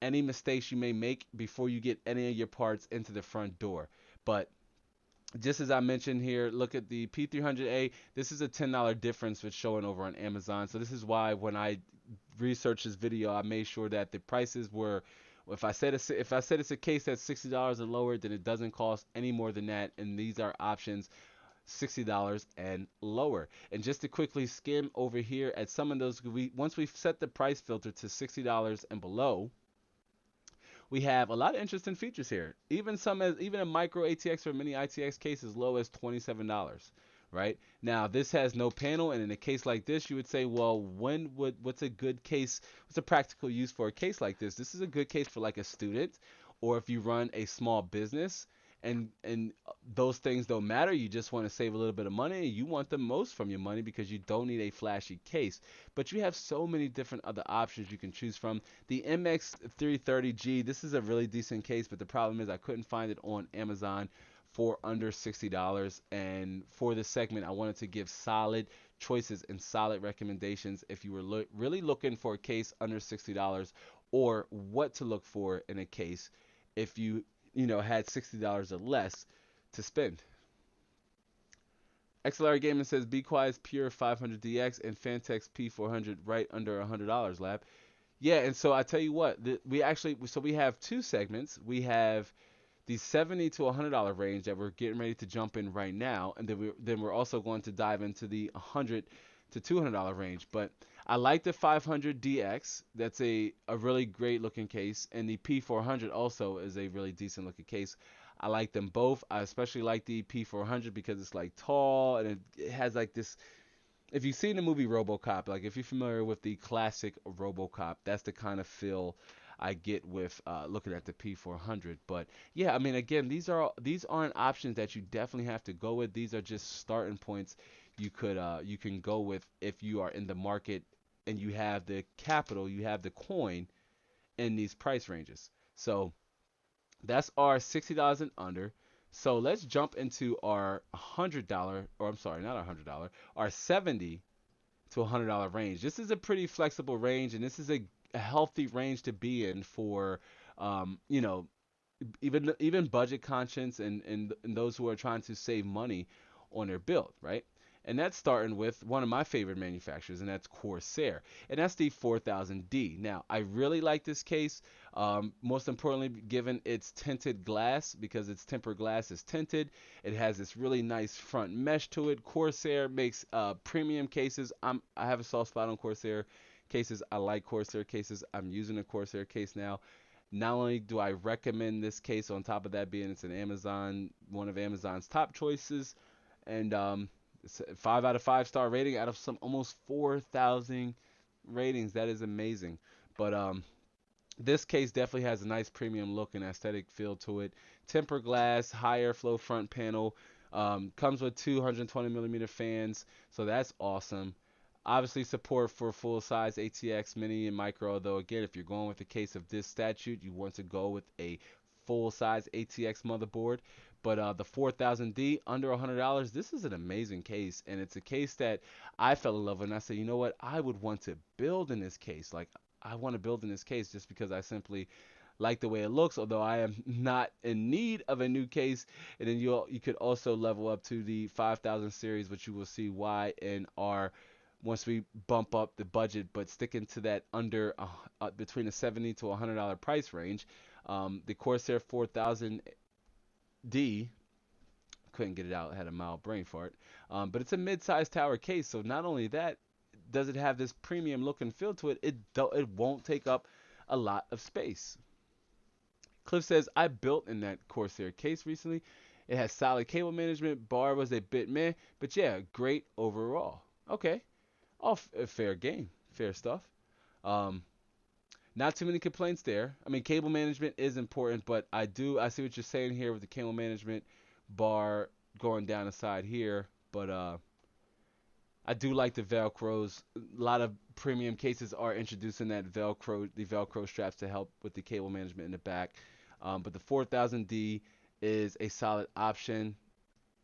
any mistakes you may make before you get any of your parts into the front door. But Just as I mentioned here, look at the P300A. This is a $10 difference with showing over on Amazon. So this is why when I researched this video, I made sure that the prices were. If I said it's a case that's $60 or lower, then it doesn't cost any more than that. And these are options $60 and lower. And just to quickly skim over here at some of those, once we've set the price filter to $60 and below, we have a lot of interesting features here. Even a micro ATX or mini ITX case as low as $27, right? Now this has no panel, and in a case like this, you would say, well, what's a good case? What's a practical use for a case like this? This is a good case for like a student, or if you run a small business. And those things don't matter. You just want to save a little bit of money. You want the most from your money because you don't need a flashy case. But you have so many different other options you can choose from. The MX330G, this is a really decent case, but the problem is I couldn't find it on Amazon for under $60. And for this segment, I wanted to give solid choices and solid recommendations if you were really looking for a case under $60, or what to look for in a case if you had $60 or less to spend. XLR Gaming says Be Quiet's Pure 500DX and Fantex P400 right under $100, Lab. Yeah, and so I tell you what, we have two segments. We have the $70 to $100 range that we're getting ready to jump in right now, and then we're also going to dive into the $100 to $200 range. But I like the 500DX. That's a really great looking case, and the P400 also is a really decent looking case. I like them both. I especially like the P400 because it's like tall, and it has like this. If you've seen the movie RoboCop, like if you're familiar with the classic RoboCop, that's the kind of feel I get with looking at the P400. But yeah, I mean, again, these aren't options that you definitely have to go with. These are just starting points you can go with if you are in the market and you have the capital, you have the coin in these price ranges. So that's our $60 and under. So let's jump into our $100, or I'm sorry, not our $100, our 70 to $100 range. This is a pretty flexible range, and this is a healthy range to be in for, um, you know, even budget conscious and those who are trying to save money on their build, right? And that's starting with one of my favorite manufacturers, and that's Corsair, and that's the 4000D. Now, I really like this case, most importantly, given its tinted glass, because its tempered glass is tinted. It has this really nice front mesh to it. Corsair makes premium cases. I have a soft spot on Corsair cases. I like Corsair cases. I'm using a Corsair case now. Not only do I recommend this case, on top of that being it's one of Amazon's top choices, and it's a 5 out of 5 star rating out of some almost 4,000 ratings. That is amazing. But this case definitely has a nice premium look and aesthetic feel to it. Tempered glass, higher flow front panel, comes with 220 millimeter fans, so that's awesome. Obviously, support for full size ATX, mini, and micro. Though again, if you're going with a case of this statute, you want to go with a full size ATX motherboard. But the 4000D under $100, this is an amazing case, and it's a case that I fell in love with. And I said, you know what, I would want to build in this case. Like, I want to build in this case just because I simply like the way it looks. Although I am not in need of a new case, and then you could also level up to the 5000 series, which you will see why in our once we bump up the budget, but sticking to that under between a $70 to $100 price range. The Corsair 4000D, couldn't get it out, had a mild brain fart. But it's a mid-sized tower case, so not only that does it have this premium look and feel to it, it won't take up a lot of space. Cliff says, I built in that Corsair case recently. It has solid cable management. Bar was a bit meh, but yeah, great overall. Okay, all fair game, fair stuff. Um, Not too many complaints there. I mean, cable management is important, but I see what you're saying here with the cable management bar going down the side here, but I do like the Velcros. A lot of premium cases are introducing the Velcro straps to help with the cable management in the back. But the 4000D is a solid option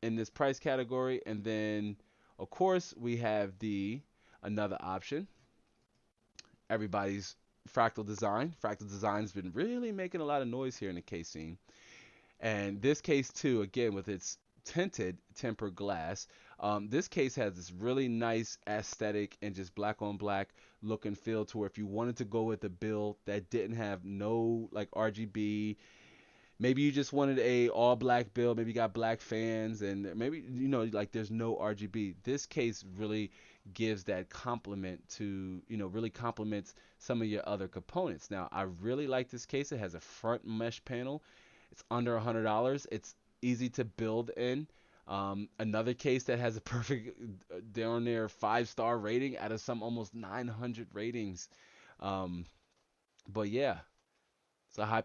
in this price category. And then, of course, we have the another option. Everybody's Fractal Design. Fractal Design's been really making a lot of noise here in the case scene. And this case too, again, with its tinted tempered glass. This case has this really nice aesthetic and just black on black look and feel to where if you wanted to go with a build that didn't have no like RGB, maybe you just wanted a all black build, maybe you got black fans and maybe like there's no RGB. This case really gives that complement to, really complements some of your other components. Now, I really like this case. It has a front mesh panel. It's under $100. It's easy to build in. Another case that has a perfect down there 5-star rating out of some almost 900 ratings. Um, but yeah, it's a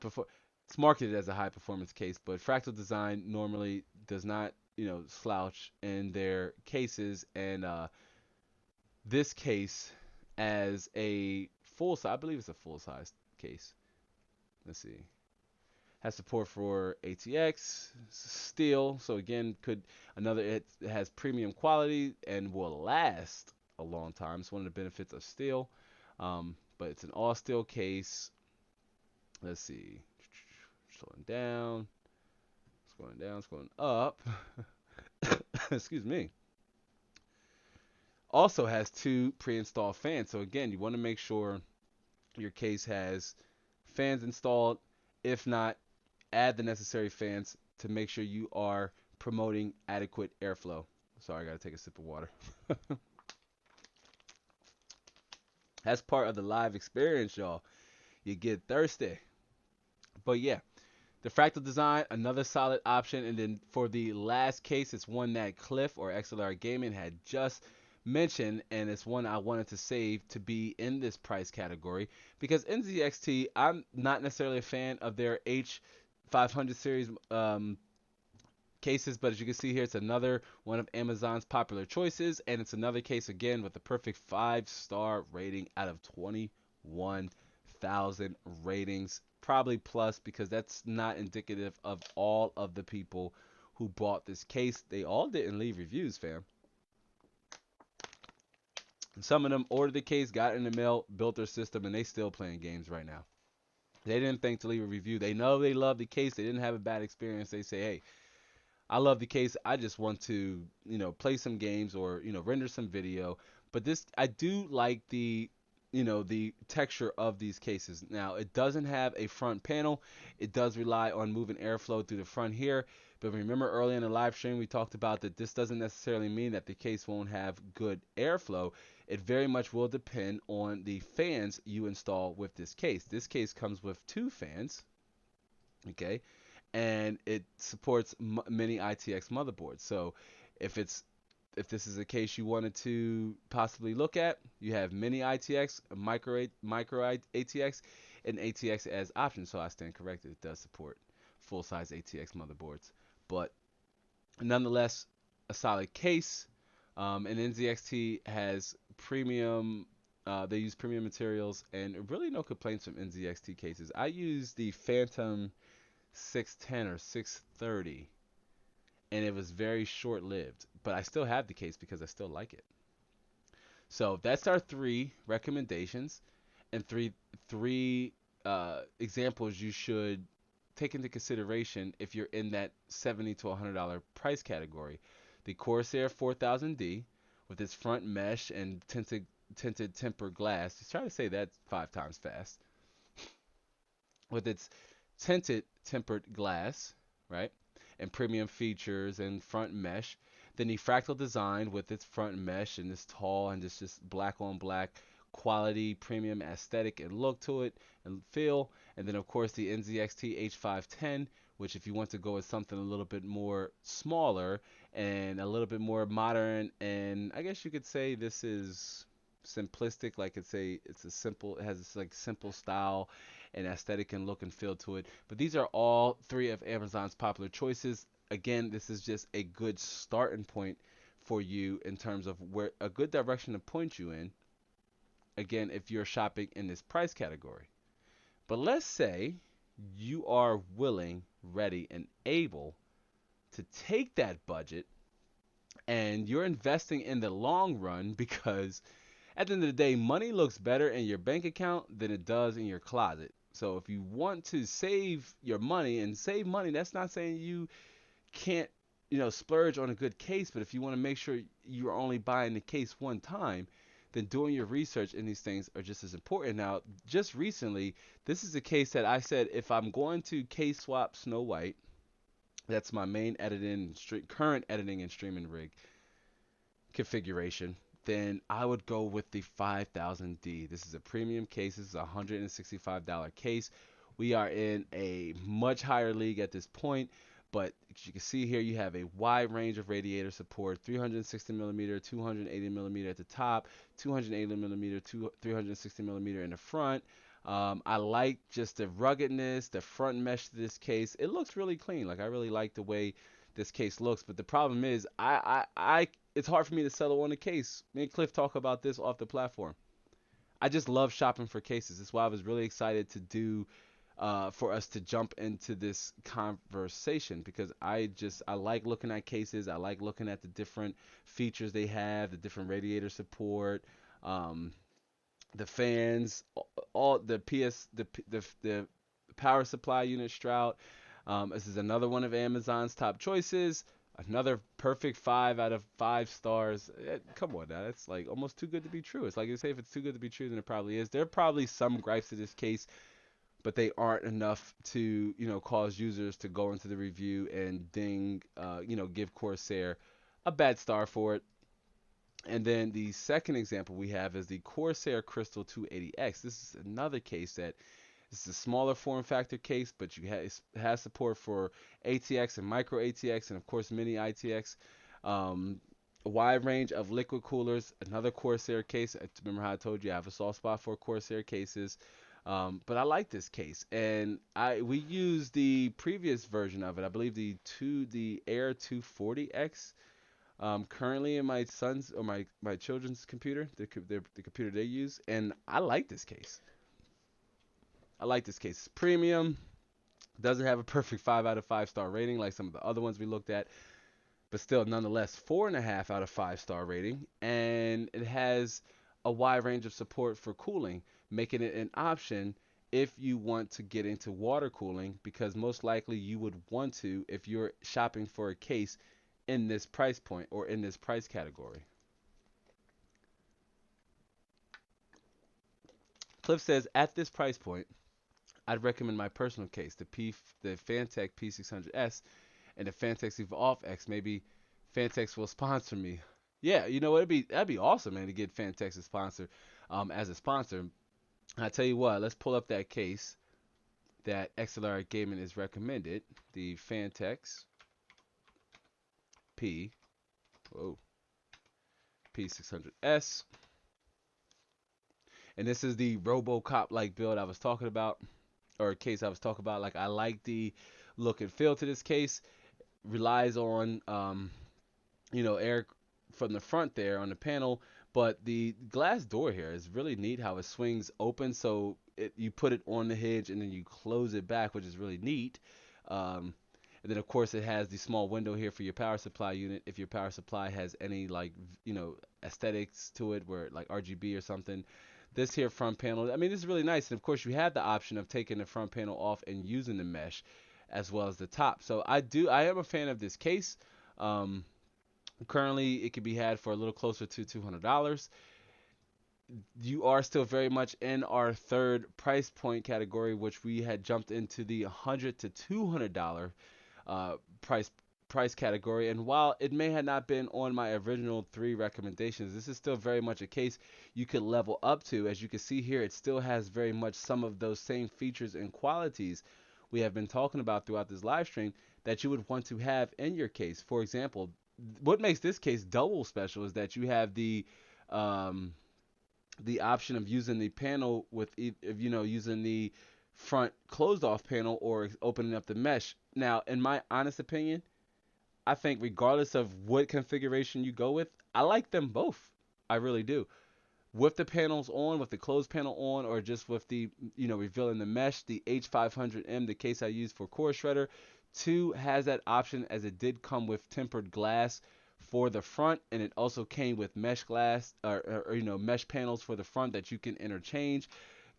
it's marketed as a high performance case, but Fractal Design normally does not, slouch in their cases. And this case as a full size, I believe it's a full size case. Let's see. Has support for ATX, steel. So again, it has premium quality and will last a long time. It's one of the benefits of steel. But it's an all steel case. Let's see. Slowing down. Scrolling down, scrolling up. Excuse me. Also has 2 pre-installed fans. So again, you want to make sure your case has fans installed. If not, add the necessary fans to make sure you are promoting adequate airflow. Sorry, I gotta take a sip of water. That's part of the live experience, y'all. You get thirsty. But yeah, the Fractal Design, another solid option. And then for the last case, it's one that Cliff or XLR Gaming had just mentioned, and it's one I wanted to save to be in this price category because NZXT, I'm not necessarily a fan of their H500 series cases, but as you can see here, it's another one of Amazon's popular choices, and it's another case again with a perfect 5-star rating out of 21,000 ratings, probably plus, because that's not indicative of all of the people who bought this case. They all didn't leave reviews, fam. Some of them ordered the case, got it in the mail, built their system, and they still playing games right now. They didn't think to leave a review. They know they love the case. They didn't have a bad experience. They say, hey, I love the case. I just want to, play some games or, render some video. But I do like the texture of these cases. Now, it doesn't have a front panel. It does rely on moving airflow through the front here. But remember earlier in the live stream, we talked about that this doesn't necessarily mean that the case won't have good airflow. It very much will depend on the fans you install with this case. This case comes with 2 fans, okay? And it supports many ITX motherboards. So if this is a case you wanted to possibly look at, you have mini ITX, micro ATX, and ATX as options. So I stand corrected. It does support full-size ATX motherboards. But nonetheless, a solid case. And NZXT has premium, they use premium materials, and really no complaints from NZXT cases. I use the Phantom 610 or 630, and it was very short-lived, but I still have the case because I still like it. So that's our 3 recommendations and three examples you should take into consideration if you're in that $70 to $100 price category. The Corsair 4000D with its front mesh and tinted tempered glass. Just try to say that 5 times fast. With its tinted tempered glass, right? And premium features and front mesh. Then the Fractal Design with its front mesh and this tall and this just black on black quality, premium aesthetic and look to it and feel. And then of course the NZXT H510, which if you want to go with something a little bit more smaller and a little bit more modern, and I guess you could say this is simplistic, like it has this like simple style and aesthetic and look and feel to it. But these are all 3 of Amazon's popular choices. Again, this is just a good starting point for you in terms of where a good direction to point you in. Again, if you're shopping in this price category. But let's say you are willing, ready, and able to take that budget and you're investing in the long run, because at the end of the day, money looks better in your bank account than it does in your closet. So if you want to save your money and save money, that's not saying you can't, splurge on a good case, but if you want to make sure you're only buying the case one time, then doing your research in these things are just as important. Now, just recently, this is a case that I said if I'm going to case swap Snow White, that's my main current editing and streaming rig configuration, then I would go with the 5000D. This is a premium case. This is a $165 case. We are in a much higher league at this point, but as you can see here, you have a wide range of radiator support: 360 millimeter, 280 millimeter at the top, 280 millimeter, 360 millimeter in the front. I like just the ruggedness, the front mesh to this case. It looks really clean. Like, I really like the way this case looks, but the problem is it's hard for me to settle on a case. Me and Cliff talk about this off the platform. I just love shopping for cases. That's why I was really excited to do for us to jump into this conversation, because I like looking at cases. I like looking at the different features they have, the different radiator support, the fans, all the the power supply unit Stroud. This is another one of Amazon's top choices. Another perfect 5 out of 5 stars. Come on now, that's like almost too good to be true. It's like you say, if it's too good to be true, then it probably is. There are probably some gripes to this case, but they aren't enough to, cause users to go into the review and give Corsair a bad star for it. And then the second example we have is the Corsair Crystal 280X. This is another case that this is a smaller form factor case, but it has support for ATX and micro ATX, and of course mini ITX. A wide range of liquid coolers. Another Corsair case. Remember how I told you I have a soft spot for Corsair cases. But I like this case, and we used the previous version of it. I believe the Air 240X. Currently in my son's or my children's computer, the computer they use, and I like this case. It's premium. Doesn't have a perfect 5 out of 5 star rating like some of the other ones we looked at, but still nonetheless 4.5 out of 5 star rating, and it has a wide range of support for cooling, making it an option if you want to get into water cooling, because most likely you would want to if you're shopping for a case in this price point or in this price category. Cliff says, at this price point, I'd recommend my personal case, the Phanteks P600S and the Phanteks Evolve X. Maybe Phanteks will sponsor me. Yeah, that'd be awesome, man, to get Phanteks as a sponsor. I tell you what, let's pull up that case that XLR Gaming is recommended, the Phanteks P600S. And this is the RoboCop like build I was talking about, or case I was talking about. Like, I like the look and feel to this case. Relies on air from the front there on the panel, but the glass door here is really neat how it swings open, so you put it on the hinge and then you close it back, which is really neat. And then of course it has the small window here for your power supply unit if your power supply has any aesthetics to it, where like RGB or something. This here front panel, I mean, this is really nice, and of course you have the option of taking the front panel off and using the mesh as well as the top. So I am a fan of this case. Currently it can be had for a little closer to $200. You are still very much in our third price point category, which we had jumped into the $100 to $200 price category. And while it may have not been on my original 3 recommendations, this is still very much a case you could level up to. As you can see here, it still has very much some of those same features and qualities we have been talking about throughout this live stream that you would want to have in your case. For example, what makes this case double special is that you have the option of using the panel using the front closed off panel or opening up the mesh. Now, in my honest opinion, I think regardless of what configuration you go with, I like them both. I really do. With the panels on, with the closed panel on, or just with the, revealing the mesh, the H500M, the case I use for Core Shredder 2, has that option, as it did come with tempered glass for the front, and it also came with mesh glass or mesh panels for the front that you can interchange.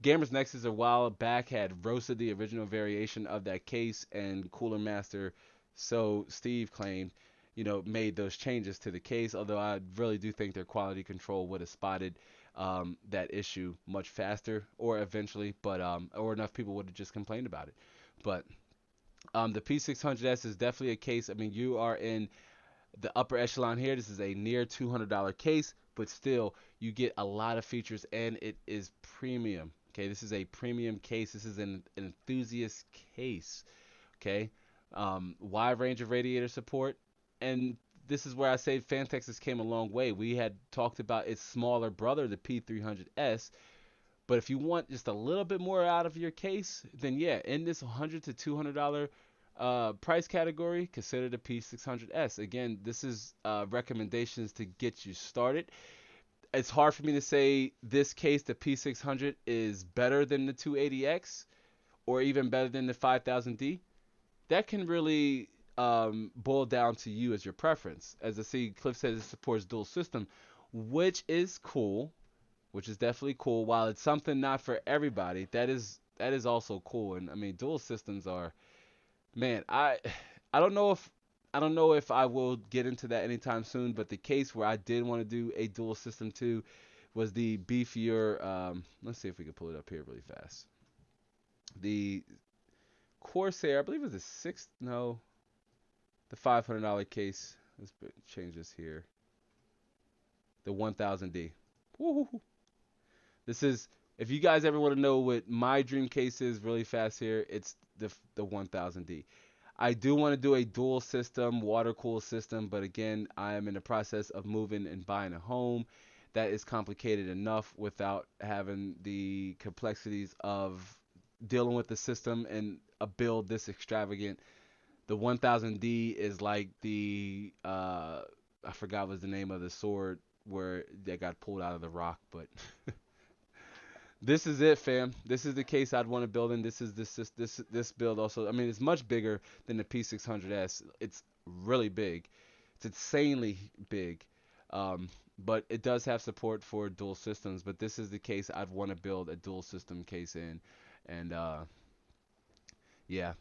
Gamers Nexus a while back had roasted the original variation of that case, and Cooler Master, so Steve claimed, made those changes to the case. Although I really do think their quality control would have spotted that issue much faster, or eventually, but or enough people would have just complained about it. But the P600S is definitely a case. I mean, you are in the upper echelon here. This is a near $200 case, but still, you get a lot of features, and it is premium. Okay, this is a premium case. This is an enthusiast case. Okay, wide range of radiator support, and this is where I say Fantex's came a long way. We had talked about its smaller brother, the P300S, but if you want just a little bit more out of your case, then yeah, in this $100 to $200 price category, consider the P600S. Again, this is recommendations to get you started. It's hard for me to say this case, the P600, is better than the 280X or even better than the 5000D. That can really boil down to you as your preference. As I see, Cliff says it supports dual system, which is cool, which is definitely cool. While it's something not for everybody, that is also cool. And I mean, dual systems are, man, I don't know if I will get into that anytime soon. But the case where I did want to do a dual system too was the beefier. Let's see if we can pull it up here really fast. The Corsair, I believe it was the sixth. No, the $500 case. Let's change this here. The 1000D. Woo. This is, if you guys ever want to know what my dream case is really fast here, it's the 1000D. I do want to do a dual system, water cooled system, but again, I am in the process of moving and buying a home. That is complicated enough without having the complexities of dealing with the system and a build this extravagant. The 1000D is like the I forgot what the name of the sword where that got pulled out of the rock, but this is it, fam. This is the case I'd want to build in. This is this build also. I mean, it's much bigger than the P600S. It's really big. It's insanely big. But it does have support for dual systems. But this is the case I'd want to build a dual system case in. And yeah.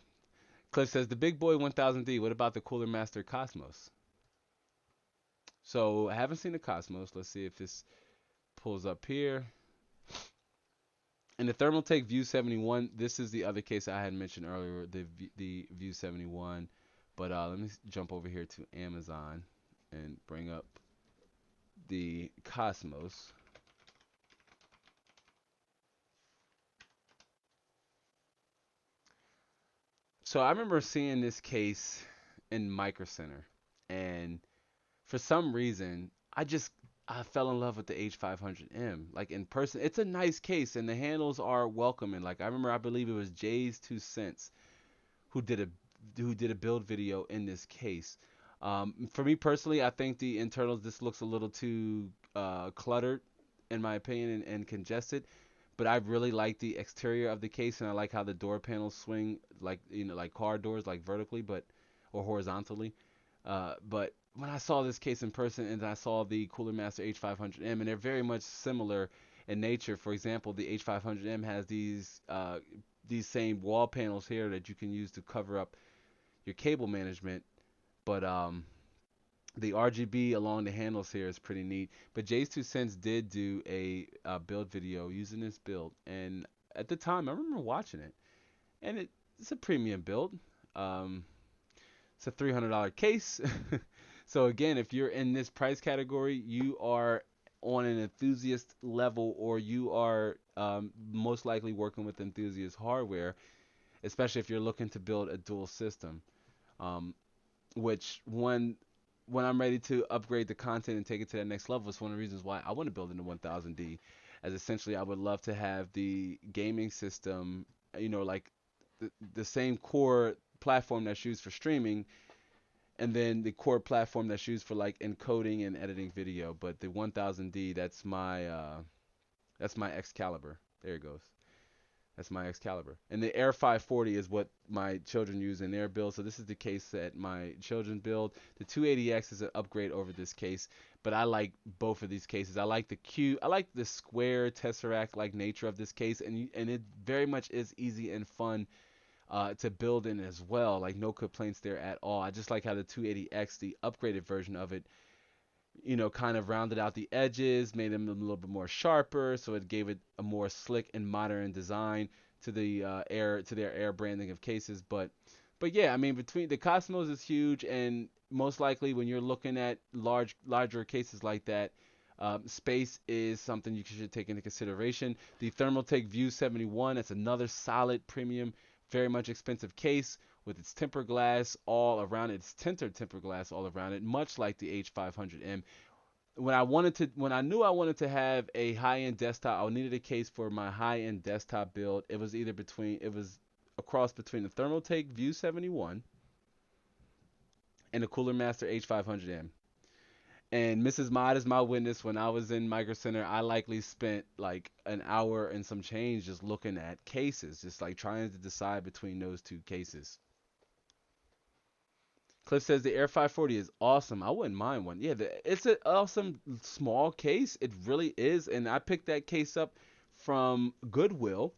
Cliff says the big boy 1000D. What about the Cooler Master Cosmos? So I haven't seen the Cosmos. Let's see if this pulls up here. And the Thermaltake View 71, this is the other case I had mentioned earlier, the View 71. But let me jump over here to Amazon and bring up the Cosmos. So I remember seeing this case in Micro Center, and for some reason, I fell in love with the H500M. Like in person, it's a nice case, and the handles are welcoming. Like I remember, I believe it was Jay's 2 Cents who did a build video in this case. For me personally, I think the internals this looks a little too cluttered, in my opinion, and congested. But I really like the exterior of the case, and I like how the door panels swing like like car doors, like vertically, but or horizontally. But when I saw this case in person and I saw the Cooler Master H500M, and they're very much similar in nature. For example, the H500M has these same wall panels here that you can use to cover up your cable management, but the RGB along the handles here is pretty neat. But Jay's 2 Cents did do a build video using this build, and at the time I remember watching it, and it's a premium build. Um, it's a $300 case. So again, if you're in this price category, you are on an enthusiast level, or you are most likely working with enthusiast hardware, especially if you're looking to build a dual system. Um, which when I'm ready to upgrade the content and take it to that next level, it's one of the reasons why I want to build in the 1000D. As essentially, I would love to have the gaming system, like the same core platform that's used for streaming, and then the core platform that's used for like encoding and editing video. But the 1000D, that's my Excalibur. There it goes. That's my Excalibur. And the Air 540 is what my children use in their build. So this is the case that my children build. The 280X is an upgrade over this case, but I like both of these cases. I like I like the square tesseract like nature of this case, and it very much is easy and fun to build in as well. Like no complaints there at all. I just like how the 280X, the upgraded version of it, kind of rounded out the edges, made them a little bit more sharper, so it gave it a more slick and modern design to their air branding of cases. But yeah, I mean, between the Cosmos is huge, and most likely when you're looking at larger cases like that, space is something you should take into consideration. The Thermaltake View 71, that's another solid premium, very much expensive case with its tempered glass all around it, its tinted tempered glass all around it, much like the H500M. When I knew I wanted to have a high-end desktop, I needed a case for my high-end desktop build. It was a cross between the Thermaltake View 71 and the Cooler Master H500M. And Mrs. Mod is my witness. When I was in Micro Center, I likely spent like an hour and some change just looking at cases, just like trying to decide between those two cases. Cliff says the Air 540 is awesome. I wouldn't mind one. Yeah, it's an awesome small case. It really is. And I picked that case up from Goodwill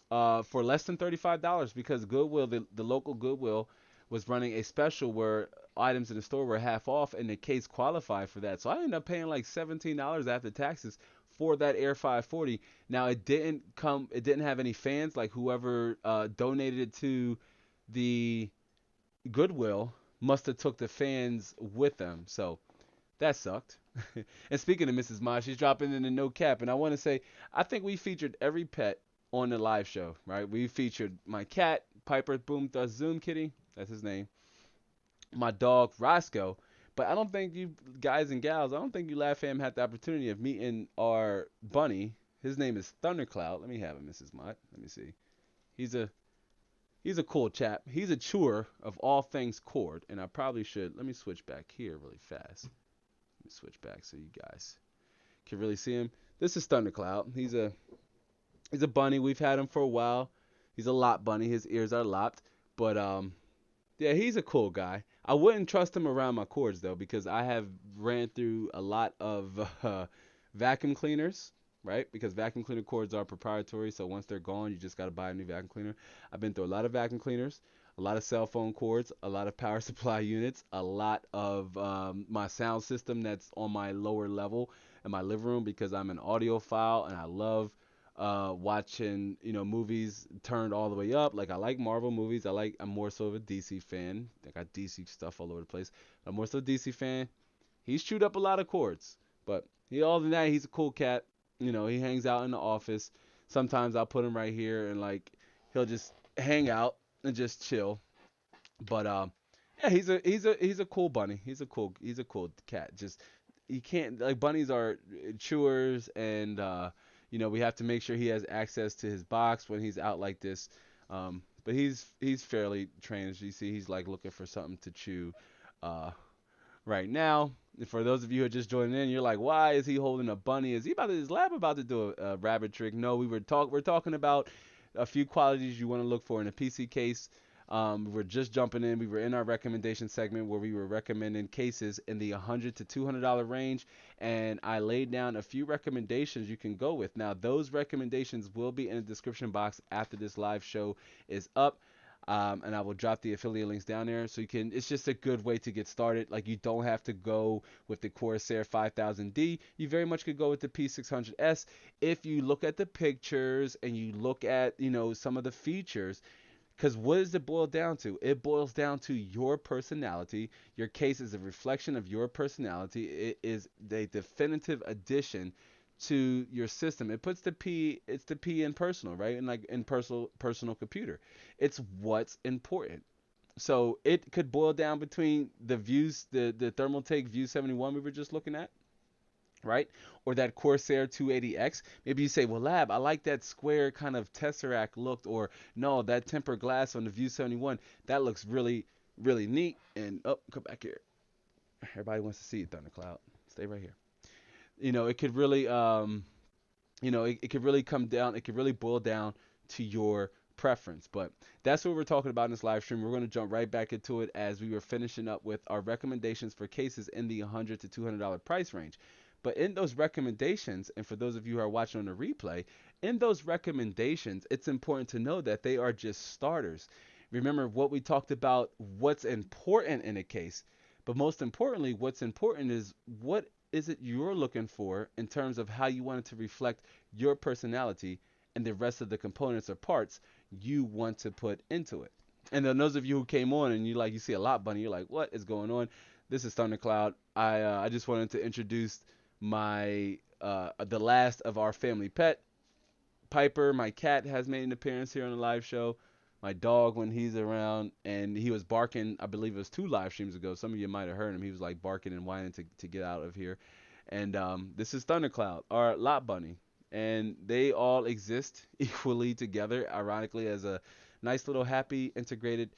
for less than $35 because Goodwill, the local Goodwill, was running a special where items in the store were half off and the case qualified for that. So I ended up paying like $17 after taxes for that Air 540. Now it didn't have any fans. Like whoever donated it to the Goodwill must have took the fans with them. So that sucked. And speaking of Mrs. Ma, she's dropping in the no cap. And I want to say, I think we featured every pet on the live show, right? We featured my cat, Piper Boom Thus Zoom Kitty. That's his name. My dog, Roscoe. But I don't think you guys and gals, I don't think you Laugh Fam had the opportunity of meeting our bunny. His name is Thundercloud. Let me have him, Mrs. Mott. Let me see. He's a He's a cool chap. He's a chewer of all things cord, and I probably should. Let me switch back here really fast. Let me switch back so you guys can really see him. This is Thundercloud. He's a bunny. We've had him for a while. He's a lop bunny. His ears are lopped, but yeah, he's a cool guy. I wouldn't trust him around my cords though, because I have ran through a lot of vacuum cleaners, right? Because vacuum cleaner cords are proprietary, so once they're gone, you just got to buy a new vacuum cleaner. I've been through a lot of vacuum cleaners, a lot of cell phone cords, a lot of power supply units, a lot of my sound system that's on my lower level in my living room because I'm an audiophile and I love watching movies turned all the way up. Like I like Marvel movies. I'm more so of a DC fan. I got DC stuff all over the place. I'm more so a DC fan. He's chewed up a lot of cords, but other than that, he's a cool cat. He hangs out in the office. Sometimes I'll put him right here and like he'll just hang out and just chill. But yeah, he's a cool bunny. He's a cool cat. Just you can't like bunnies are chewers and we have to make sure he has access to his box when he's out like this. But he's fairly trained. As you see, he's like looking for something to chew right now. For those of you who are just joining in, you're like, why is he holding a bunny? Is Lab about to do a rabbit trick? No, we're talking about a few qualities you want to look for in a PC case. We're just jumping in. We were in our recommendation segment where we were recommending cases in the $100 to $200 range, and I laid down a few recommendations you can go with. Now, those recommendations will be in the description box after this live show is up. And I will drop the affiliate links down there so you can. It's just a good way to get started. Like you don't have to go with the Corsair 5000D. You very much could go with the P600S if you look at the pictures and you look at some of the features. Because what does it boil down to? It boils down to your personality. Your case is a reflection of your personality. It is a definitive addition to your system. It's the P in personal, right? And like in personal computer. It's what's important. So it could boil down between the views, the Thermaltake View 71 we were just looking at, right? Or that Corsair 280X. Maybe you say, well, Lab, I like that square kind of tesseract look, or no, that tempered glass on the View 71, that looks really, really neat. And come back here. Everybody wants to see it, Thundercloud. Stay right here. It could really, it could really come down, it could really boil down to your preference. But that's what we're talking about in this live stream. We're going to jump right back into it as we were finishing up with our recommendations for cases in the $100 to $200 price range. But in those recommendations, and for those of you who are watching on the replay, in those recommendations, it's important to know that they are just starters. Remember what we talked about, what's important in a case. But most importantly, what's important is what is it you're looking for in terms of how you want it to reflect your personality and the rest of the components or parts you want to put into it. And then those of you who came on and you see a lot bunny, you're like, what is going on? This is Thundercloud. I just wanted to introduce my the last of our family pet, Piper. My cat has made an appearance here on the live show. My dog when he's around, and he was barking. I believe it was 2 live streams ago. Some of you might have heard him. He was like barking and whining to get out of here. And this is Thundercloud, our lot bunny, and they all exist equally together, ironically, as a nice little happy integrated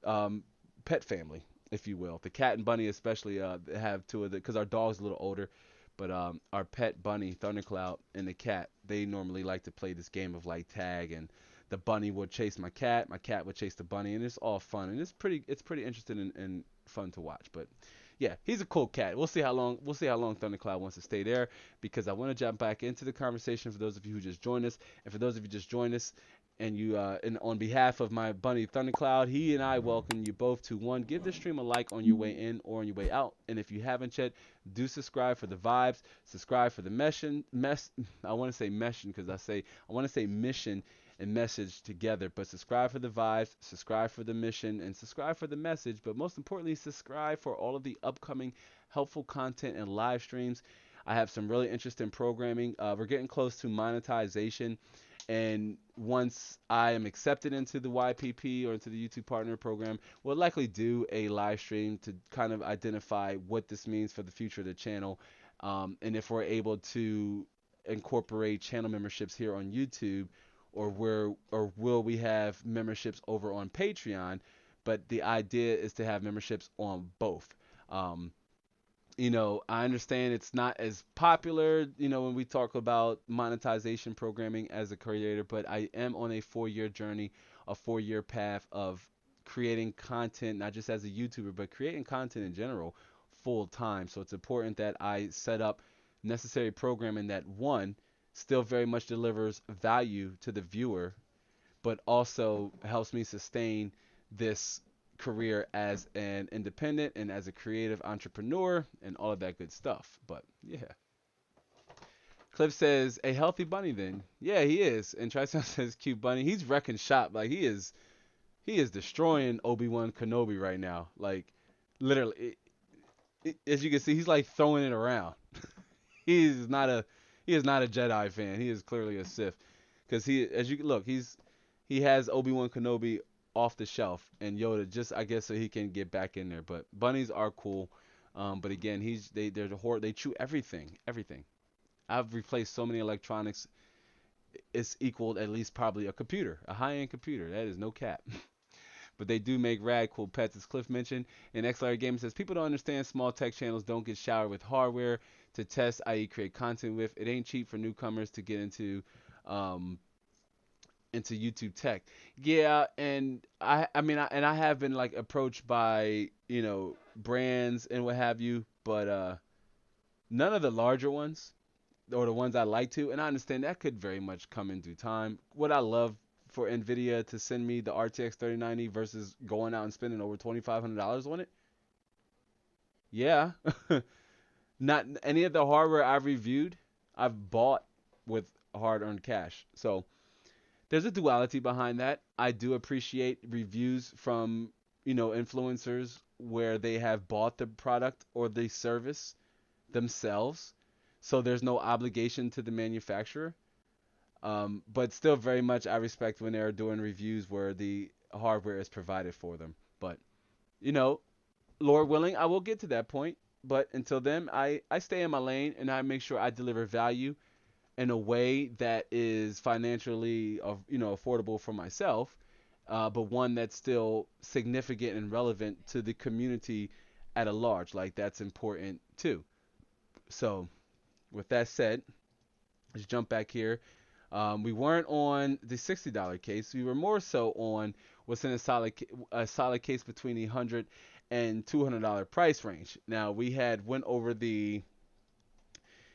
um, pet family, if you will. The cat and bunny especially have 2 of the, because our dog's a little older, but our pet bunny, Thundercloud, and the cat, they normally like to play this game of like tag, and the bunny would chase my cat would chase the bunny, and it's all fun, and it's pretty interesting and fun to watch. But yeah, he's a cool cat. We'll see how long Thundercloud wants to stay there, because I want to jump back into the conversation for those of you who just joined us, and for those of you just joined us, and you and on behalf of my bunny Thundercloud, he and I welcome you both to, one, give the stream a like on your way in or on your way out, and if you haven't yet, do subscribe for the vibes, subscribe for the I want to say mission because I want to say mission and message together, but subscribe for the vibes, subscribe for the mission, and subscribe for the message, but most importantly, subscribe for all of the upcoming helpful content and live streams. I have some really interesting programming. We're getting close to monetization, and once I am accepted into the YPP or into the YouTube Partner Program, we'll likely do a live stream to kind of identify what this means for the future of the channel, and if we're able to incorporate channel memberships here on YouTube, or will we have memberships over on Patreon? But the idea is to have memberships on both. Um, I understand it's not as popular, when we talk about monetization programming as a creator, but I am on a 4-year journey, a 4-year path of creating content, not just as a YouTuber, but creating content in general full time. So it's important that I set up necessary programming that, one, still very much delivers value to the viewer, but also helps me sustain this career as an independent and as a creative entrepreneur and all of that good stuff. But yeah. Cliff says, a healthy bunny then. Yeah, he is. And Trisound says, cute bunny. He's wrecking shop. Like he is destroying Obi-Wan Kenobi right now. Like literally, as you can see, he's like throwing it around. he is not a he is not a Jedi fan. He is clearly a Sith, because as you look, he has Obi-Wan Kenobi off the shelf, and Yoda just, I guess, so he can get back in there. But bunnies are cool. But again, they're the horde. They chew everything. I've replaced so many electronics. It's equaled at least probably a computer, a high-end computer. That is no cap. But they do make rad cool pets, as Cliff mentioned. And XLR Gaming says, people don't understand small tech channels don't get showered with hardware to test, i.e. create content with. It ain't cheap for newcomers to get into YouTube tech. Yeah, and I have been like approached by, brands and what have you, but none of the larger ones, or the ones I like to, and I understand that could very much come in due time. Would I love for Nvidia to send me the RTX 3090 versus going out and spending over $2,500 on it? Yeah. Not any of the hardware I've reviewed, I've bought with hard-earned cash. So there's a duality behind that. I do appreciate reviews from, influencers where they have bought the product or the service themselves, so there's no obligation to the manufacturer. But still, very much I respect when they're doing reviews where the hardware is provided for them. But, you know, Lord willing, I will get to that point. But until then, I stay in my lane, and I make sure I deliver value in a way that is financially, affordable for myself, but one that's still significant and relevant to the community at a large. Like, that's important too. So, with that said, let's jump back here. We weren't on the $60 case. We were more so on what's in a solid case between the $100 and $200 price range. Now, we had went over the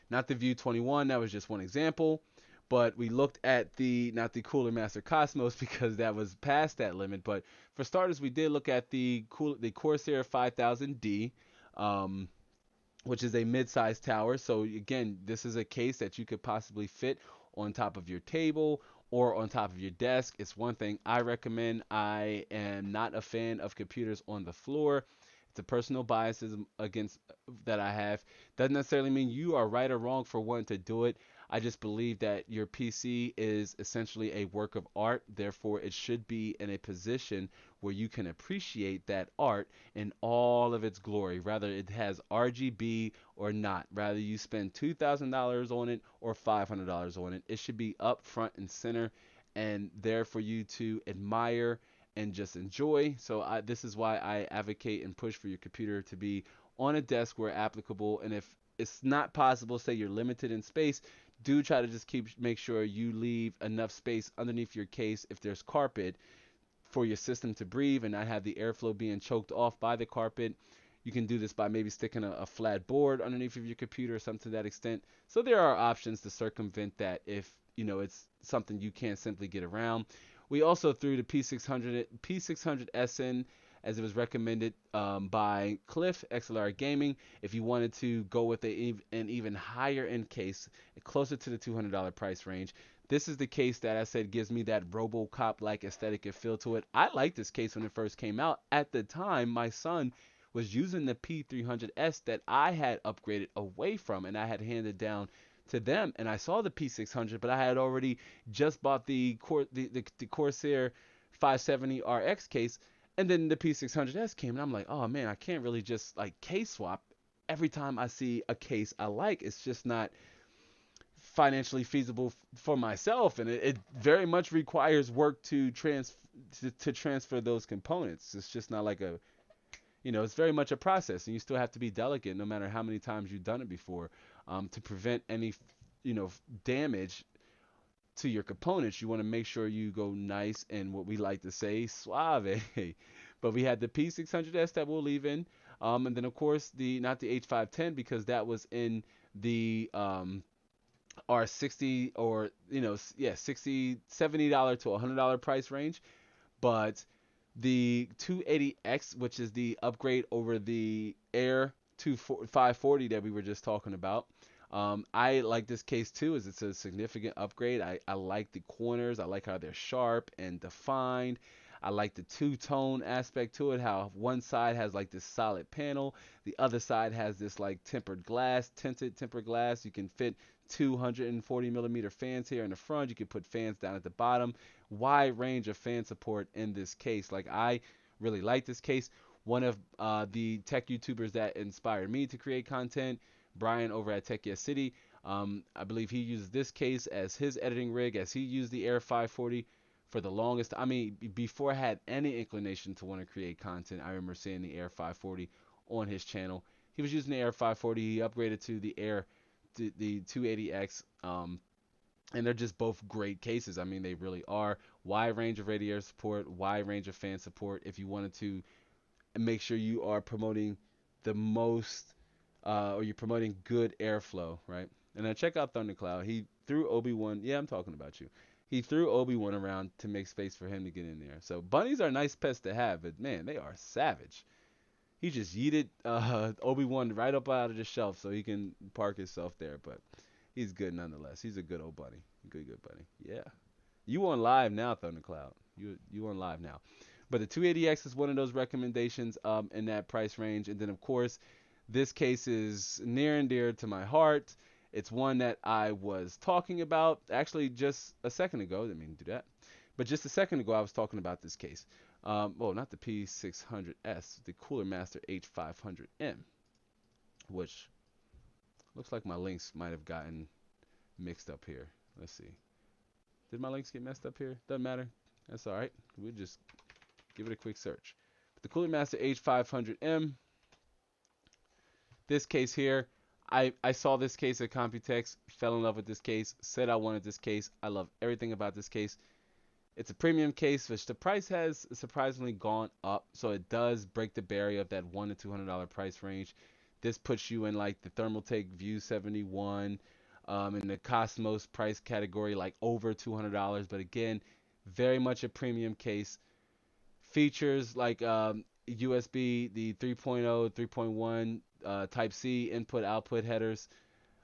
Not the View 21, that was just one example. But we looked at not the Cooler Master Cosmos because that was past that limit. But for starters, we did look at the Corsair 5000D, um, which is a mid-sized tower. So again, this is a case that you could possibly fit on top of your table or on top of your desk. It's one thing I recommend. I am not a fan of computers on the floor. It's a personal biases against that I have. Doesn't necessarily mean you are right or wrong for wanting to do it. I just believe that your PC is essentially a work of art. Therefore, it should be in a position where you can appreciate that art in all of its glory, rather it has RGB or not. Rather you spend $2,000 on it or $500 on it. It should be up front and center and there for you to admire and just enjoy. So this is why I advocate and push for your computer to be on a desk where applicable. And if it's not possible, say you're limited in space, do try to just make sure you leave enough space underneath your case if there's carpet for your system to breathe and not have the airflow being choked off by the carpet. You can do this by maybe sticking a flat board underneath of your computer or something to that extent. So there are options to circumvent that if it's something you can't simply get around. We also threw the P600S in as it was recommended by Cliff XLR Gaming. If you wanted to go with an even higher end case, closer to the $200 price range, this is the case that I said gives me that RoboCop-like aesthetic and feel to it. I liked this case when it first came out. At the time, my son was using the P300S that I had upgraded away from and I had handed down to them. And I saw the P600, but I had already just bought the Corsair 570 RX case. And then the P600S came and I'm like, oh man, I can't really just like case swap every time I see a case I like. It's just not financially feasible for myself, and it very much requires work to transfer those components. It's just not like it's very much a process, and you still have to be delicate no matter how many times you've done it before, to prevent any damage to your components. You want to make sure you go nice and what we like to say suave. But we had the P600S that we'll leave in, and then of course not the H510 because that was in the are 60 or 60 $70 to $100 price range. But the 280X, which is the upgrade over the Air 540 that we were just talking about, I like this case too, as it's a significant upgrade. I like the corners. I like how they're sharp and defined. I like the two-tone aspect to it, how one side has like this solid panel, the other side has this like tinted tempered glass. You can fit 240 millimeter fans here in the front. You can put fans down at the bottom. Wide range of fan support in this case. Like, I really like this case. One of the tech YouTubers that inspired me to create content, Brian over at Tech Yes City, I believe he uses this case as his editing rig, as he used the Air 540 for the longest. I mean, before I had any inclination to want to create content, I remember seeing the Air 540 on his channel. He was using the Air 540. He upgraded to the 280X, and they're just both great cases. I mean, they really are. Wide range of radiator support, wide range of fan support. If you wanted to make sure you are promoting the most, or you're promoting good airflow, right? And then check out Thundercloud. He threw Obi-Wan. Yeah, I'm talking about you. He threw Obi-Wan around to make space for him to get in there. So bunnies are nice pets to have, but man, they are savage. He just yeeted Obi-Wan right up out of the shelf so he can park himself there. But he's good nonetheless. He's a good old bunny. Good bunny. Yeah. You on live now, Thundercloud. You on live now. But the 280X is one of those recommendations in that price range. And then, of course, this case is near and dear to my heart. It's one that I was talking about actually just a second ago. Didn't mean to do that. But just a second ago, I was talking about this case. Well, not the P600S, the Cooler Master H500M, which looks like my links might have gotten mixed up here. Let's see. Did my links get messed up here? Doesn't matter. That's all right. We'll just give it a quick search. But the Cooler Master H500M, this case here, I saw this case at Computex, fell in love with this case, said I wanted this case. I love everything about this case. It's a premium case, which the price has surprisingly gone up, so it does break the barrier of that $100 to $200 price range. This puts you in like the Thermaltake View 71, in the Cosmos price category, like over $200. But again, very much a premium case. Features like USB, the 3.0, 3.1, Type C input output headers.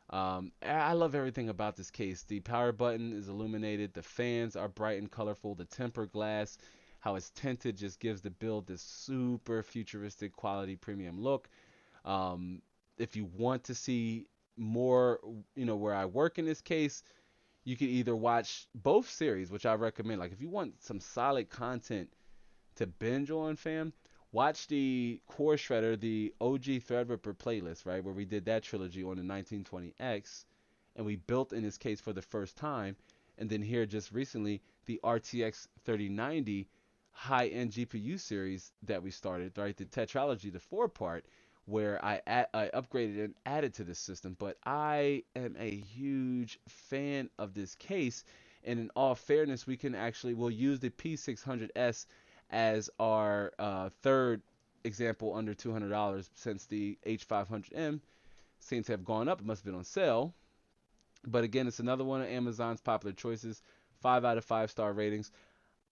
I love everything about this case. The power button is illuminated. The fans are bright and colorful. The tempered glass, how it's tinted, just gives the build this super futuristic quality premium look. Um, if you want to see more, where I work in this case, you could either watch both series, which I recommend. Like if you want some solid content to binge on, fam, watch the Core Shredder, the OG Threadripper playlist, right, where we did that trilogy on the 1920X, and we built in this case for the first time. And then here just recently, the RTX 3090 high-end GPU series that we started, right, the tetralogy, the four-part, where I upgraded and added to this system. But I am a huge fan of this case, and in all fairness, we'll use the P600S as our third example under $200, since the H500M seems to have gone up. It must have been on sale. But again, it's another one of Amazon's popular choices. 5 out of 5 star ratings.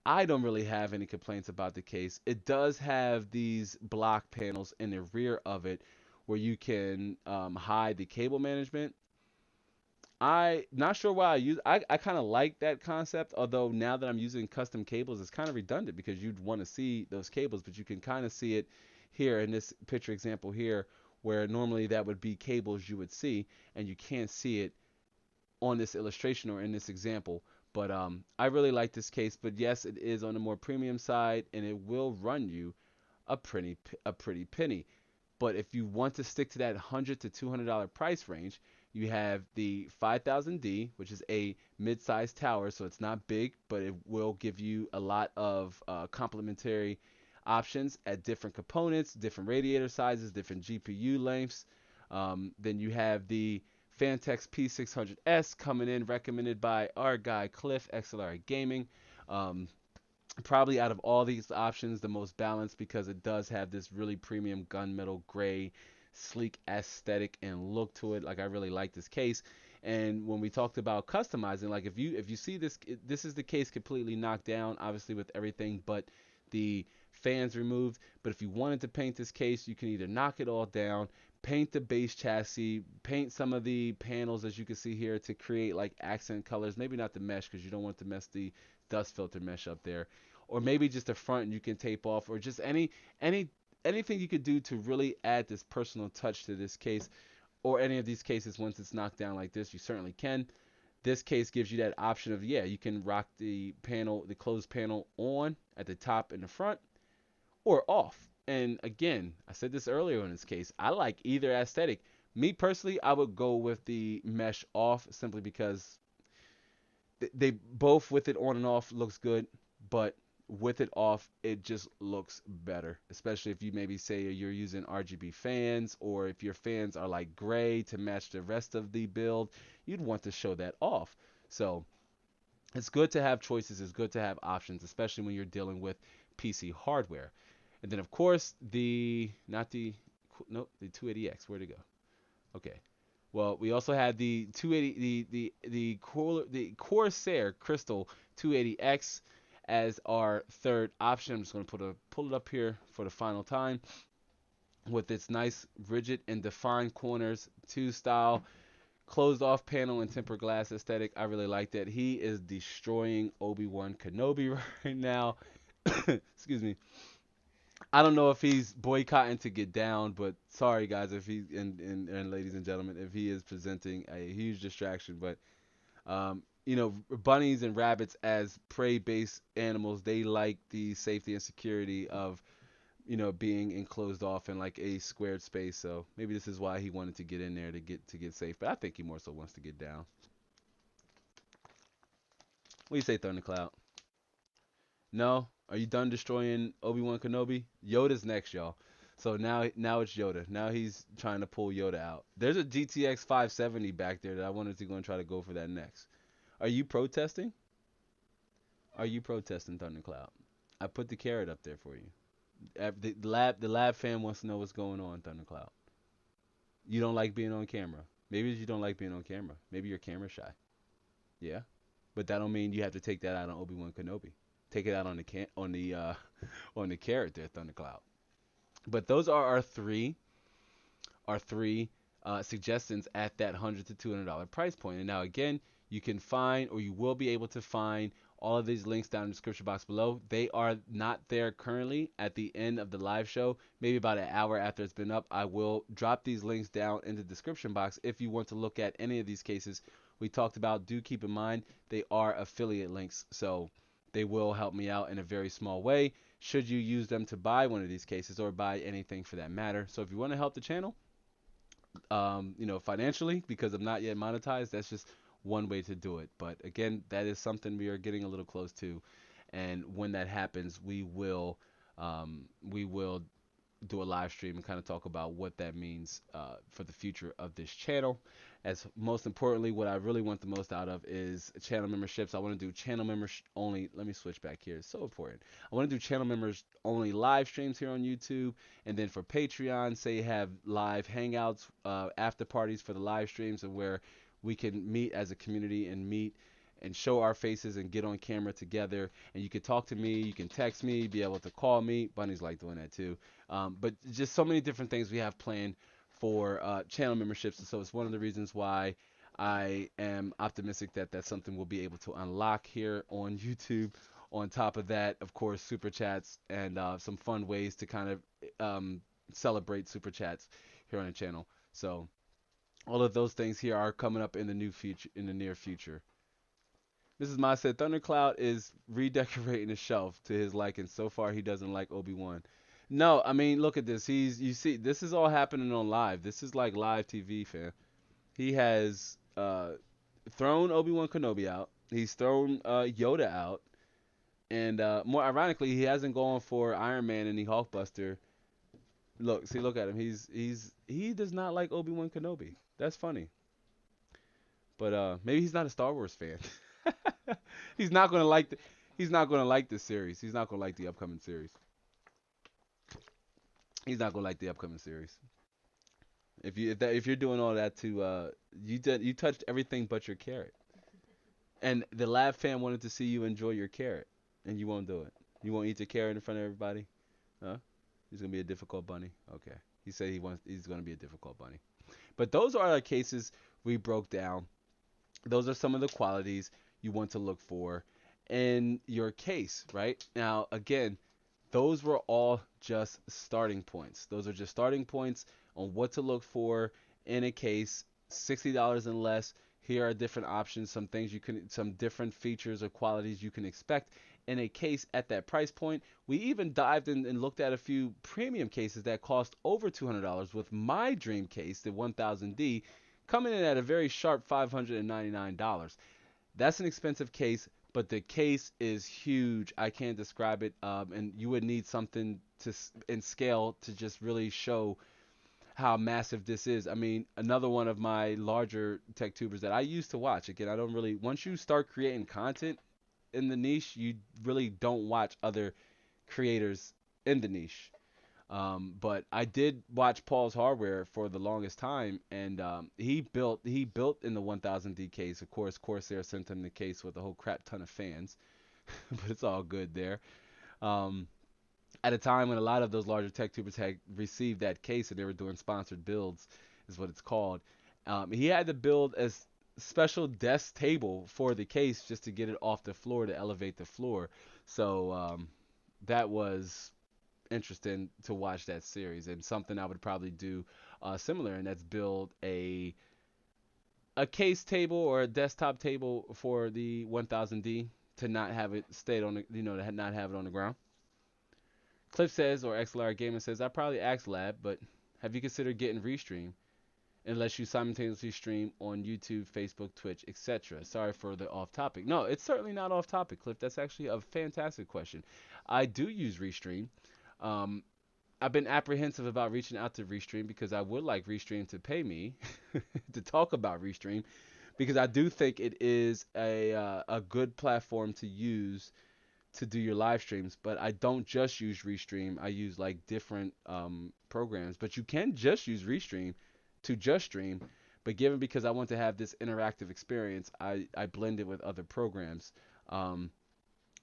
I don't really have any complaints about the case. It does have these block panels in the rear of it where you can hide the cable management. I not sure why I kind of like that concept, although now that I'm using custom cables, it's kind of redundant because you'd want to see those cables, but you can kind of see it here in this picture example here, where normally that would be cables you would see, and you can't see it on this illustration or in this example. But I really like this case, but yes, it is on the more premium side, and it will run you a pretty penny. But if you want to stick to that $100 to $200 price range, you have the 5000D, which is a mid-sized tower, so it's not big, but it will give you a lot of complementary options at different components, different radiator sizes, different GPU lengths. Then you have the Fantex P600S coming in, recommended by our guy Cliff, XLR Gaming. Um, Probably out of all these options, the most balanced because it does have this really premium gunmetal gray, sleek aesthetic and look to it. Like I really like this case. And when we talked about customizing, like if you see this, this is the case completely knocked down, obviously with everything but the fans removed. But if you wanted to paint this case, you can either knock it all down, paint the base chassis, paint some of the panels as you can see here to create like accent colors. Maybe not the mesh because you don't want to mess the dust filter mesh up there, or maybe just the front you can tape off, or just any anything you could do to really add this personal touch to this case, or any of these cases. Once it's knocked down like this, you certainly can. This case gives you that option of, yeah, you can rock the panel, the closed panel on at the top and the front, or off. And again, I said this earlier in this case, I like either aesthetic. Me personally, I would go with the mesh off simply because they both, with it on and off, looks good, but with it off, it just looks better. Especially if you maybe say you're using RGB fans, or if your fans are like gray to match the rest of the build, you'd want to show that off. So it's good to have choices. It's good to have options, especially when you're dealing with PC hardware. And then of course the not the nope the 280X. Where'd it go? Okay. Well, we also had the 280 the Corsair Crystal 280X as our third option. I'm just going to pull it up here for the final time, with its nice rigid and defined corners, two style, closed off panel and tempered glass aesthetic. I really like that. He is destroying Obi-Wan Kenobi right now. Excuse me. I don't know if he's boycotting to get down, but sorry guys if he and ladies and gentlemen, if he is presenting a huge distraction. But bunnies and rabbits as prey-based animals, they like the safety and security of being enclosed off in like a squared space. So maybe this is why he wanted to get in there to get safe. But I think he more so wants to get down. What do you say, Thundercloud? No? Are you done destroying Obi-Wan Kenobi? Yoda's next, y'all. So now it's Yoda. Now he's trying to pull Yoda out. There's a GTX 570 back there that I wanted to go and try to go for that next. Are you protesting? Are you protesting, Thundercloud? I put the carrot up there for you. The lab fan wants to know what's going on, Thundercloud. You don't like being on camera. Maybe you don't like being on camera. Maybe you're camera shy. Yeah, but that don't mean you have to take that out on Obi Wan Kenobi. Take it out on the on the character Thundercloud. But those are our three suggestions at that $100 to $200 price point. And now again, you can find, or you will be able to find, all of these links down in the description box below. They are not there currently. At the end of the live show, maybe about an hour after it's been up, I will drop these links down in the description box if you want to look at any of these cases we talked about. Do keep in mind they are affiliate links, so they will help me out in a very small way should you use them to buy one of these cases or buy anything for that matter. So if you want to help the channel, financially, because I'm not yet monetized, that's just one way to do it. But again, that is something we are getting a little close to, and when that happens, we will do a live stream and kind of talk about what that means for the future of this channel. As most importantly, what I really want the most out of is channel memberships. I want to do channel members only. Let me switch back here. It's so important. I want to do channel members only live streams here on YouTube, and then for Patreon, say have live hangouts, after parties for the live streams, and where we can meet as a community and meet and show our faces and get on camera together. And you can talk to me, you can text me, be able to call me. Bunnies like doing that too. But just so many different things we have planned for channel memberships. And so it's one of the reasons why I am optimistic that that's something we'll be able to unlock here on YouTube. On top of that, of course, super chats and some fun ways to kind of celebrate super chats here on the channel. So all of those things here are coming up in the near future. Mrs. Ma said Thundercloud is redecorating the shelf to his liking. So far, he doesn't like Obi-Wan. No, I mean, look at this. You see, this is all happening on live. This is like live TV, fam. He has thrown Obi-Wan Kenobi out. He's thrown Yoda out. And more ironically, he hasn't gone for Iron Man and the Hulkbuster. Look at him. He does not like Obi-Wan Kenobi. That's funny. But maybe he's not a Star Wars fan. he's not gonna like the, he's not gonna like this series. He's not gonna like the upcoming series. He's not gonna like the upcoming series. If you're doing all that to you touched everything but your carrot. And the lab fan wanted to see you enjoy your carrot, and you won't do it. You won't eat your carrot in front of everybody, huh? He's gonna be a difficult bunny. Okay. He said he's gonna be a difficult bunny. But those are the cases we broke down. Those are some of the qualities you want to look for in your case, right? Now, again, those were all just starting points. Those are just starting points on what to look for in a case. $60 and less. Here are different options, some different features or qualities you can expect in a case at that price point. We even dived in and looked at a few premium cases that cost over $200 with my dream case, the 1000D, coming in at a very sharp $599. That's an expensive case, but the case is huge. I can't describe it, and you would need something in scale to just really show how massive this is. I mean, another one of my larger tech tubers that I used to watch. Again, I don't really. Once you start creating content in the niche, you really don't watch other creators in the niche. But I did watch Paul's Hardware for the longest time, and he built in the 1000D case. Of course, Corsair sent him the case with a whole crap ton of fans, but it's all good there. Um, at a time when a lot of those larger tech tubers had received that case and they were doing sponsored builds, is what it's called. He had to build a special desk table for the case just to get it off the floor to elevate the floor. So that was interesting to watch that series, and something I would probably do similar, and that's build a case table or a desktop table for the 1000D to not have it stayed on the, to not have it on the ground. Cliff says, or XLR Gaming says, I probably asked Lab, but have you considered getting Restream unless you simultaneously stream on YouTube, Facebook, Twitch, etc.? Sorry for the off topic. No, it's certainly not off topic, Cliff. That's actually a fantastic question. I do use Restream. Um, I've been apprehensive about reaching out to Restream because I would like Restream to pay me to talk about Restream, because I do think it is a good platform to use to do your live streams. But I don't just use Restream. I use like different programs. But you can just use Restream to just stream, but given because I want to have this interactive experience, I blend it with other programs. Um,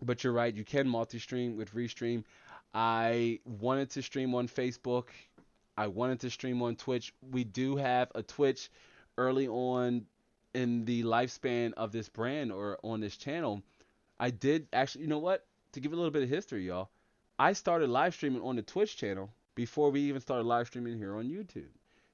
but you're right, you can multi-stream with Restream. I wanted to stream on Facebook. I wanted to stream on Twitch. We do have a Twitch early on in the lifespan of this brand or on this channel. I did actually, you know what? To give a little bit of history, y'all, I started live streaming on the Twitch channel before we even started live streaming here on YouTube.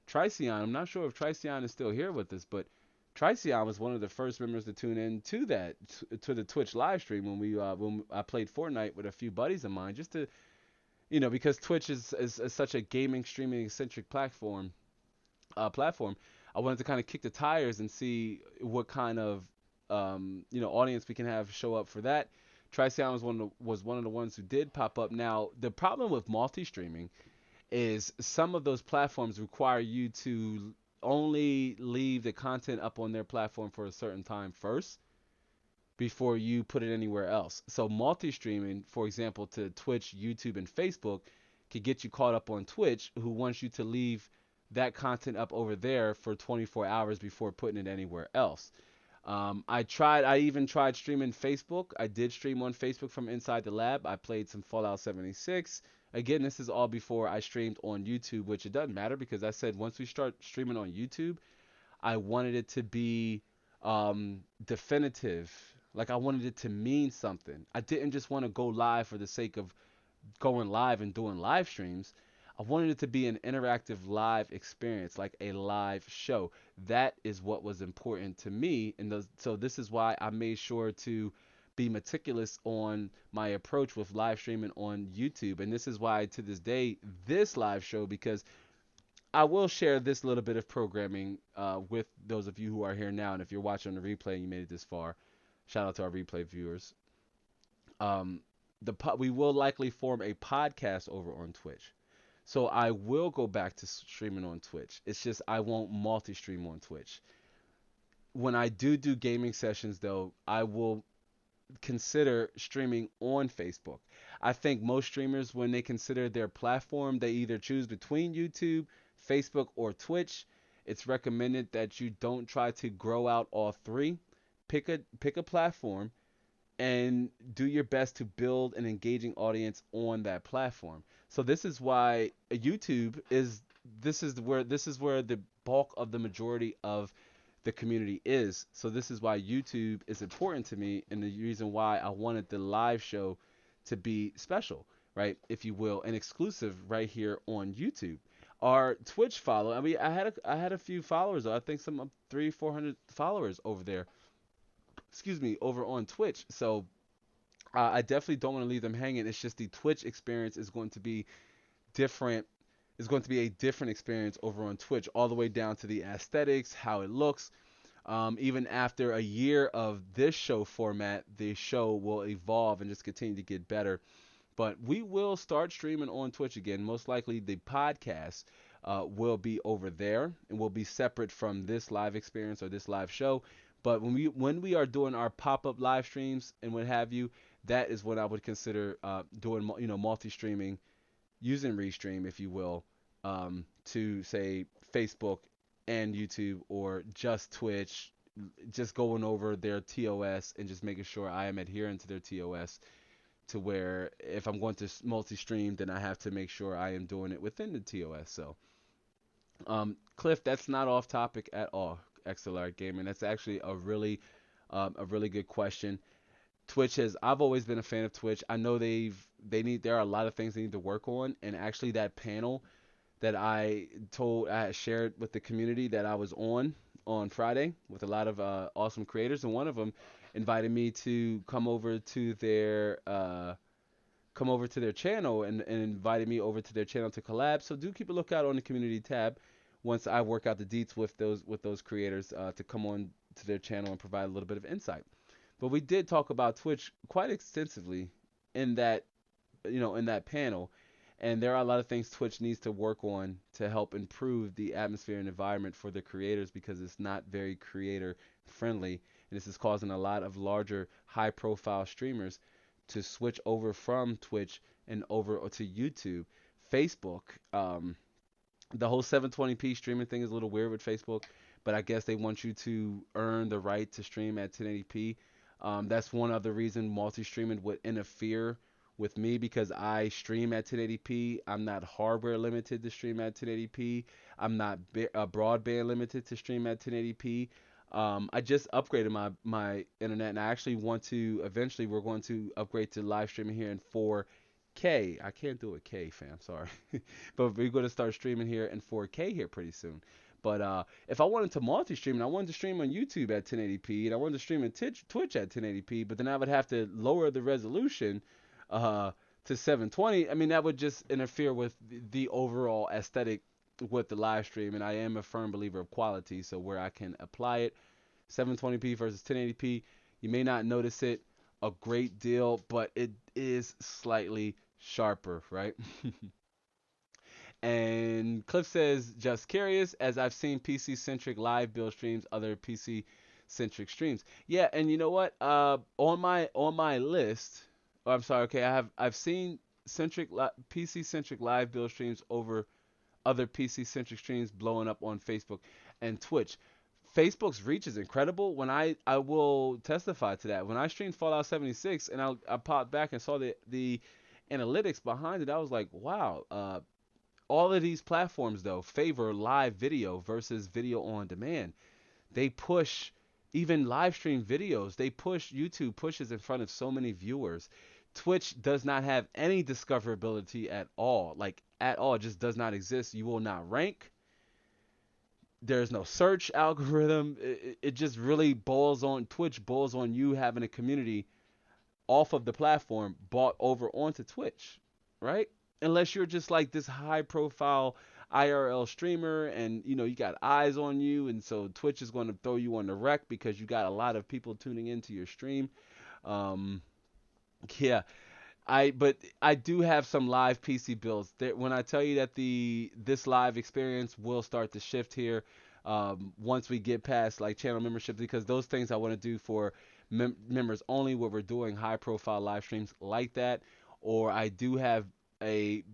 Tricion, I'm not sure if Tricion is still here with us, but Tricion was one of the first members to tune in to that to the Twitch live stream when I played Fortnite with a few buddies of mine, just to because Twitch is such a gaming streaming centric platform. I wanted to kind of kick the tires and see what kind of audience we can have show up for that. Tricion was one of the ones who did pop up. Now the problem with multi-streaming is some of those platforms require you to only leave the content up on their platform for a certain time first before you put it anywhere else. So multi-streaming, for example, to Twitch, YouTube, and Facebook could get you caught up on Twitch, who wants you to leave that content up over there for 24 hours before putting it anywhere else. I even tried streaming Facebook. I did stream on Facebook from inside the lab. I played some Fallout 76. Again, this is all before I streamed on YouTube, which it doesn't matter because I said once we start streaming on YouTube, I wanted it to be definitive. Like I wanted it to mean something. I didn't just want to go live for the sake of going live and doing live streams. I wanted it to be an interactive live experience, like a live show. That is what was important to me. And so this is why I made sure to be meticulous on my approach with live streaming on YouTube. And this is why to this day, this live show, because I will share this little bit of programming with those of you who are here now. And if you're watching the replay and you made it this far, shout out to our replay viewers. Um, we will likely form a podcast over on Twitch. So I will go back to streaming on Twitch. It's just I won't multi-stream on Twitch. When I do gaming sessions, though, I will consider streaming on Facebook. I think most streamers, when they consider their platform, they either choose between YouTube, Facebook, or Twitch. It's recommended that you don't try to grow out all three. Pick a platform and do your best to build an engaging audience on that platform. So this is why YouTube is this is where the bulk of the majority of the community is. So this is why YouTube is important to me and the reason why I wanted the live show to be special, right? If you will, and exclusive right here on YouTube. Our Twitch follow, I mean, I had a few followers. I think some 300-400 followers over there. Excuse me, over on Twitch. So I definitely don't want to leave them hanging. It's just the Twitch experience is going to be different. It's going to be a different experience over on Twitch, all the way down to the aesthetics, how it looks. Even after a year of this show format, the show will evolve and just continue to get better. But we will start streaming on Twitch again. Most likely the podcast will be over there and will be separate from this live experience or this live show. But when we are doing our pop-up live streams and what have you, that is what I would consider doing, multi-streaming, using Restream, if you will, to say Facebook and YouTube or just Twitch, just going over their TOS and just making sure I am adhering to their TOS, to where if I'm going to multi-stream, then I have to make sure I am doing it within the TOS. So, Cliff, that's not off topic at all. XLR gaming. That's actually a really good question. I've always been a fan of Twitch. I know there are a lot of things they need to work on, and actually that panel that I had shared with the community that I was on Friday with a lot of awesome creators, and one of them invited me to come over to their channel and invited me over to their channel to collab. So do keep a lookout on the community tab once I work out the deets with those creators to come on to their channel and provide a little bit of insight. But we did talk about Twitch quite extensively in that panel, and there are a lot of things Twitch needs to work on to help improve the atmosphere and environment for the creators, because it's not very creator friendly, and this is causing a lot of larger high profile streamers to switch over from Twitch and over to YouTube. Facebook The whole 720p streaming thing is a little weird with Facebook, but I guess they want you to earn the right to stream at 1080p. That's one other reason multi-streaming would interfere with me because I stream at 1080p. I'm not hardware limited to stream at 1080p. I'm not broadband limited to stream at 1080p. I just upgraded my internet, and I actually want to eventually we're going to upgrade to live streaming here in 4K. I can't do a K, fam. Sorry. But we're going to start streaming here in 4K here pretty soon. But if I wanted to multi-stream and I wanted to stream on YouTube at 1080p and I wanted to stream on Twitch at 1080p, but then I would have to lower the resolution uh, to 720. I mean, that would just interfere with the overall aesthetic with the live stream. And I am a firm believer of quality, so where I can apply it, 720p versus 1080p, you may not notice it a great deal, but it is slightly sharper, right? And Cliff says, just curious, as I've seen PC centric live build streams, other PC centric streams. Yeah, and you know what? On my list, oh, I'm sorry. Okay, I've seen PC centric live build streams over other PC centric streams blowing up on Facebook and Twitch. Facebook's reach is incredible. When I will testify to that. When I streamed Fallout 76 and I popped back and saw the analytics behind it, I was like, wow. All of these platforms though favor live video versus video on demand. They push even live stream videos. They push YouTube pushes in front of so many viewers. Twitch does not have any discoverability at all. Like at all, it just does not exist. You will not rank. There's no search algorithm. It just really boils on Twitch boils on you having a community off of the platform bought over onto Twitch, right? Unless you're just like this high profile IRL streamer and you got eyes on you, and so Twitch is going to throw you on the wreck because you got a lot of people tuning into your stream. Um, yeah, but I do have some live PC builds. When I tell you that this live experience will start to shift here once we get past like channel membership, because those things I want to do for members only, where we're doing high profile live streams like that, or I do have a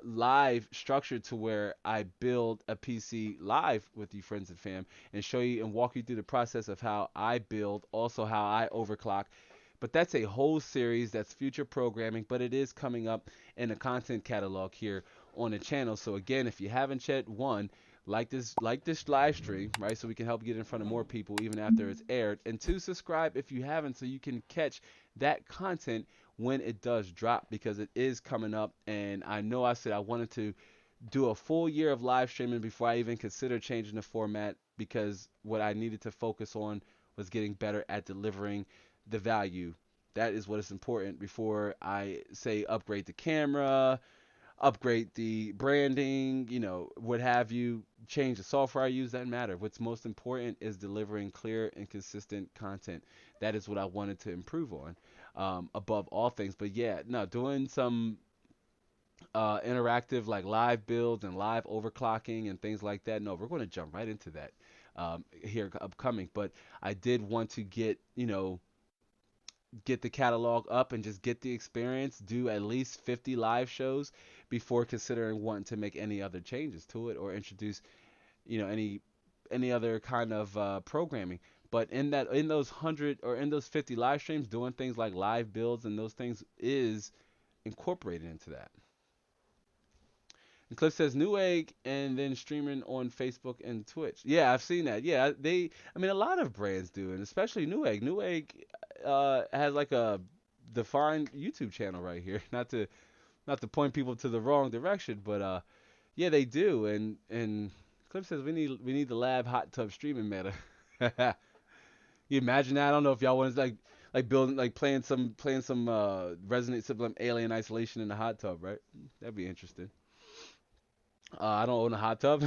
live structure to where I build a PC live with you friends and fam and show you and walk you through the process of how I build, also how I overclock. But that's a whole series that's future programming, but it is coming up in the content catalog here on the channel. So again, if you haven't yet, one, like this live stream, right? So we can help get in front of more people even after it's aired. And two, subscribe if you haven't so you can catch that content when it does drop, because it is coming up. And I know I said I wanted to do a full year of live streaming before I even considered changing the format, because what I needed to focus on was getting better at delivering the value. That is what is important before I say upgrade the camera, upgrade the branding, what have you, change the software I use, doesn't matter. What's most important is delivering clear and consistent content. That is what I wanted to improve on above all things. But yeah, no, doing some interactive like live builds and live overclocking and things like that. No, we're going to jump right into that here upcoming. But I did want to get the catalog up and just get the experience, do at least 50 live shows before considering wanting to make any other changes to it or introduce, any other kind of programming. But in those 100 or in those 50 live streams, doing things like live builds and those things is incorporated into that. And Cliff says Newegg and then streaming on Facebook and Twitch. Yeah, I've seen that. Yeah, I mean, a lot of brands do, and especially Newegg. Newegg has like a defined YouTube channel right here. Not to point people to the wrong direction, but yeah, they do. And Cliff says we need the lab hot tub streaming meta. You imagine that? I don't know if y'all want to like building like playing some Resident Evil Alien Isolation in the hot tub, right? That'd be interesting. I don't own a hot tub.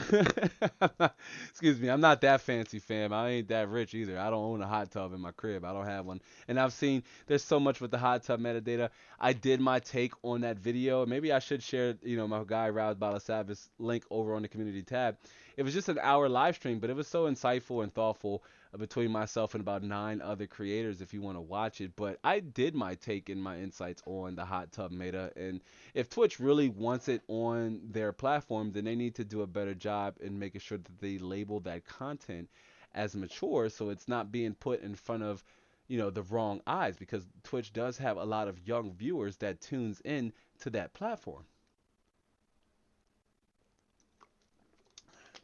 Excuse me, I'm not that fancy, fam. I ain't that rich either. I don't own a hot tub in my crib. I don't have one. And I've seen there's so much with the hot tub metadata. I did my take on that video. Maybe I should share, my guy Raul Balasavis link over on the community tab. It was just an hour live stream, but it was so insightful and thoughtful between myself and about 9 other creators if you want to watch it. But I did my take and my insights on the hot tub meta. And if Twitch really wants it on their platform, then they need to do a better job in making sure that they label that content as mature so it's not being put in front of the wrong eyes, because Twitch does have a lot of young viewers that tunes in to that platform.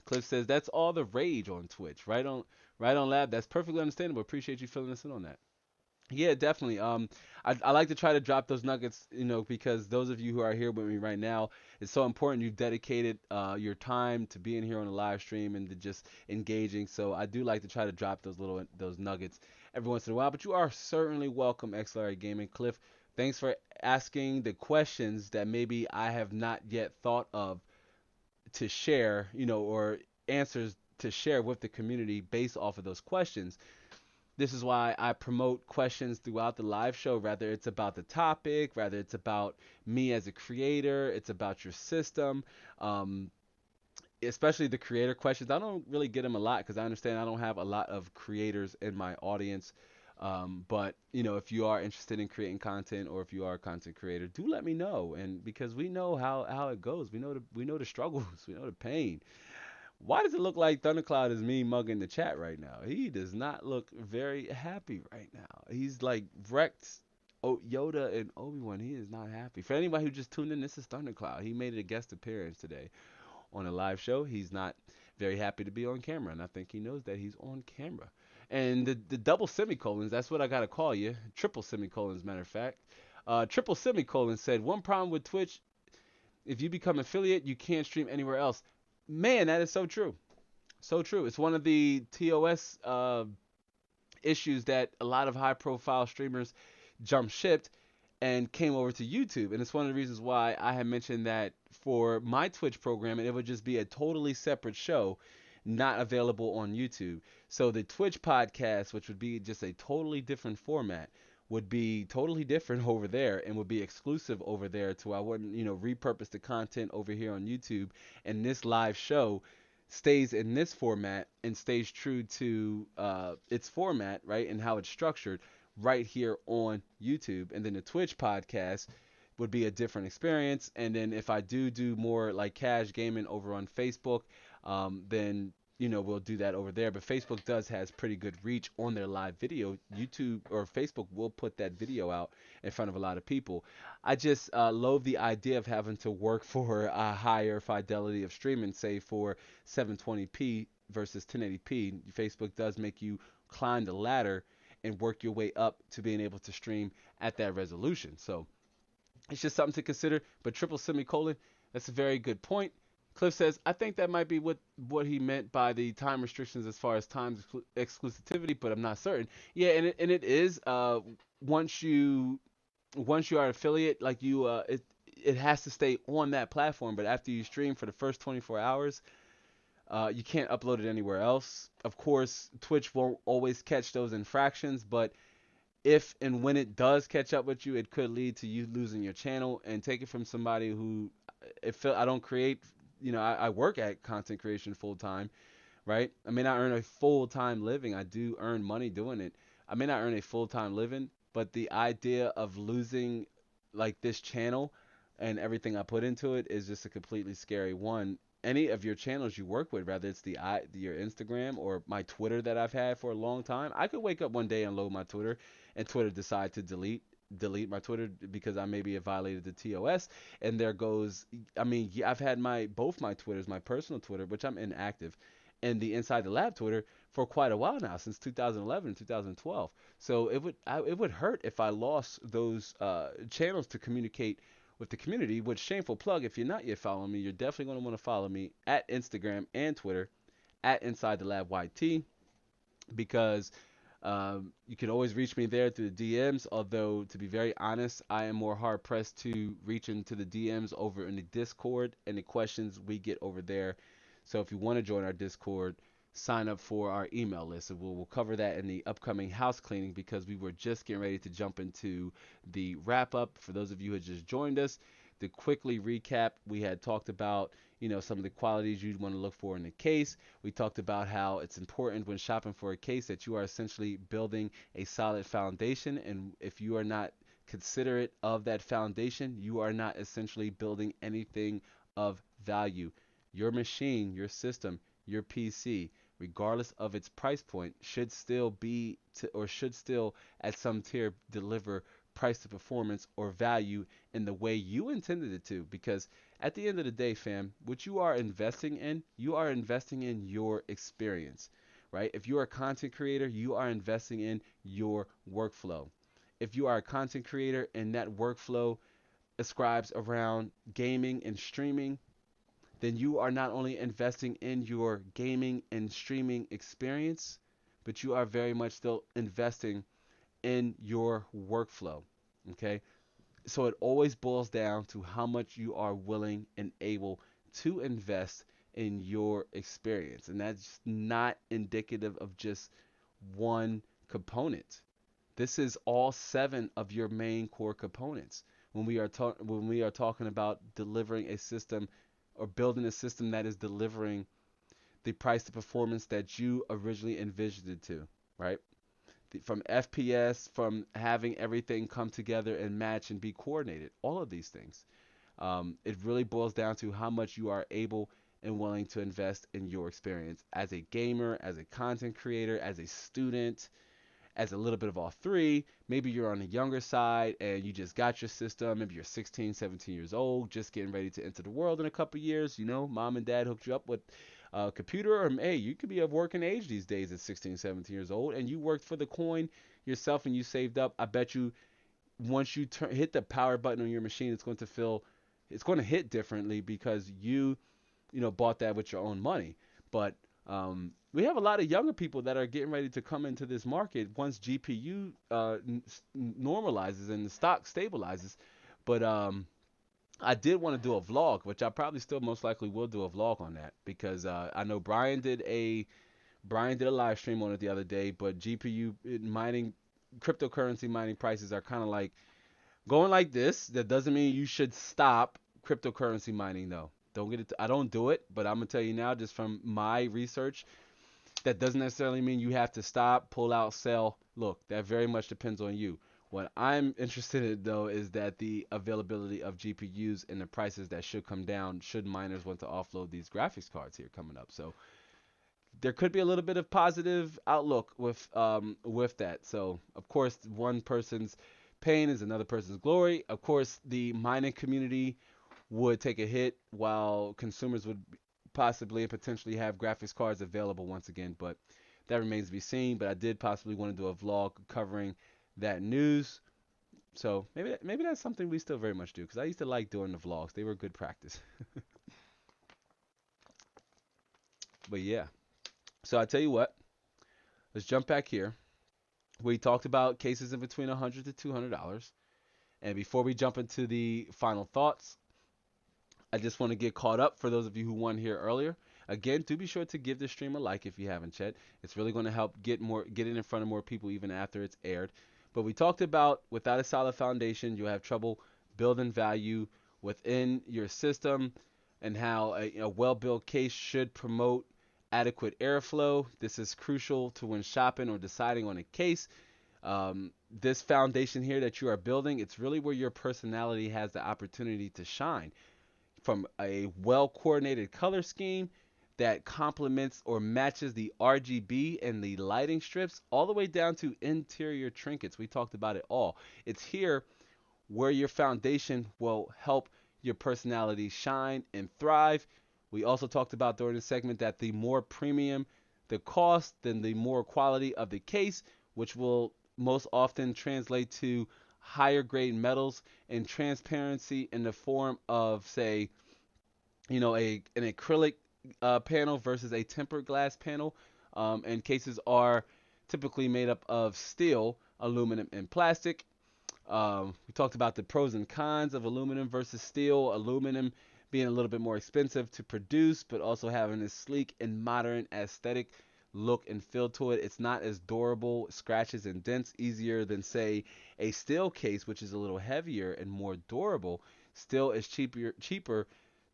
Cliff says that's all the rage on Twitch. Right on Lab. That's perfectly understandable. Appreciate you filling us in on that. Yeah, definitely. I like to try to drop those nuggets, because those of you who are here with me right now, it's so important you've dedicated your time to being here on the live stream and to just engaging. So I do like to try to drop those nuggets every once in a while. But you are certainly welcome, XLR Gaming. Cliff, thanks for asking the questions that maybe I have not yet thought of to share, or answers to share with the community based off of those questions. This is why I promote questions throughout the live show, whether it's about the topic, whether it's about me as a creator, it's about your system, um, especially the creator questions. I don't really get them a lot because I understand I don't have a lot of creators in my audience. But if you are interested in creating content, or if you are a content creator, do let me know. And because we know how it goes, we know the struggles, we know the pain. Why does it look like Thundercloud is me mugging the chat right now? He does not look very happy right now. He's like wrecked Yoda and Obi-Wan. He is not happy. For anybody who just tuned in, this is Thundercloud. He made a guest appearance today on a live show. He's not very happy to be on camera, and I think he knows that he's on camera. And the double semicolons, that's what I got to call you. Triple semicolons, matter of fact. Triple semicolon said, one problem with Twitch, if you become affiliate, you can't stream anywhere else. Man, that is so true. So true. It's one of the TOS issues that a lot of high profile streamers jump shipped and came over to YouTube. And it's one of the reasons why I had mentioned that for my Twitch program, it would just be a totally separate show, not available on YouTube. So the Twitch podcast, which would be just a totally different format, would be totally different over there and would be exclusive over there, to I wouldn't, repurpose the content over here on YouTube. And this live show stays in this format and stays true to its format, right, and how it's structured right here on YouTube. And then the Twitch podcast would be a different experience. And then if I do more like cash gaming over on Facebook, then we'll do that over there. But Facebook has pretty good reach on their live video. YouTube or Facebook will put that video out in front of a lot of people. I just loathe the idea of having to work for a higher fidelity of streaming, say for 720p versus 1080p. Facebook does make you climb the ladder and work your way up to being able to stream at that resolution. So it's just something to consider. But triple semicolon, that's a very good point. Cliff says, I think that might be what he meant by the time restrictions as far as time exclusivity, but I'm not certain. Yeah, and it is once you are an affiliate, like it has to stay on that platform. But after you stream for the first 24 hours, you can't upload it anywhere else. Of course, Twitch won't always catch those infractions, but if and when it does catch up with you, it could lead to you losing your channel. And take it from somebody who, I don't create, I work at content creation full time, right? I may not earn a full time living. I do earn money doing it. I may not earn a full time living, but the idea of losing like this channel and everything I put into it is just a completely scary one. Any of your channels you work with, whether it's your Instagram or my Twitter that I've had for a long time, I could wake up one day and load my Twitter, and Twitter decide to delete my Twitter because I maybe have violated the TOS, and there goes. I mean, yeah, I've had both my Twitters, my personal Twitter, which I'm inactive, and the Inside the Lab Twitter for quite a while now, since 2011, 2012. So it would hurt if I lost those channels to communicate with the community. Which, shameful plug, if you're not yet following me, you're definitely going to want to follow me at Instagram and Twitter at Inside the Lab YT, because you can always reach me there through the DMs. Although, to be very honest, I am more hard pressed to reach into the DMs over in the Discord and the questions we get over there. So if you want to join our Discord, sign up for our email list. And we'll cover that in the upcoming house cleaning, because we were just getting ready to jump into the wrap up. For those of you who had just joined us, to quickly recap, we had talked about some of the qualities you'd want to look for in a case. We talked about how it's important when shopping for a case that you are essentially building a solid foundation. And if you are not considerate of that foundation, you are not essentially building anything of value. Your machine, your system, your PC, regardless of its price point, should still be or should still at some tier deliver price to performance or value in the way you intended it to. Because at the end of the day, fam, what you are investing in your experience, right? If you are a content creator, you are investing in your workflow. If you are a content creator and that workflow ascribes around gaming and streaming, then you are not only investing in your gaming and streaming experience, but you are very much still investing in your workflow. Okay. So it always boils down to how much you are willing and able to invest in your experience. And that's not indicative of just one component. This is all seven of your main core components. When we are talking about delivering a system or building a system that is delivering the price to performance that you originally envisioned it to, right? From FPS, from having everything come together and match and be coordinated, all of these things. It really boils down to how much you are able and willing to invest in your experience as a gamer, as a content creator, as a student, as a little bit of all three. Maybe you're on the younger side and you just got your system. Maybe you're 16, 17 years old, just getting ready to enter the world in a couple years. Mom and dad hooked you up with a computer, or hey, you could be of working age these days at 16, 17 years old, and you worked for the coin yourself and you saved up. I bet you once you hit the power button on your machine, it's going to hit differently because you bought that with your own money. But we have a lot of younger people that are getting ready to come into this market once GPU normalizes and the stock stabilizes. But I did want to do a vlog, which I probably still most likely will do a vlog on that because I know Brian did a live stream on it the other day. But GPU mining, cryptocurrency mining prices are kind of like going like this. That doesn't mean you should stop cryptocurrency mining though. Don't get it. I don't do it, but I'm gonna tell you now, just from my research, that doesn't necessarily mean you have to stop, pull out, sell. Look, that very much depends on you. What I'm interested in though is that the availability of GPUs and the prices that should come down should miners want to offload these graphics cards here coming up. So there could be a little bit of positive outlook with that. So of course, one person's pain is another person's glory. Of course, the mining community would take a hit while consumers would possibly and potentially have graphics cards available once again, but that remains to be seen. But I did possibly want to do a vlog covering that news. So maybe that's something we still very much do because I used to like doing the vlogs. They were good practice. But yeah. So I tell you what, let's jump back here. We talked about cases in between $100 to $200. And before we jump into the final thoughts, I just want to get caught up for those of you who weren't here earlier. Again, do be sure to give this stream a like if you haven't yet. It's really going to help get it in front of more people even after it's aired. But we talked about without a solid foundation, you'll have trouble building value within your system and how a well-built case should promote adequate airflow. This is crucial to when shopping or deciding on a case. This foundation here that you are building, it's really where your personality has the opportunity to shine. From a well-coordinated color scheme that complements or matches the RGB and the lighting strips, all the way down to interior trinkets. We talked about it all. It's here where your foundation will help your personality shine and thrive. We also talked about during the segment that the more premium the cost, then the more quality of the case, which will most often translate to higher grade metals and transparency in the form of, say, an acrylic panel versus a tempered glass panel. And cases are typically made up of steel, aluminum, and plastic. We talked about the pros and cons of aluminum versus steel. Aluminum being a little bit more expensive to produce, but also having a sleek and modern aesthetic look and feel to it. It's not as durable, scratches and dents easier than, say, a steel case, which is a little heavier and more durable. Still is cheaper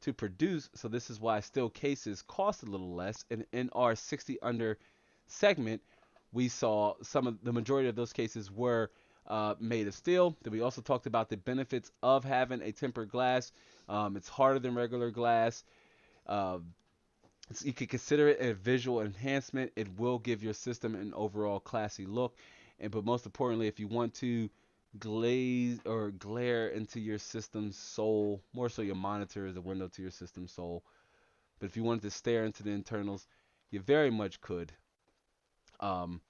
to produce. So this is why steel cases cost a little less. And in our 60 under segment, we saw some of the majority of those cases were made of steel. Then we also talked about the benefits of having a tempered glass. It's harder than regular glass. Uh, you could consider it a visual enhancement. It will give your system an overall classy look. And but most importantly, if you want to glaze or glare into your system's soul, more so your monitor is a window to your system's soul. But if you wanted to stare into the internals, you very much could. Um,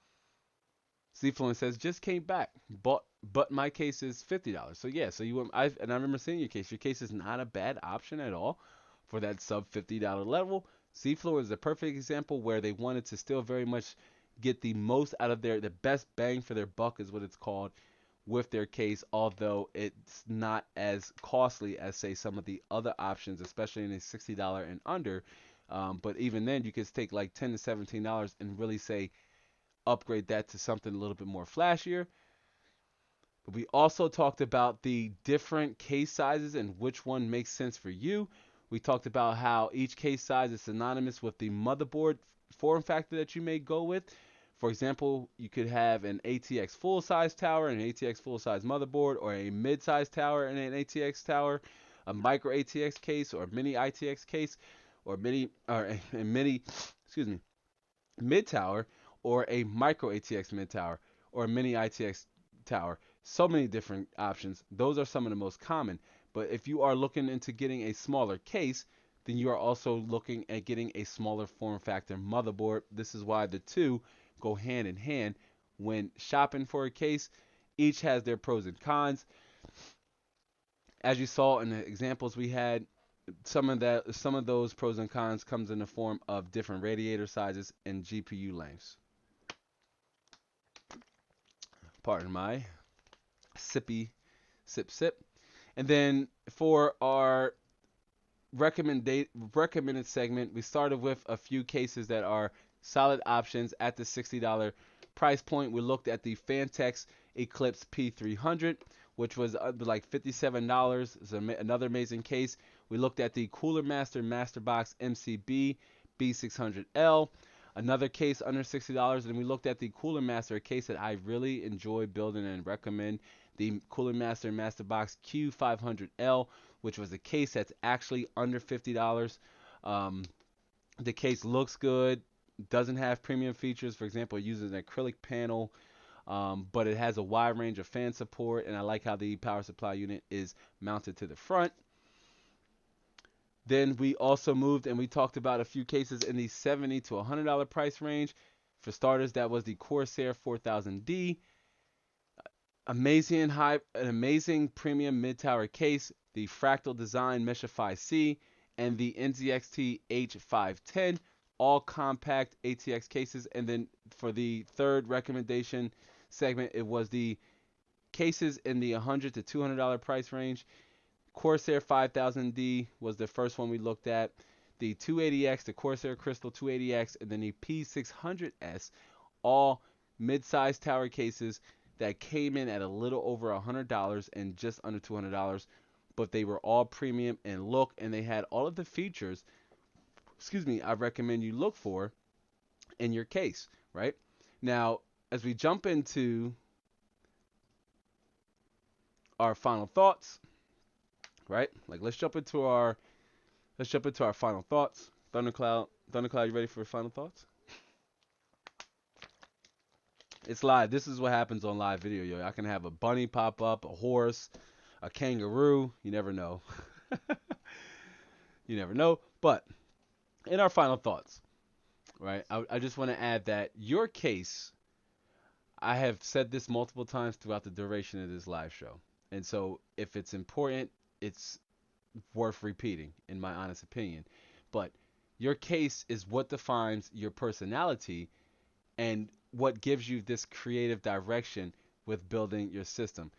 Fluent says just came back, but my case is $50. So yeah, so I remember seeing your case. Your case is not a bad option at all for that sub $50 level. Fluent is a perfect example where they wanted to still very much get the most out of the best bang for their buck is what it's called with their case, although it's not as costly as say some of the other options, especially in a $60 and under. But even then, you could take like $10 to $17 and really say upgrade that to something a little bit more flashier. But we also talked about the different case sizes and which one makes sense for you. We talked about how each case size is synonymous with the motherboard form factor that you may go with. For example, you could have an ATX full size tower, an ATX full size motherboard, or a mid size tower and an ATX tower, a micro ATX case, or a mini ITX case, or a mini, excuse me, mid tower, or a micro ATX mid tower, or a mini ITX tower. So many different options. Those are some of the most common. But if you are looking into getting a smaller case, then you are also looking at getting a smaller form factor motherboard. This is why the two go hand in hand when shopping for a case. Each has their pros and cons. As you saw in the examples we had, some of those pros and cons comes in the form of different radiator sizes and GPU lengths. Pardon my sippy sip. And then for our recommended segment, we started with a few cases that are solid options at the $60 price point. We looked at the Fantex Eclipse P300, which was like $57. It's another amazing case. We looked at the Cooler Master Masterbox MCB B600L, another case under $60. And we looked at the Cooler Master, a case that I really enjoy building and recommend, the Cooler Master Masterbox Q500L, which was a case that's actually under $50. The case looks good, doesn't have premium features. For example, it uses an acrylic panel, but it has a wide range of fan support, and I like how the power supply unit is mounted to the front. Then we also moved and we talked about a few cases in the $70 to $100 price range. For starters, that was the Corsair 4000D. An amazing premium mid-tower case, the Fractal Design Meshify C, and the NZXT H510, all compact ATX cases. And then for the third recommendation segment, it was the cases in the $100 to $200 price range. Corsair 5000D was the first one we looked at. The 280X, the Corsair Crystal 280X, and then the P600S, all mid-sized tower cases that came in at a little over $100 and just under $200, but they were all premium in look, and they had all of the features, I recommend you look for in your case, right? Now, as we jump into our final thoughts, right? Like let's jump into our final thoughts. Thundercloud, you ready for final thoughts? It's live. This is what happens on live video, yo. I can have a bunny pop up, a horse, a kangaroo. You never know. You never know. But in our final thoughts, right, I just want to add that your case, I have said this multiple times throughout the duration of this live show. And so if it's important, it's worth repeating, in my honest opinion. But your case is what defines your personality and what gives you this creative direction with building your system.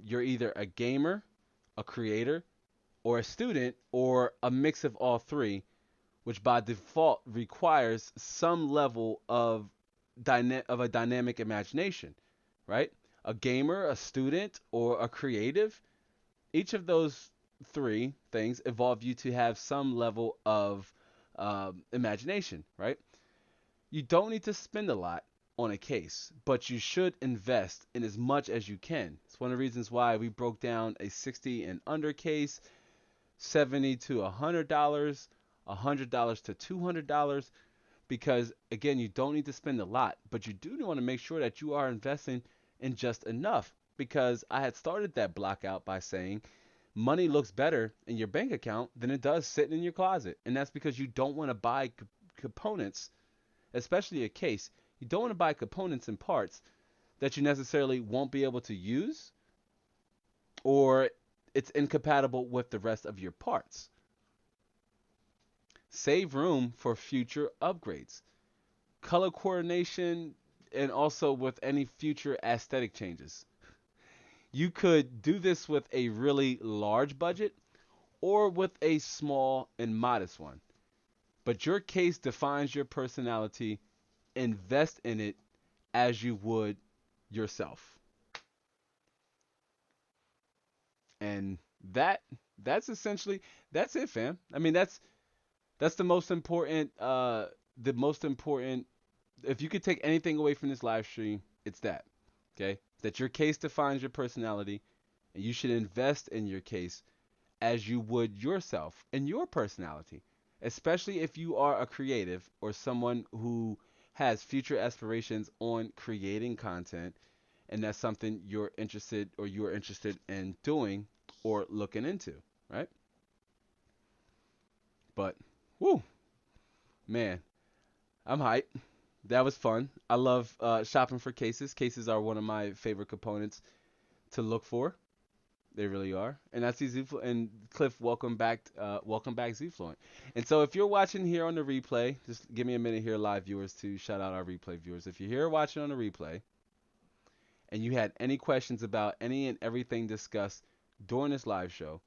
You're either a gamer, a creator, or a student, or a mix of all three, which by default requires some level of a dynamic imagination, right? A gamer, a student, or a creative, each of those three things involve you to have some level of imagination, right? You don't need to spend a lot on a case, but you should invest in as much as you can. It's one of the reasons why we broke down a 60 and under case, 70 to $100, $100 to $200, because again, you don't need to spend a lot, but you do want to make sure that you are investing in just enough. Because I had started that block out by saying money looks better in your bank account than it does sitting in your closet. And that's because you don't want to buy components, especially a case. You don't want to buy components and parts that you necessarily won't be able to use, or it's incompatible with the rest of your parts. Save room for future upgrades, color coordination, and also with any future aesthetic changes. You could do this with a really large budget or with a small and modest one. But your case defines your personality. Invest in it as you would yourself. And that that's essentially that's it, fam. I mean, that's the most important, if you could take anything away from this live stream, it's that. Okay? That your case defines your personality, and you should invest in your case as you would yourself and your personality, especially if you are a creative or someone who has future aspirations on creating content, and that's something you're interested in doing or looking into, right? But whoo, man, I'm hyped. That was fun. I love shopping for cases. Cases are one of my favorite components to look for. They really are. And I see and Cliff, welcome back, Zfluent. And so if you're watching here on the replay, just give me a minute here, live viewers, to shout out our replay viewers. If you're here watching on the replay and you had any questions about any and everything discussed during this live show,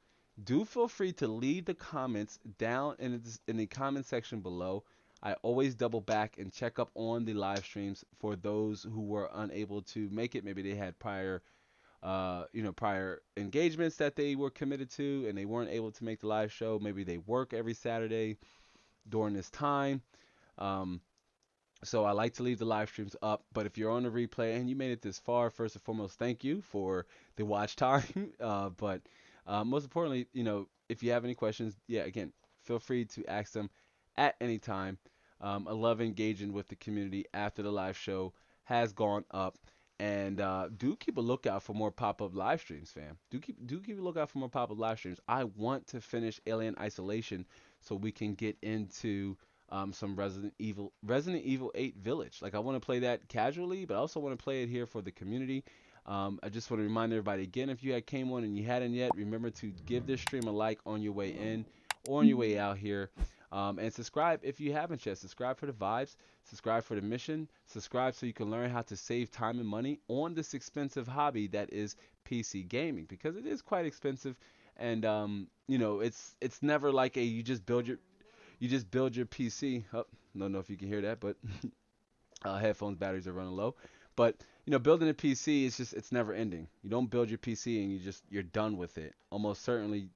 do feel free to leave the comments down in the comment section below. I always double back and check up on the live streams for those who were unable to make it. Maybe they had prior engagements that they were committed to and they weren't able to make the live show. Maybe they work every Saturday during this time. Um, so I like to leave the live streams up. But if you're on the replay and you made it this far, first and foremost, thank you for the watch time. But most importantly, if you have any questions, yeah, again, feel free to ask them at any time. I love engaging with the community after the live show has gone up. And do keep a lookout for more pop-up live streams, fam. Do keep a lookout for more pop-up live streams. I want to finish Alien Isolation so we can get into some Resident Evil 8 Village. Like, I want to play that casually, but I also want to play it here for the community. I just want to remind everybody again, if you had came on and you hadn't yet, remember to give this stream a like on your way in or on your way out here. And subscribe if you haven't yet. Subscribe for the vibes. Subscribe for the mission. Subscribe so you can learn how to save time and money on this expensive hobby that is PC gaming, because it is quite expensive. And it's never like you just build your PC. Oh, don't know if you can hear that, but headphones batteries are running low. But building a PC is it's never ending. You don't build your PC and you're done with it. Almost certainly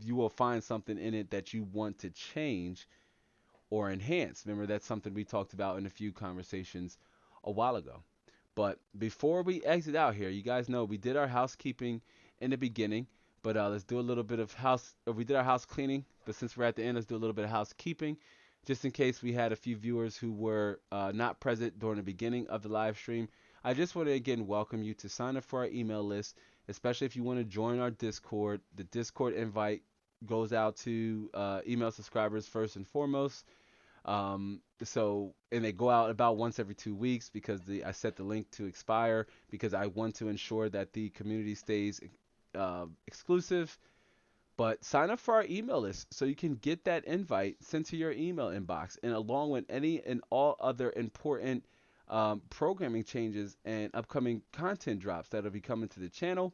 you will find something in it that you want to change or enhance. Remember, that's something we talked about in a few conversations a while ago. But before we exit out here, you guys know we did our housekeeping in the beginning, but let's do a little bit of we did our house cleaning, but since we're at the end, let's do a little bit of housekeeping, just in case we had a few viewers who were not present during the beginning of the live stream. I just want to again welcome you to sign up for our email list, especially if you want to join our Discord. The Discord invite goes out to email subscribers first and foremost. And they go out about once every 2 weeks because I set the link to expire because I want to ensure that the community stays exclusive. But sign up for our email list so you can get that invite sent to your email inbox, and along with any and all other important programming changes and upcoming content drops that'll be coming to the channel.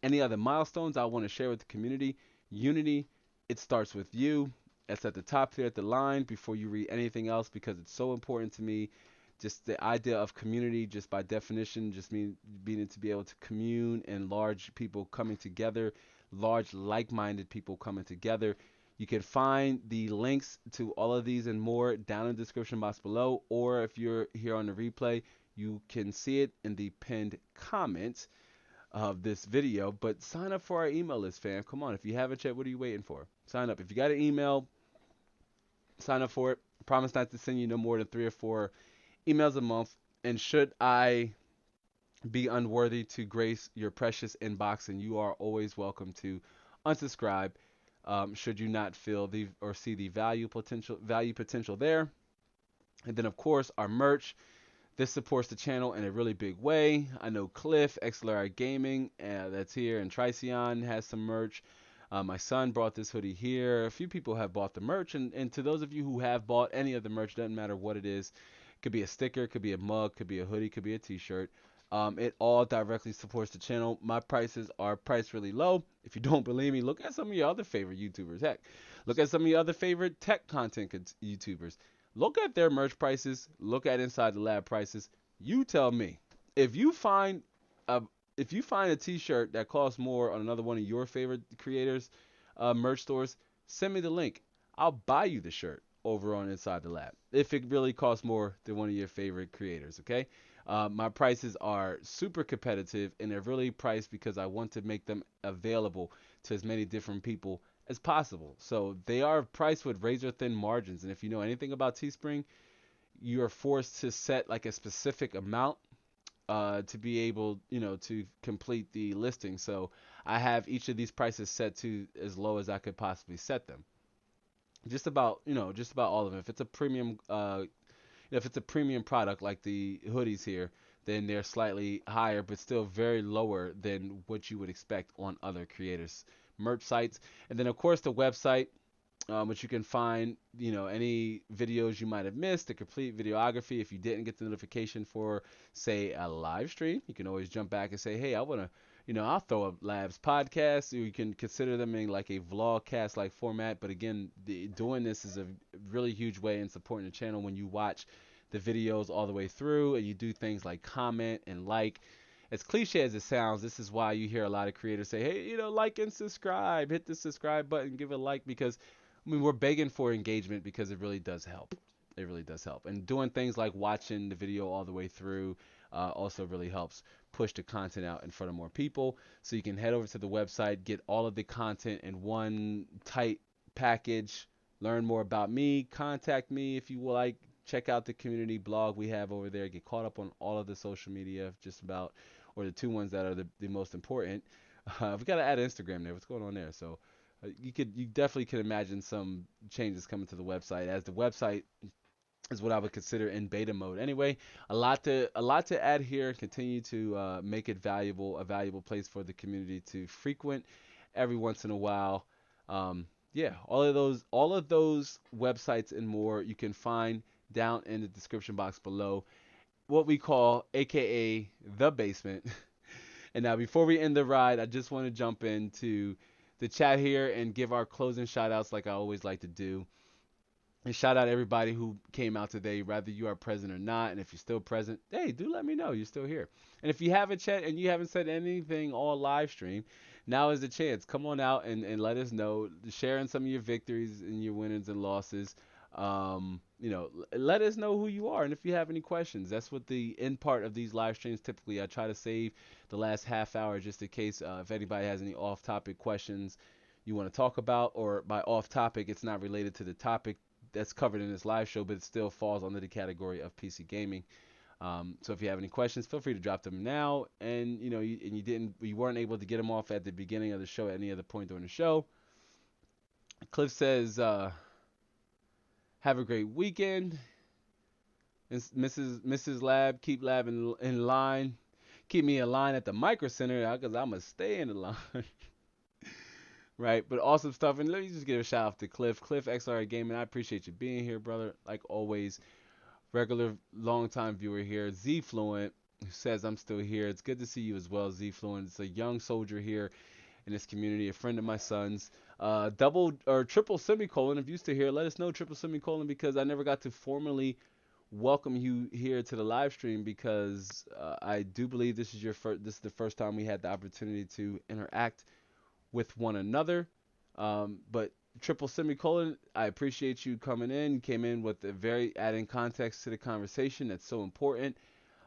Any other milestones I want to share with the community. Unity, it starts with you. It's at the top there at the line before you read anything else, because it's so important to me. Just the idea of community, just by definition, just mean being to be able to commune and large people coming together, large like-minded people coming together. You can find the links to all of these and more down in the description box below, or if you're here on the replay, you can see it in the pinned comments of this video. But sign up for our email list, fam. Come on, if you haven't yet, what are you waiting for? Sign up. If you got an email, sign up for it. I promise not to send you no more than 3 or 4 emails a month. And should I be unworthy to grace your precious inbox, and you are always welcome to unsubscribe, should you not feel the or see the value potential there. And then of course our merch. This supports the channel in a really big way. I know Cliff, XLR Gaming, that's here, and Tricion has some merch. My son brought this hoodie here. A few people have bought the merch, and to those of you who have bought any of the merch, doesn't matter what it is. Could be a sticker, could be a mug, could be a hoodie, could be a t-shirt. It all directly supports the channel. My prices are priced really low. If you don't believe me, look at some of your other favorite YouTubers. Heck, look at some of your other favorite tech content YouTubers. Look at their merch prices. Look at Inside the Lab prices. You tell me. If you find a t-shirt that costs more on another one of your favorite creators' merch stores, send me the link. I'll buy you the shirt over on Inside the Lab if it really costs more than one of your favorite creators. Okay. My prices are super competitive, and they're really priced because I want to make them available to as many different people as possible. So they are priced with razor thin margins. And if you know anything about Teespring, you are forced to set like a specific amount to be able, to complete the listing. So I have each of these prices set to as low as I could possibly set them. Just about all of them. If it's a premium product like the hoodies here, then they're slightly higher, but still very lower than what you would expect on other creators' merch sites. And then of course the website, which you can find, any videos you might have missed, the complete videography. If you didn't get the notification for, say, a live stream, you can always jump back and say, hey, I want to, I'll throw up Labs podcast. You can consider them in like a vlogcast like format. But again, doing this is a really huge way in supporting the channel when you watch the videos all the way through and you do things like comment and like. As cliche as it sounds, this is why you hear a lot of creators say, hey, like and subscribe, hit the subscribe button, give it a like, because we're begging for engagement because it really does help. It really does help. And doing things like watching the video all the way through also really helps push the content out in front of more people. So you can head over to the website, get all of the content in one tight package, learn more about me, contact me if you would like, check out the community blog we have over there, get caught up on all of the social media, just about, or the 2 ones that are the most important. We got to add Instagram there. What's going on there? So you definitely can imagine some changes coming to the website, as the website is what I would consider in beta mode. Anyway, a lot to add here. Continue to make it a valuable place for the community to frequent every once in a while. Yeah, all of those websites and more you can find down in the description box below. What we call, AKA, the basement. And now, before we end the ride, I just want to jump into the chat here and give our closing shout outs like I always like to do. And shout out everybody who came out today, whether you are present or not. And if you're still present, hey, do let me know you're still here. And if you haven't chat and you haven't said anything all live stream, now is the chance. Come on out and let us know, sharing some of your victories and your winnings and losses. Let us know who you are and if you have any questions. That's what the end part of these live streams, typically I try to save the last half hour just in case if anybody has any off-topic questions you want to talk about, or by off-topic, it's not related to the topic that's covered in this live show, but it still falls under the category of PC gaming. So if you have any questions, feel free to drop them now. And you weren't able to get them off at the beginning of the show at any other point during the show. Cliff says, have a great weekend. Mrs. Lab, keep Lab in line. Keep me in line at the Micro Center because I'm going to stay in the line. Right, but awesome stuff. And let me just give a shout out to Cliff XR Gaming. I appreciate you being here, brother. Like always, regular long-time viewer here. Z Fluent, who says I'm still here. It's good to see you as well, Z Fluent. It's a young soldier here in this community, a friend of my son's. Double or triple semicolon. If you're still here, let us know, triple semicolon, because I never got to formally welcome you here to the live stream, because I do believe this is the first time we had the opportunity to interact with one another. But triple semicolon, I appreciate you coming in. You came in with a very adding context to the conversation that's so important.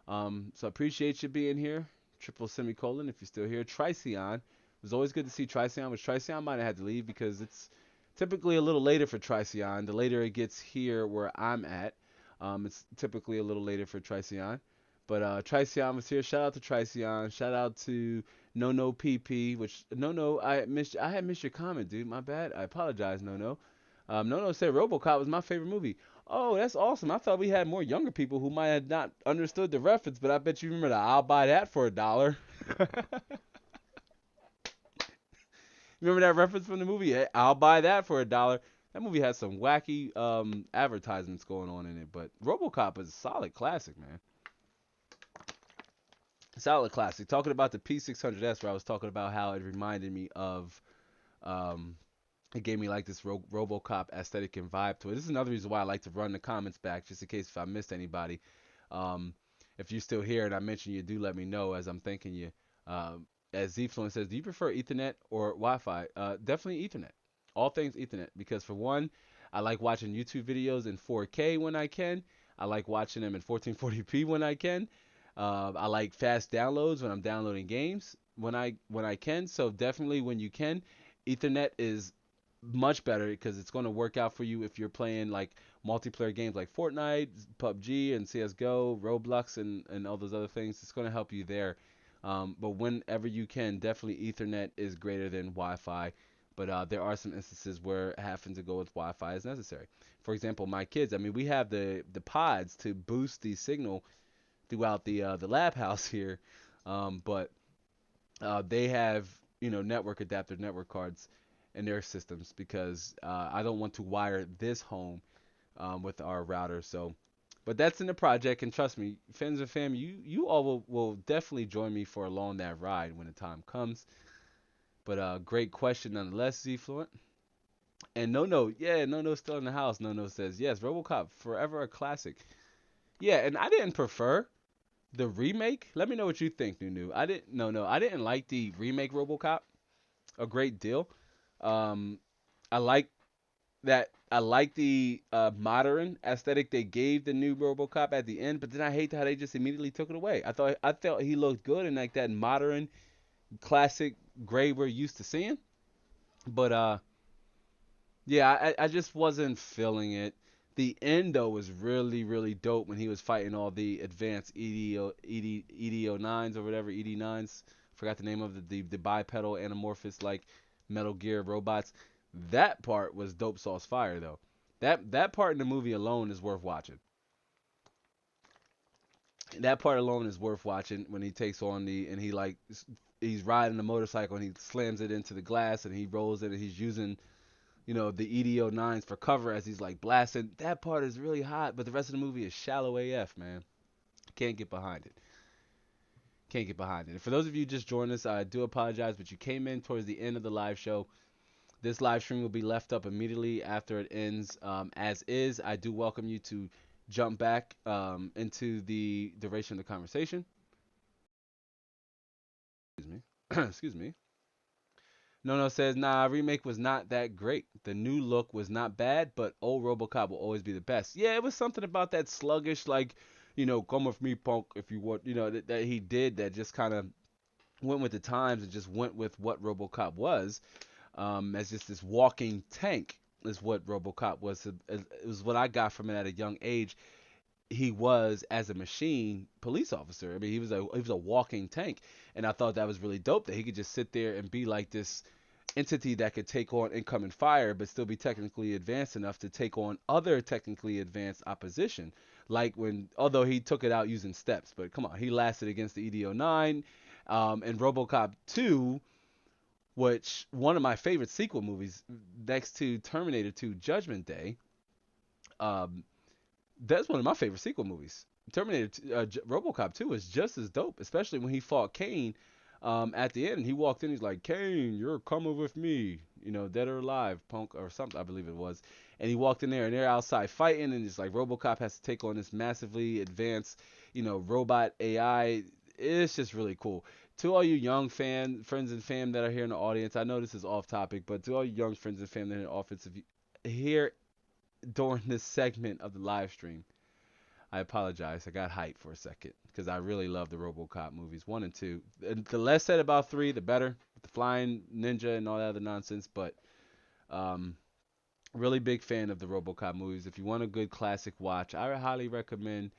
So I appreciate you being here. Triple semicolon, if you're still here. Tricion. It was always good to see Tricion, which Tricion might have had to leave because it's typically a little later for Tricion. The later it gets here where I'm at, it's typically a little later for Tricion. But Tricion was here. Shout out to Tricion. Shout out to No No PP, which No No, I had missed your comment, dude. My bad. I apologize, No No. No No said RoboCop was my favorite movie. Oh, that's awesome. I thought we had more younger people who might have not understood the reference, but I bet you remember the I'll buy that for $1. Remember that reference from the movie? Hey, I'll buy that for $1. That movie has some wacky advertisements going on in it, but RoboCop is a solid classic, man. Solid classic. Talking about the P600S, where I was talking about how it reminded me of, um, it gave me like this RoboCop aesthetic and vibe to it. This is another reason why I like to run the comments back, just in case if I missed anybody. Um, if you're still here and I mention you, do let me know as I'm thanking you. As Zfluent says, do you prefer Ethernet or Wi-Fi? Definitely Ethernet. All things Ethernet, because for one, I like watching YouTube videos in 4K when I can. I like watching them in 1440p when I can. I like fast downloads when I'm downloading games when I can. So definitely when you can, Ethernet is much better because it's going to work out for you if you're playing like multiplayer games like Fortnite, PUBG, and CS:GO, Roblox, and all those other things. It's going to help you there. But whenever you can, definitely Ethernet is greater than Wi-Fi. But there are some instances where having to go with Wi-Fi is necessary. For example, my kids. I mean, we have the pods to boost the signal throughout the lab house here, but they have network adapter network cards in their systems because I don't want to wire this home with our router. So, but that's in the project, and trust me, friends and fam, you all will definitely join me for along that ride when the time comes. But great question nonetheless, Z Fluent. And yeah, No still in the house. No says yes, RoboCop forever a classic. Yeah, and I didn't prefer the remake. Let me know what you think, Nunu. I didn't no, I didn't like the remake RoboCop a great deal. Um, I like I like the modern aesthetic they gave the new RoboCop at the end, but then I hate how they just immediately took it away. I felt he looked good in like that modern classic gray we're used to seeing, but yeah, I just wasn't feeling it. The end though was really dope when he was fighting all the advanced EDO 9s or whatever ED9s. Forgot the name of the bipedal anamorphous like Metal Gear robots. That part was dope sauce fire though. That part in the movie alone is worth watching. That part alone is worth watching when he takes on and he like he's riding the motorcycle and he slams it into the glass and he rolls it and he's using the EDO 9s for cover as he's like blasting. That part is really hot, but the rest of the movie is shallow AF, man. Can't get behind it. Can't get behind it. And for those of you just joined us, I do apologize, but you came in towards the end of the live show. This live stream will be left up immediately after it ends. As is, I do welcome you to jump back into the duration of the conversation. Excuse me. Excuse me. No says, nah, remake was not that great. The new look was not bad, but old RoboCop will always be the best. Yeah, it was something about that sluggish, like, come with me, punk, if you want, that he did that just kind of went with the times and just went with what RoboCop was, as just this walking tank is what RoboCop was. It was what I got from it at a young age. He was as a machine police officer. I mean, he was a walking tank, and I thought that was really dope that he could just sit there and be like this entity that could take on incoming fire, but still be technically advanced enough to take on other technically advanced opposition. Like although he took it out using steps, but come on, he lasted against the EDO 9, and RoboCop 2, which one of my favorite sequel movies next to Terminator 2 Judgment Day. Um, that's one of my favorite sequel movies. RoboCop 2 is just as dope, especially when he fought Kane at the end. And he walked in, he's like, Kane, you're coming with me, dead or alive, punk, or something, I believe it was. And he walked in there, and they're outside fighting, and it's like RoboCop has to take on this massively advanced, robot AI. It's just really cool. to all you young friends and fam that are here in the audience, I know this is off topic, but to all you young friends and fam that are in the office, if you here during this segment of the live stream, I apologize. I got hyped for a second because I really love the RoboCop movies, one and two. The less said about three, the better. With the flying ninja and all that other nonsense, but um, really big fan of the RoboCop movies. If you want a good classic watch, I highly recommend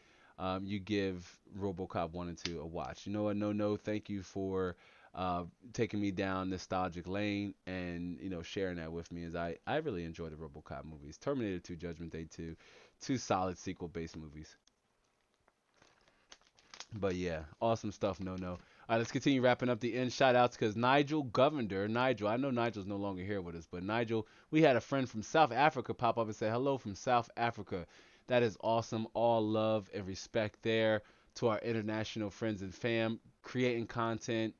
you give RoboCop 1 and 2 a watch. You know what? No, thank you for taking me down nostalgic lane and sharing that with me. As I really enjoy the RoboCop movies. Terminator 2, Judgment Day 2, two solid sequel-based movies. But yeah, awesome stuff. No. All right, let's continue wrapping up the end shout outs because Nigel Govender, Nigel, I know Nigel's no longer here with us, but Nigel, we had a friend from South Africa pop up and say hello from South Africa. That is awesome. All love and respect there to our international friends and fam creating content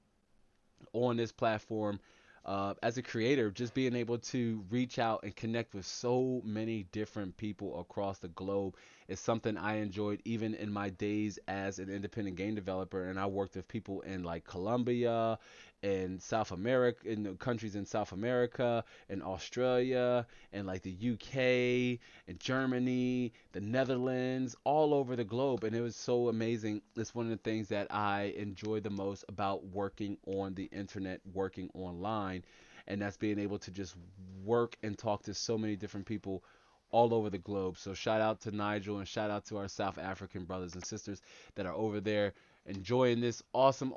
on this platform. As a creator, just being able to reach out and connect with so many different people across the globe is something I enjoyed even in my days as an independent game developer. And I worked with people in like Colombia and South America, in the countries in South America and Australia and like the UK and Germany, the Netherlands, all over the globe. And it was so amazing. It's one of the things that I enjoy the most about working on the internet, working online. And that's being able to just work and talk to so many different people all over the globe. So shout out to Nigel and shout out to our South African brothers and sisters that are over there enjoying this awesome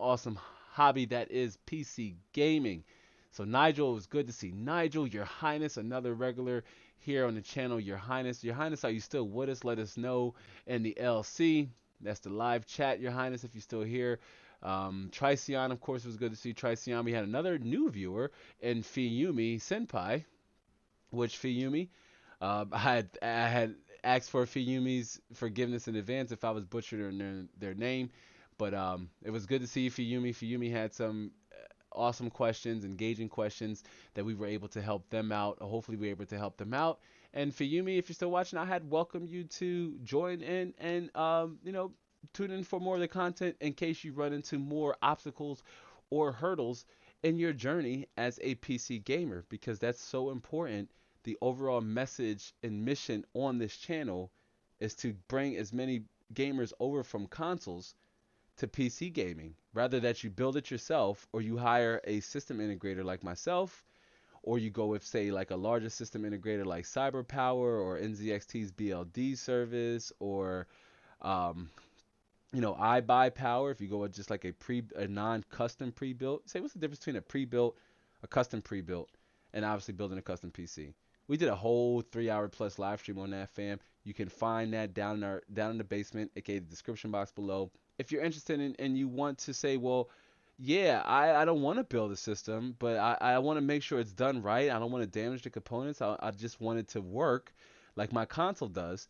hobby that is PC gaming. So Nigel, it was good to see Nigel, Your Highness, another regular here on the channel. Your Highness, are you still with us? Let us know in the LC. That's the live chat, Your Highness, if you're still here. Tricion, of course, it was good to see Tricion. We had another new viewer in Fiyumi Senpai, which Fiyumi, I had asked for Fiyumi's forgiveness in advance if I was butchering their name, but it was good to see Fiyumi. Fiyumi had some awesome questions, engaging questions that we were able to help them out. Hopefully, we were able to help them out. And Fiyumi, if you're still watching, I had welcomed you to join in and tune in for more of the content in case you run into more obstacles or hurdles in your journey as a PC gamer, because that's so important. The overall message and mission on this channel is to bring as many gamers over from consoles to PC gaming, rather that you build it yourself or you hire a system integrator like myself, or you go with, say, like a larger system integrator like CyberPower or NZXT's BLD service, or um, I buy power. If you go with just like a non-custom pre-built, say, what's the difference between a pre-built, a custom pre-built, and obviously building a custom PC? We did a whole 3 hour plus live stream on that, fam. You can find that down in the basement, aka the description box below. If you're interested in and you want to say, well, yeah, I don't want to build a system, but I want to make sure it's done right. I don't want to damage the components. I just want it to work like my console does.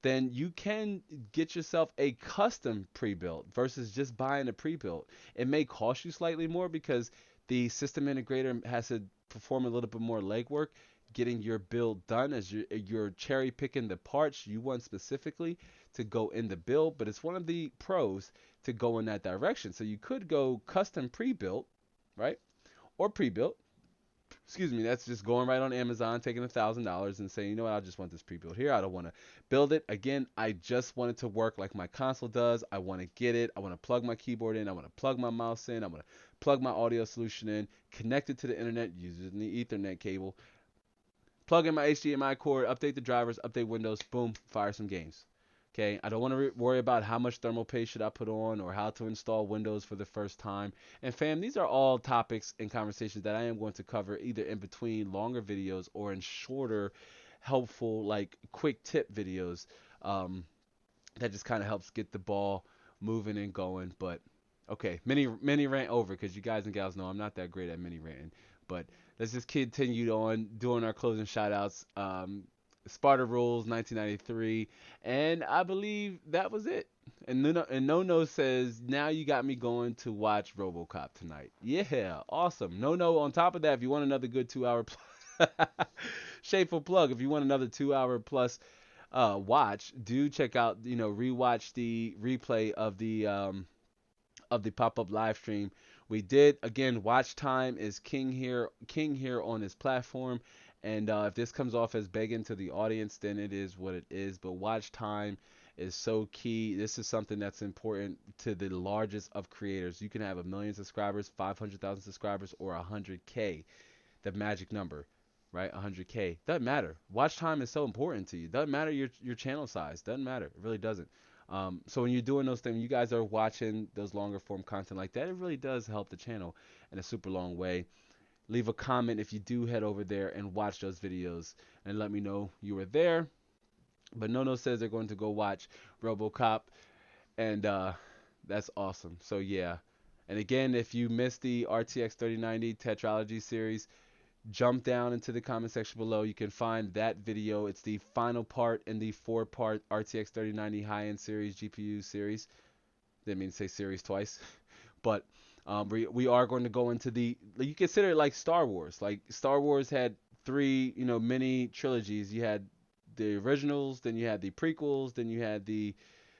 Then you can get yourself a custom pre-built versus just buying a pre-built. It may cost you slightly more because the system integrator has to perform a little bit more legwork getting your build done, as you're cherry picking the parts you want specifically to go in the build. But it's one of the pros to go in that direction. So you could go custom pre-built, right? Or pre-built. Excuse me, that's just going right on Amazon, taking $1,000 and saying, you know what, I just want this pre-built here. I don't want to build it. Again, I just want it to work like my console does. I want to get it. I want to plug my keyboard in. I want to plug my mouse in. I want to plug my audio solution in, connect it to the internet using the Ethernet cable, plug in my HDMI cord, update the drivers, update Windows, boom, fire some games. Okay, I don't want to worry about how much thermal paste should I put on or how to install Windows for the first time. And fam, these are all topics and conversations that I am going to cover either in between longer videos or in shorter, helpful, like quick tip videos. That just kind of helps get the ball moving and going. But okay, mini rant over, because you guys and gals know I'm not that great at mini ranting. But let's just continue on doing our closing shout outs. Sparta Rules 1993, and I believe that was it. And No says, now you got me going to watch RoboCop tonight. Yeah, awesome. No, on top of that, if you want another good 2 hour plus, shameful plug, if you want another 2 hour plus watch, do check out, rewatch the replay of the pop-up live stream We did, again, watch time is king here on this platform. And if this comes off as begging to the audience, then it is what it is. But watch time is so key. This is something that's important to the largest of creators. You can have 1 million subscribers, 500,000 subscribers, or 100K, the magic number, right? 100K. Doesn't matter. Watch time is so important to you. Doesn't matter your channel size. Doesn't matter. It really doesn't. So when you're doing those things, you guys are watching those longer form content like that, it really does help the channel in a super long way. Leave a comment if you do head over there and watch those videos and let me know you were there. But Nono says they're going to go watch RoboCop, and that's awesome. So yeah. And again, if you missed the RTX 3090 Tetralogy series, jump down into the comment section below. You can find that video. It's the final part in the 4-part RTX 3090 high-end series GPU series. Didn't mean to say series twice, but we are going to go into you consider it like Star Wars. Like Star Wars had 3, mini trilogies. You had the originals, then you had the prequels, then you had the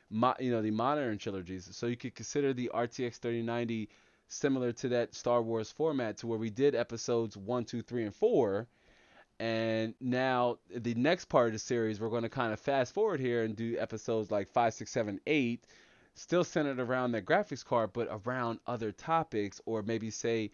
modern trilogies. So you could consider the RTX 3090 similar to that Star Wars format, to where we did episodes 1, 2, 3, and 4. And now the next part of the series, we're going to kind of fast forward here and do episodes like 5, 6, 7, 8, still centered around that graphics card, but around other topics, or maybe say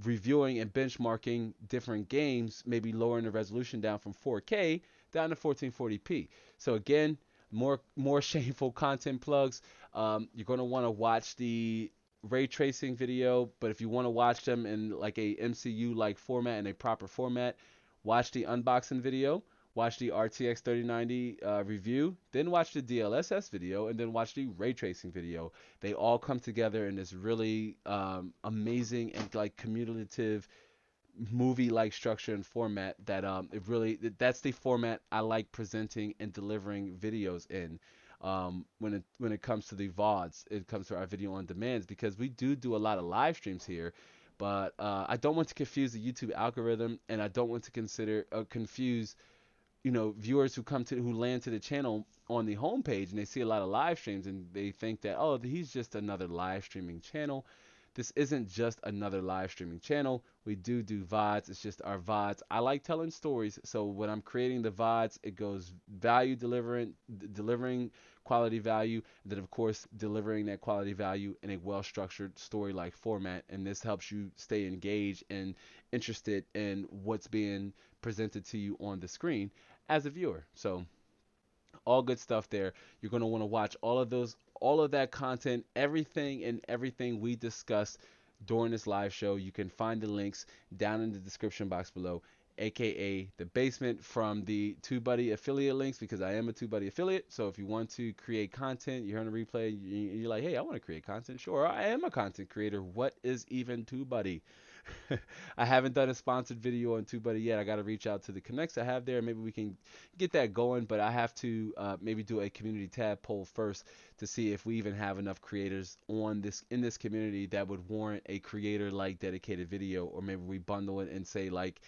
reviewing and benchmarking different games, maybe lowering the resolution down from 4K down to 1440p. So again, more shameful content plugs. You're going to want to watch the ray tracing video, but if you want to watch them in like a MCU like format, in a proper format, watch the unboxing video, watch the RTX 3090 review, then watch the DLSS video, and then watch the ray tracing video. They all come together in this really amazing and like cumulative movie-like structure and format that that's the format I like presenting and delivering videos in. When it comes to the VODs, it comes to our video on demands, because we do a lot of live streams here, but I don't want to confuse the YouTube algorithm, and I don't want to confuse viewers who land to the channel on the homepage and they see a lot of live streams and they think that, oh, he's just another live streaming channel. This isn't just another live streaming channel. We do VODs. It's just our VODs. I like telling stories, so when I'm creating the VODs, it goes value delivering quality value, and then of course delivering that quality value in a well-structured story-like format. And this helps you stay engaged and interested in what's being presented to you on the screen as a viewer. So all good stuff there. You're going to want to watch all of that content, everything we discussed during this live show. You can find the links down in the description box below, aka the basement, from the TubeBuddy affiliate links, because I am a TubeBuddy affiliate. So if you want to create content, you're on a replay, you're like, hey, I want to create content. Sure, I am a content creator. What is even TubeBuddy? I haven't done a sponsored video on TubeBuddy yet. I got to reach out to the connects I have there. Maybe we can get that going, but I have to maybe do a community tab poll first to see if we even have enough creators in this community that would warrant a creator like dedicated video, or maybe we bundle it and say like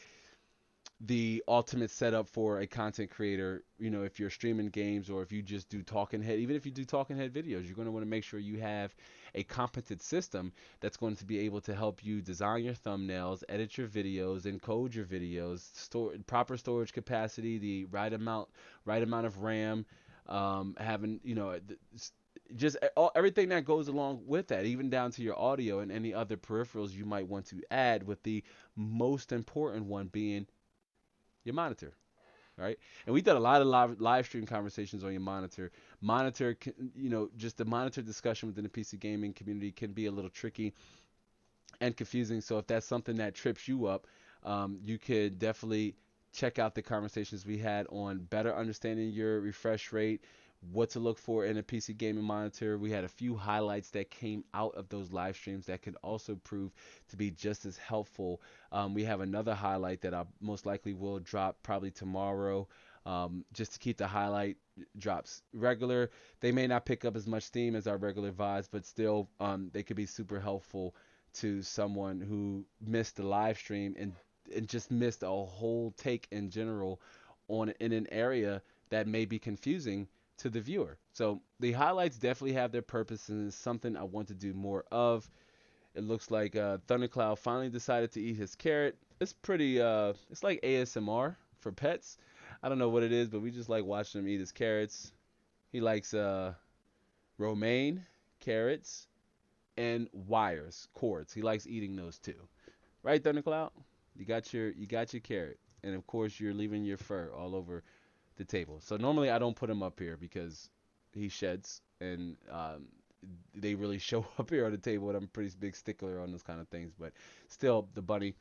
the ultimate setup for a content creator. If you're streaming games, or if you just do talking head, even if you do talking head videos, you're going to want to make sure you have a competent system that's going to be able to help you design your thumbnails, edit your videos, encode your videos, store proper storage capacity, the right amount of RAM, having just everything that goes along with that, even down to your audio and any other peripherals you might want to add, with the most important one being your monitor, right? And we did a lot of live stream conversations on your monitor. Just the monitor discussion within the PC gaming community can be a little tricky and confusing. So if that's something that trips you up, you could definitely check out the conversations we had on better understanding your refresh rate, what to look for in a PC gaming monitor. We had a few highlights that came out of those live streams that could also prove to be just as helpful. We have another highlight that I most likely will drop probably tomorrow, just to keep the highlight drops regular. They may not pick up as much steam as our regular VODs, but still they could be super helpful to someone who missed the live stream and just missed a whole take in general in an area that may be confusing to the viewer. So the highlights definitely have their purpose, and it's something I want to do more of. It looks like Thundercloud finally decided to eat his carrot. It's pretty, it's like ASMR for pets. I don't know what it is, but we just like watching him eat his carrots. He likes romaine, carrots, and wires, cords. He likes eating those too. Right, Thundercloud? You got your carrot, and of course you're leaving your fur all over the table. So normally I don't put him up here because he sheds, and they really show up here on the table. And I'm a pretty big stickler on those kind of things. But still, the bunny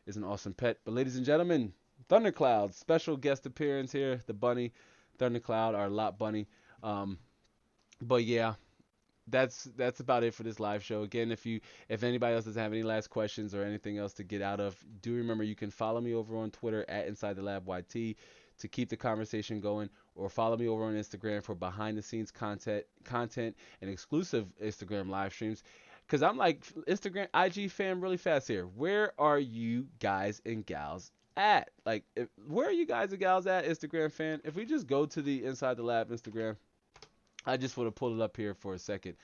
is an awesome pet. But ladies and gentlemen, Thundercloud, special guest appearance here. The bunny, Thundercloud, our lot bunny. Um, but yeah, that's about it for this live show. Again, if anybody else doesn't have any last questions or anything else to get out of, do remember you can follow me over on Twitter at Inside the Lab YT to keep the conversation going, or follow me over on Instagram for behind the scenes content and exclusive Instagram live streams. Cause I'm like Instagram IG fam really fast here. Where are you guys and gals at? Like, where are you guys and gals at, Instagram fan? If we just go to the Inside the Lab Instagram, I just want to pull it up here for a second.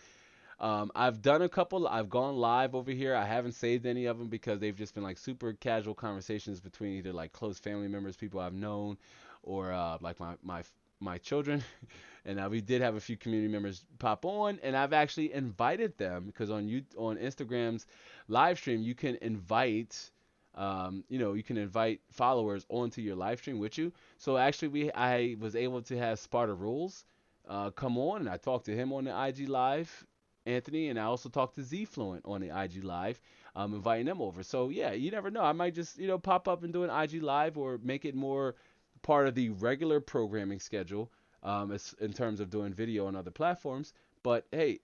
I've done a couple. I've gone live over here. I haven't saved any of them because they've just been like super casual conversations between either like close family members, people I've known, or like my children. And we did have a few community members pop on, and I've actually invited them because on Instagram's live stream you can invite. You can invite followers onto your live stream with you. So actually, I was able to have Sparta Rules come on, and I talked to him on the IG Live, Anthony, and I also talked to Z Fluent on the IG Live, inviting them over. So yeah, you never know. I might just pop up and do an IG Live or make it more part of the regular programming schedule, in terms of doing video on other platforms. But hey,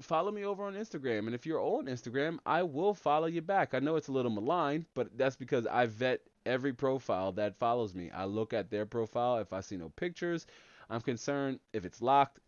follow me over on Instagram, and if you're on Instagram, I will follow you back. I know it's a little maligned, but that's because I vet every profile that follows me. I look at their profile. If I see no pictures, I'm concerned. If it's locked,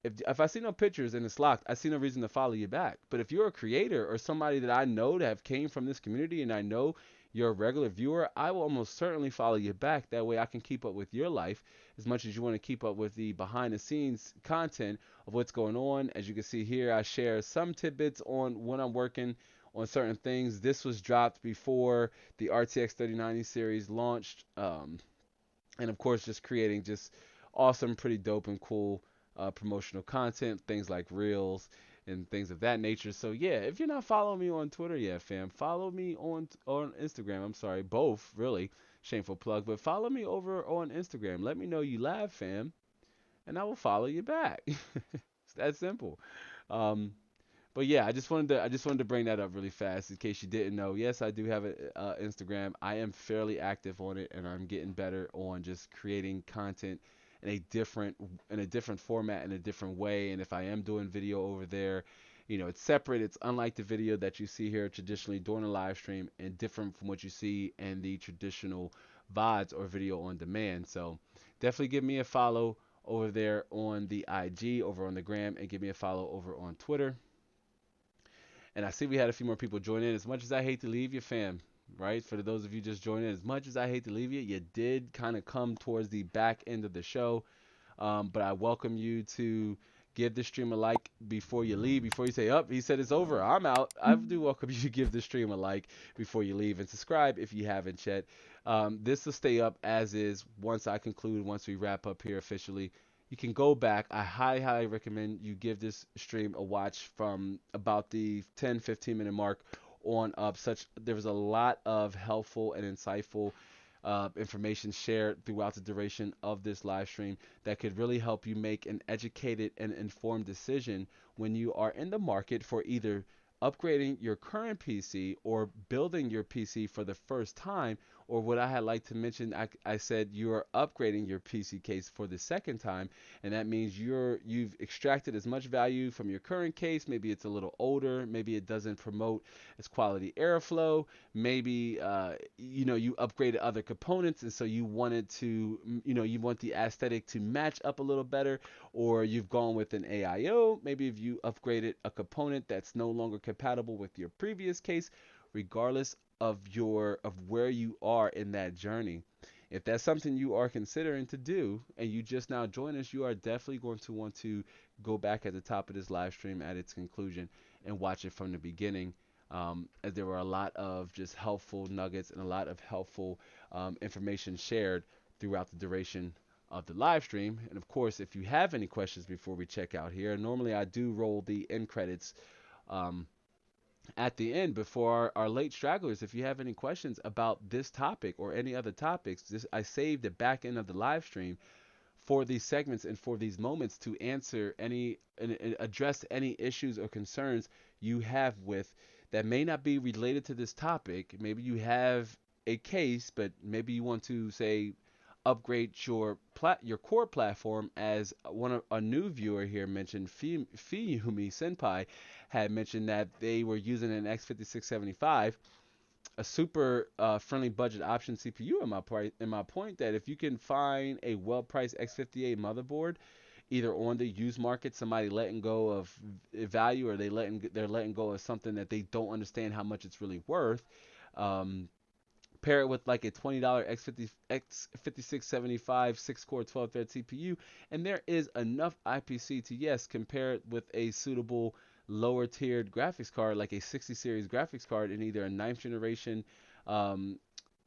if I see no pictures and it's locked, I see no reason to follow you back. But if you're a creator or somebody that I know that have came from this community and I know you're a regular viewer, I will almost certainly follow you back. That way I can keep up with your life as much as you want to keep up with the behind the scenes content of what's going on. As you can see here, I share some tidbits on when I'm working on certain things. This was dropped before the RTX 3090 series launched. And of course, just creating just awesome, pretty dope and cool promotional content, things like reels and things of that nature. So yeah, if you're not following me on Twitter yet, fam, follow me on Instagram. I'm sorry, both really. Shameful plug, but follow me over on Instagram. Let me know you live, fam, and I will follow you back. It's that simple. Um, but yeah, I just wanted to bring that up really fast in case you didn't know. Yes, I do have an Instagram. I am fairly active on it, and I'm getting better on just creating content in a different format, in a different way. And if I am doing video over there, it's separate. It's unlike the video that you see here traditionally during a live stream, and different from what you see in the traditional VODs or video on demand. So definitely give me a follow over there on the IG, over on the gram, and give me a follow over on Twitter. And I see we had a few more people join in. As much as I hate to leave you, fam, right? For those of you just joining in, as much as I hate to leave you, you did kind of come towards the back end of the show. But I welcome you to give the stream a like before you leave, before you say, "Up, he said it's over, I'm out." I do welcome you to give the stream a like before you leave, and subscribe if you haven't yet. This will stay up as is once I conclude, once we wrap up here officially. You can go back. I highly recommend you give this stream a watch from about the 10-15 minute mark on up. There was a lot of helpful and insightful information shared throughout the duration of this live stream that could really help you make an educated and informed decision when you are in the market for either upgrading your current PC or building your PC for the first time, or what I had like to mention, I said you're upgrading your PC case for the second time, and that means you've extracted as much value from your current case. Maybe it's a little older, maybe it doesn't promote its quality airflow, maybe you upgraded other components, and so you wanted to, you want the aesthetic to match up a little better, or you've gone with an AIO. Maybe if you upgraded a component that's no longer compatible with your previous case. Regardless of where you are in that journey, if that's something you are considering to do and you just now join us, you are definitely going to want to go back at the top of this live stream at its conclusion and watch it from the beginning. as there were a lot of just helpful nuggets and a lot of helpful information shared throughout the duration of the live stream. And of course, if you have any questions before we check out here, normally I do roll the end credits um, at the end before our late stragglers. If you have any questions about this topic or any other topics, I saved the back end of the live stream for these segments and for these moments to answer any and address any issues or concerns you have with that may not be related to this topic. Maybe you have a case, but maybe you want to say upgrade your core platform, as one of a new viewer here mentioned. Fiyumi Senpai had mentioned that they were using an X5675, a super friendly budget option CPU. In my point that if you can find a well-priced X58 motherboard, either on the used market, somebody letting go of value, or they're letting go of something that they don't understand how much it's really worth. Um, Pair it with like a $20 X5675 6-core 12-thread CPU, and there is enough IPC to, yes, compare it with a suitable lower tiered graphics card like a 60 series graphics card in either a um, ninth generation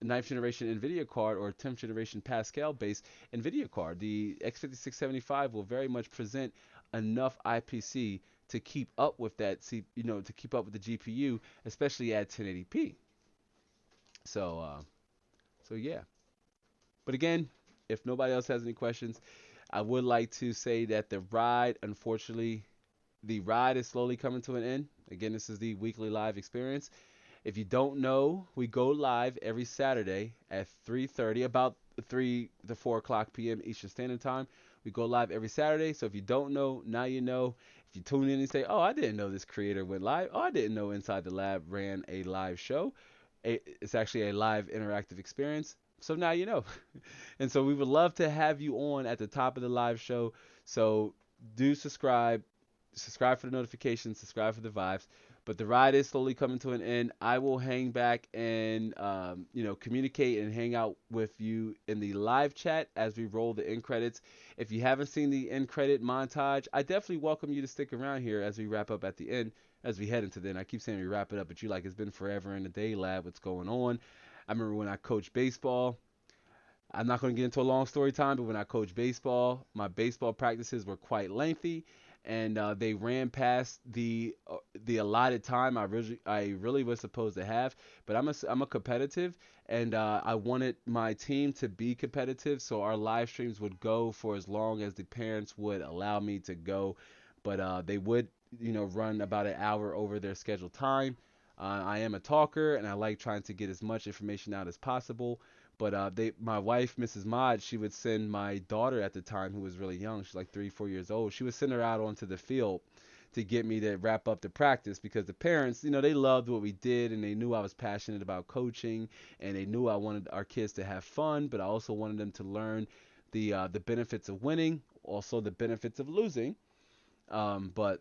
NVIDIA card or a 10th generation Pascal based NVIDIA card. The X5675 will very much present enough IPC to keep up with to keep up with the GPU, especially at 1080p. So, yeah. But again, if nobody else has any questions, I would like to say that the ride is slowly coming to an end. Again, this is the weekly live experience. If you don't know, we go live every Saturday at 3:30, about 3 to 4 o'clock p.m. Eastern Standard Time. We go live every Saturday. So if you don't know, now you know. If you tune in and say, "Oh, I didn't know this creator went live. Oh, I didn't know Inside the Lab ran a live show," it's actually a live interactive experience. So now you know. And so we would love to have you on at the top of the live show. So do subscribe for the notifications, subscribe for the vibes. But the ride is slowly coming to an end. I will hang back and communicate and hang out with you in the live chat as we roll the end credits. If you haven't seen the end credit montage, I definitely welcome you to stick around here as we wrap up at the end, as we head into the end. I keep saying we wrap it up, but you like, it's been forever in the day lab. What's going on? I remember when I coached baseball. I'm not going to get into a long story time, but when I coached baseball, my baseball practices were quite lengthy, and they ran past the allotted time I really was supposed to have. But I'm a competitive, and I wanted my team to be competitive, so our live streams would go for as long as the parents would allow me to go. But they would, run about an hour over their scheduled time. I am a talker, and I like trying to get as much information out as possible. But my wife, Mrs. Mod, she would send my daughter at the time, who was really young, she's like 3, 4 years old. She would send her out onto the field to get me to wrap up the practice, because the parents, they loved what we did, and they knew I was passionate about coaching, and they knew I wanted our kids to have fun, but I also wanted them to learn the benefits of winning, also the benefits of losing. But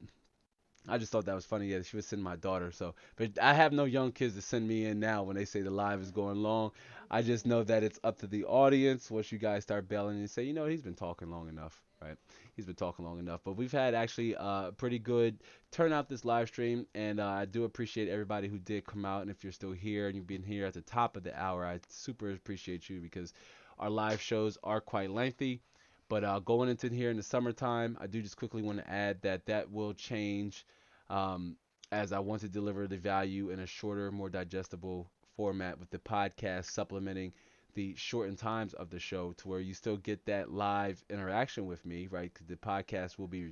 I just thought that was funny. Yeah, she would send my daughter. So, but I have no young kids to send me in now when they say the live is going long. I just know that it's up to the audience. Once you guys start bailing and say, he's been talking long enough, right? He's been talking long enough. But we've had actually a pretty good turnout this live stream, and I do appreciate everybody who did come out. And if you're still here and you've been here at the top of the hour, I super appreciate you, because our live shows are quite lengthy. But going into here in the summertime, I do just quickly want to add that will change, um, as I want to deliver the value in a shorter, more digestible format, with the podcast supplementing the shortened times of the show, to where you still get that live interaction with me, right? Because the podcast will be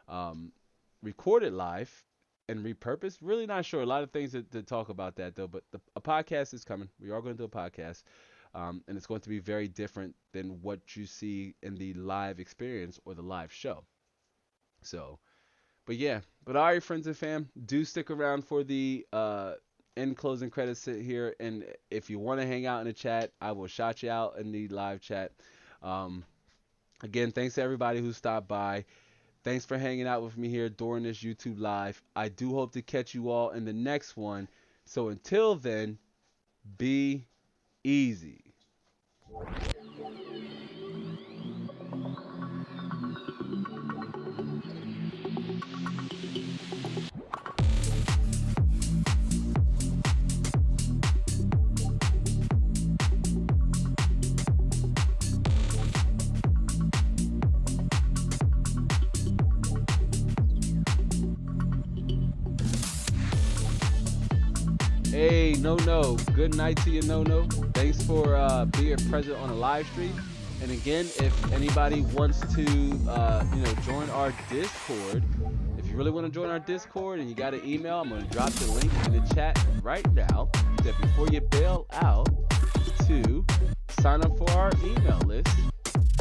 um, recorded live and repurposed. Really not sure. A lot of things to talk about that, though. But a podcast is coming. We are going to do a podcast. And it's going to be very different than what you see in the live experience or the live show. So, but yeah, but all right, friends and fam, do stick around for the end closing credits here. And if you want to hang out in the chat, I will shout you out in the live chat. Um, Again, thanks to everybody who stopped by. Thanks for hanging out with me here during this YouTube live. I do hope to catch you all in the next one. So until then, be easy. Hey, no. Good night to you, no. Thanks for being present on the live stream. And again, if anybody wants to, join our Discord, if you really want to join our Discord and you got an email, I'm going to drop the link in the chat right now. That before you bail out, to sign up for our email list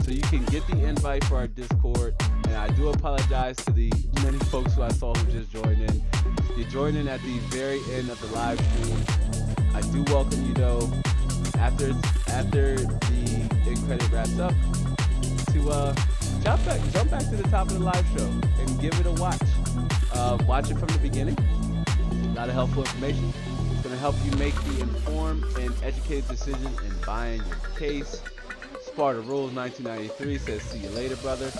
so you can get the invite for our Discord. And I do apologize to the many folks who I saw who just joined in. You joined in at the very end of the live stream. I do welcome you though, after the end credit wraps up, to jump back to the top of the live show and give it a watch. Watch it from the beginning. A lot of helpful information. It's going to help you make the informed and educated decision in buying your case. Sparta Rules 1993 says, see you later, brother.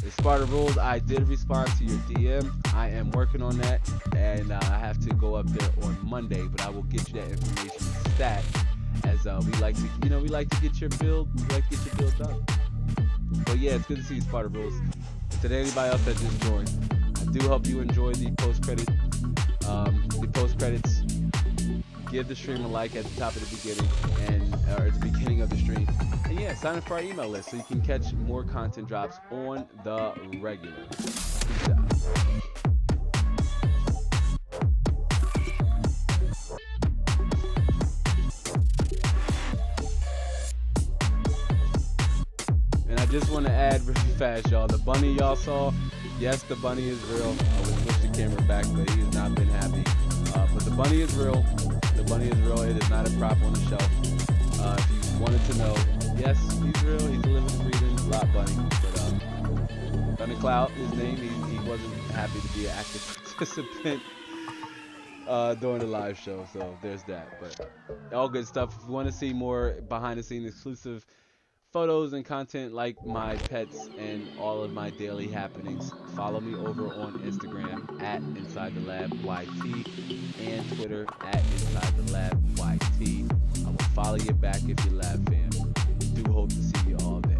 In Sparta Rules, I did respond to your DM. I am working on that, and I have to go up there on Monday, but I will get you that information stat, as we like to get your build done. But yeah, it's good to see you, Sparta Rules. To anybody else that just joined, I do hope you enjoy the post credits. Give the stream a like at the top of the beginning or at the beginning of the stream. And yeah, sign up for our email list so you can catch more content drops on the regular. Peace out. And I just want to add really fast, y'all. The bunny y'all saw, yes, the bunny is real. I would switch the camera back, but he has not been happy. But the bunny is real. The bunny is real. It is not a prop on the shelf. If you wanted to know, yes, he's real. He's a living, breathing lot bunny. But Thundercloud, his name, he wasn't happy to be an active participant during the live show. So there's that. But all good stuff. If you want to see more behind the scenes exclusive photos and content like my pets and all of my daily happenings, follow me over on Instagram at Inside the Lab YT and Twitter at Inside the Lab YT. I will follow you back if you're Lab fam. Do hope to see you all there.